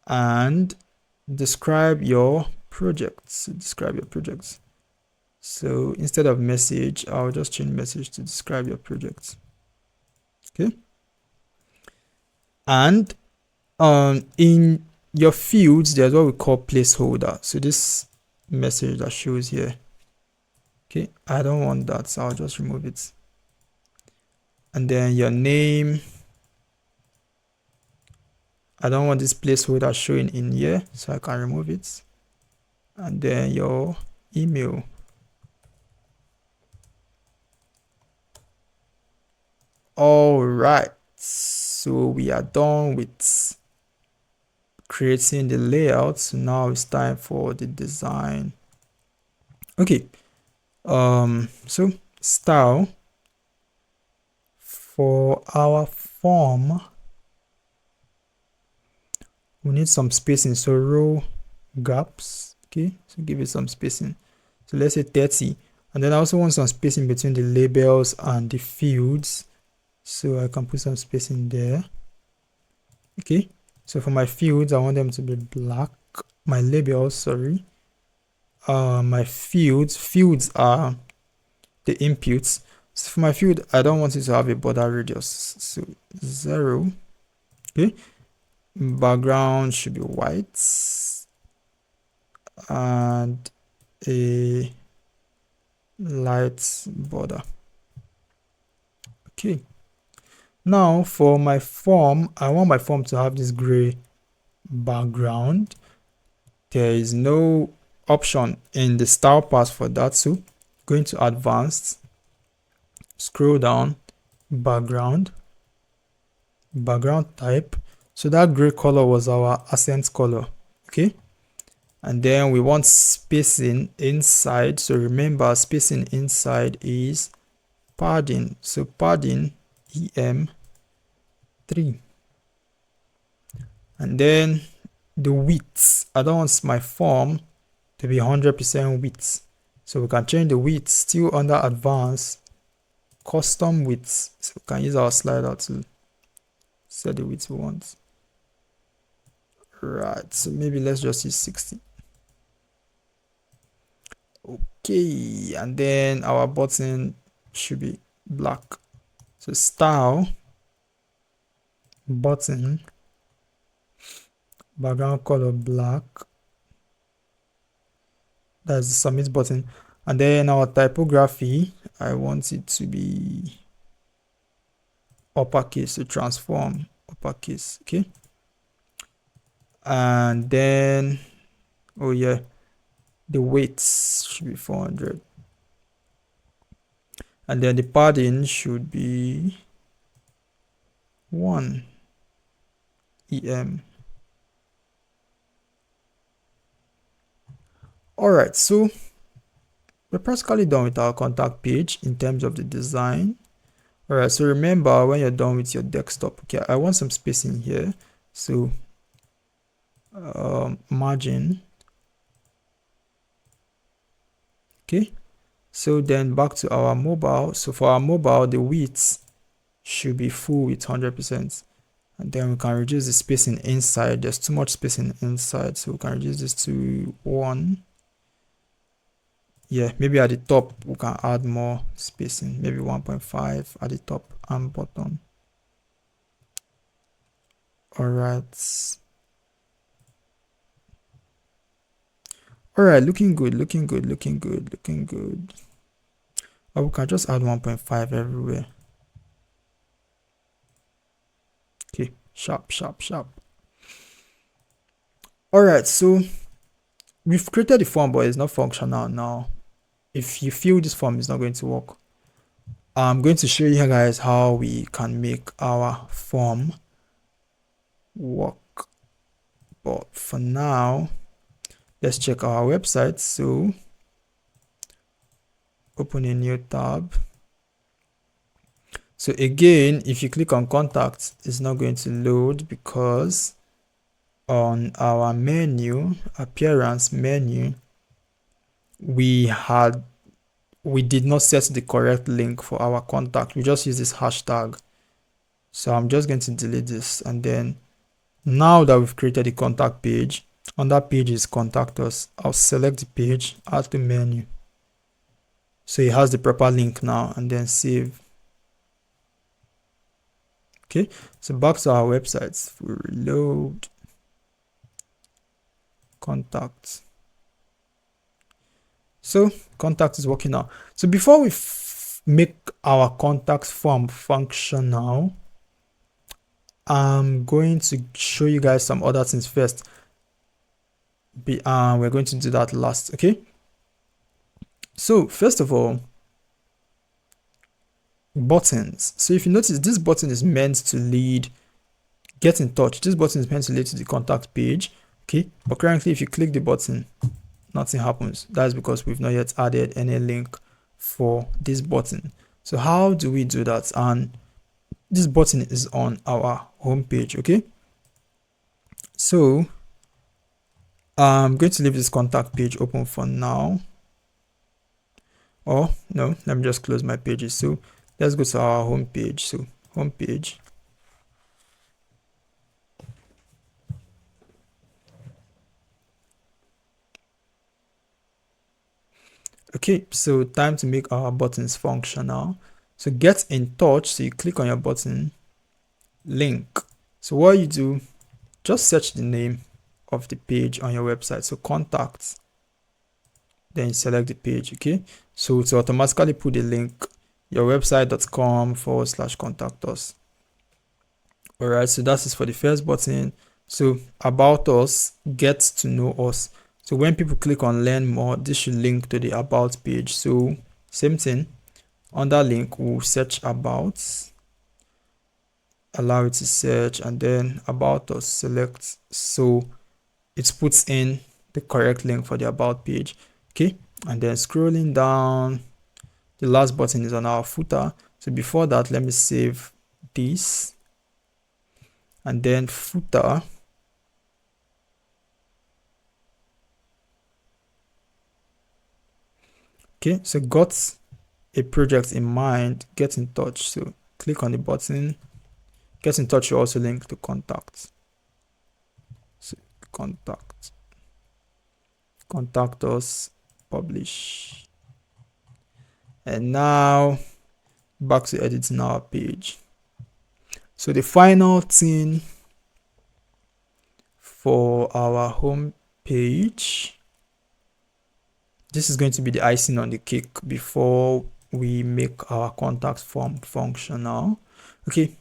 Speaker 1: and describe your projects. Describe your projects. So instead of message, I'll just change message to describe your projects. Okay, and in your fields, there's what we call placeholder. So this message that shows here, okay, I don't want that, so I'll just remove it. And then your name, I don't want this placeholder showing in here, so I can remove it. and then your email. All right, so we are done with creating the layout. So now it's time for the design. Okay, so style for our form, we need some spacing, so row gaps. Okay, so give it some spacing, so let's say 30, and then I also want some spacing between the labels and the fields, so I can put some spacing there. Okay, so for my fields I want them to be black. My labels, sorry, my fields are the inputs. So for my field I don't want it to have a border radius, so 0. Okay, background should be white and a light border. Okay, now for my form, I want my form to have this gray background. There is no option in the style path for that, so going to advanced, scroll down, background type. So that gray color was our accent color. Okay, and then we want spacing inside, so remember spacing inside is padding, so padding EM3, and then the width, I don't want my form to be 100% width, so we can change the width still under advanced, custom width, so we can use our slider to set the width we want. Right, so maybe let's just use 60. Okay, and then our button should be black, so style button background color black, that's the submit button. And then our typography, I want it to be uppercase, to transform uppercase. Okay, and then oh yeah, the weight should be 400, and then the padding should be 1 EM. All right, so we're practically done with our contact page in terms of the design. All right, so remember when you're done with your desktop, okay, I want some spacing here, so margin. Okay, so then back to our mobile. So for our mobile, the width should be full with 100%, and then we can reduce the spacing inside. There's too much spacing inside, so we can reduce this to 1. Yeah, maybe at the top we can add more spacing, maybe 1.5 at the top and bottom. All right, looking good. Or we can just add 1.5 everywhere. Okay, sharp. All right, so we've created the form, but it's not functional now. If you feel this form is not going to work, I'm going to show you guys how we can make our form work. But for now, let's check our website. So open a new tab. So again, if you click on contact, it's not going to load because on our menu, appearance menu, we did not set the correct link for our contact. We just use this hashtag. So I'm just going to delete this, and then now that we've created the contact page, on that page is contact us. I'll select the page, add to menu, so it has the proper link now, and then save. Okay, so back to our website, we reload contact. So contact is working now. So before we make our contact form functional, I'm going to show you guys some other things first. we're going to do that last. Okay, so first of all, buttons. So if you notice, this button is meant to lead get in touch. This button is meant to lead to the contact page. Okay, but currently if you click the button, nothing happens. That's because we've not yet added any link for this button. So how do we do that? And this button is on our home page. Okay, so I'm going to leave this contact page open for now. Or no, let me just close my pages. So let's go to our home page. So home page. Okay, so time to make our buttons functional. So get in touch. So you click on your button, link. So what you do, just search the name of the page on your website. So contact, then you select the page. Okay, so to automatically put the link, your website.com/contact us. All right, so that is for the first button. So about us, get to know us. So when people click on learn more, this should link to the about page. So same thing, under link, we'll search about, allow it to search, and then about us, select. So it puts in the correct link for the about page. Okay, and then scrolling down, the last button is on our footer. So before that, let me save this, and then footer. Okay, so got a project in mind, get in touch. So click on the button, get in touch. You also link to contact. So contact us, publish. And now back to editing our page. So the final thing for our home page, this is going to be the icing on the cake before we make our contact form functional. Okay,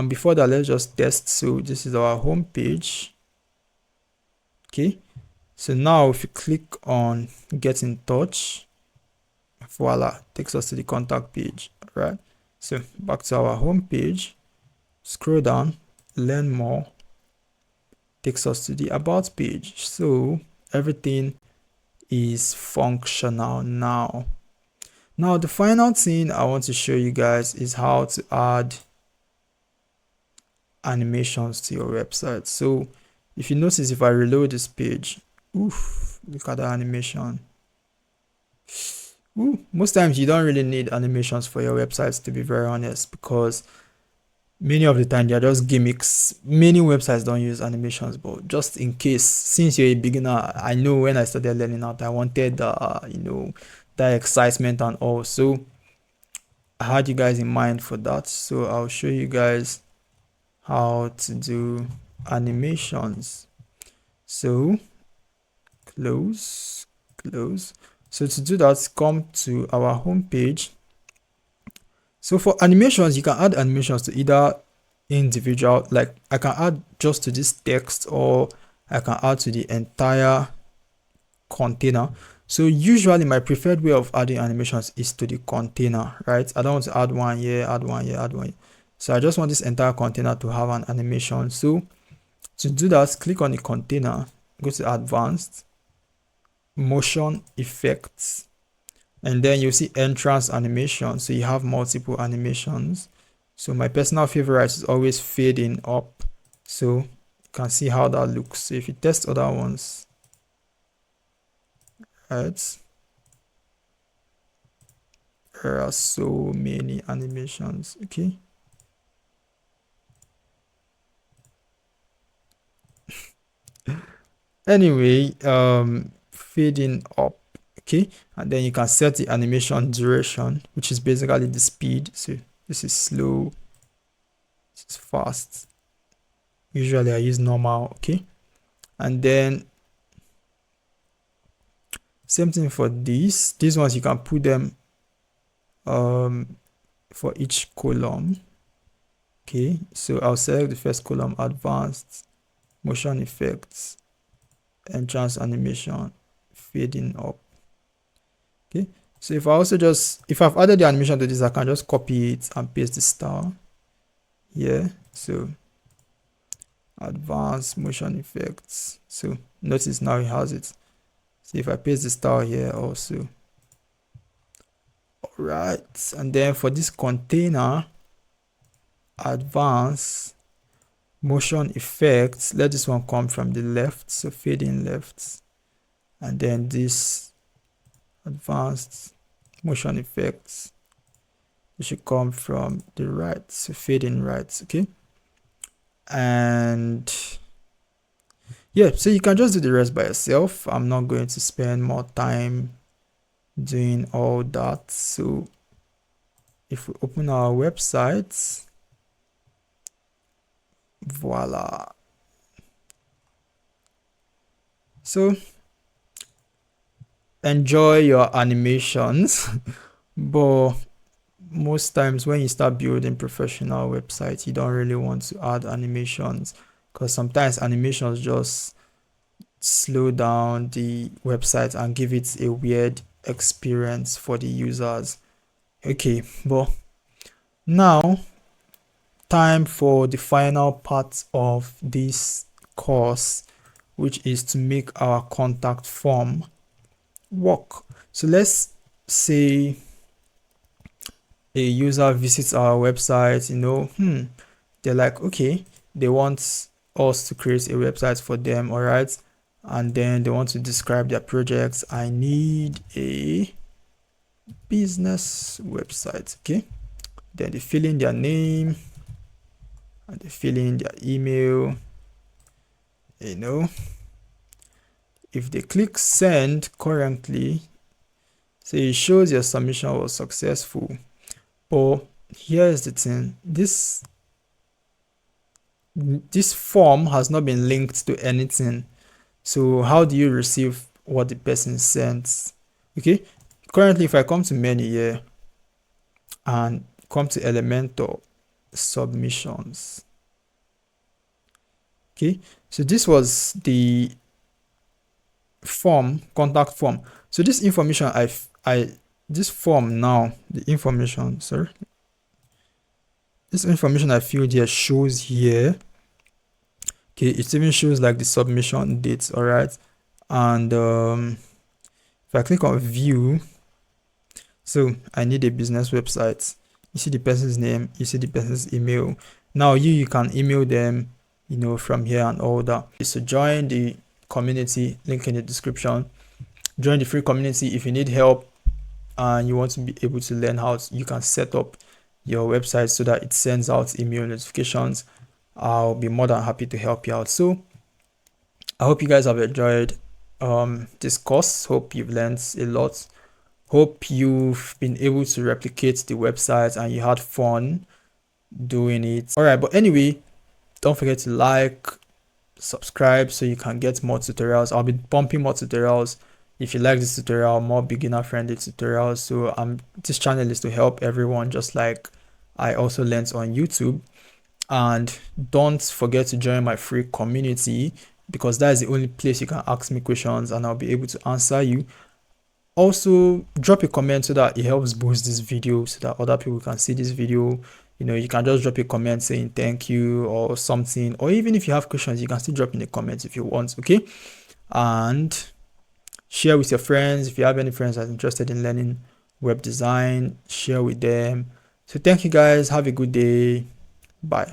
Speaker 1: before that, let's just test. So this is our home page. Okay, so now if you click on get in touch, voila, takes us to the contact page. All right, so back to our home page, scroll down, learn more, takes us to the about page. So everything is functional now. Now the final thing I want to show you guys is how to add animations to your website. So if you notice, if I reload this page, oof, look at the animation. Ooh, most times you don't really need animations for your websites, to be very honest, because many of the time they're just gimmicks. Many websites don't use animations, but just in case, since you're a beginner, I know when I started learning out, I wanted that excitement and all. So I had you guys in mind for that. So I'll show you guys how to do animations. So close. So to do that, come to our home page. So for animations, you can add animations to either individual, like I can add just to this text, or I can add to the entire container. So usually my preferred way of adding animations is to the container, right? I don't want to add one here, add one here, add one here. So I just want this entire container to have an animation. So to do that, click on the container, go to advanced, motion effects, and then you see entrance animation. So you have multiple animations. So my personal favorite is always fading up. So you can see how that looks. So if you test other ones, right, there are so many animations. Okay. Anyway, fading up. Okay, and then you can set the animation duration, which is basically the speed. So this is slow, this is fast. Usually I use normal. Okay, and then same thing for these ones. You can put them for each column. Okay, so I'll select the first column, advanced, motion effects, entrance animation fading up. Okay, so if I also just, if I've added the animation to this, I can just copy it and paste the style here. So advanced motion effects. So notice now it has it. So if I paste the style here also. All right, and then for this container, advanced motion effects, let this one come from the left, so fading left, and then this advanced motion effects, it should come from the right, so fading right. Okay, and yeah, so you can just do the rest by yourself. I'm not going to spend more time doing all that. So if we open our website, voila. So enjoy your animations, but most times when you start building professional websites, you don't really want to add animations, because sometimes animations just slow down the website and give it a weird experience for the users. Okay, but now time for the final part of this course, which is to make our contact form work. So let's say a user visits our website, they're like, okay, they want us to create a website for them, all right, and then they want to describe their projects. I need a business website. Okay, then they fill in their name and they fill in their email. If they click send currently, so it shows your submission was successful. But here's the thing, this form has not been linked to anything. So how do you receive what the person sends? Okay, currently if I come to menu here and come to Elementor submissions, okay, so this was the form, contact form. So this information this form now, the information, sorry, this information I filled here shows here. Okay, it even shows like the submission dates, all right. And if I click on view, so I need a business website. You see the person's name, you see the person's email. Now you can email them, from here and all that. So join the community, link in the description. Join the free community if you need help and you want to be able to learn how you can set up your website so that it sends out email notifications. I'll be more than happy to help you out. So I hope you guys have enjoyed this course. Hope you've learned a lot. Hope you've been able to replicate the website and you had fun doing it. All right, but anyway, don't forget to like, subscribe so you can get more tutorials. I'll be pumping more tutorials. If you like this tutorial, more beginner friendly tutorials. So this channel is to help everyone, just like I also learned on YouTube. And don't forget to join my free community, because that is the only place you can ask me questions and I'll be able to answer you. Also drop a comment so that it helps boost this video so that other people can see this video. You can just drop a comment saying thank you or something, or even if you have questions, you can still drop in the comments if you want. Okay, and share with your friends. If you have any friends that are interested in learning web design, share with them. So thank you guys, have a good day, bye.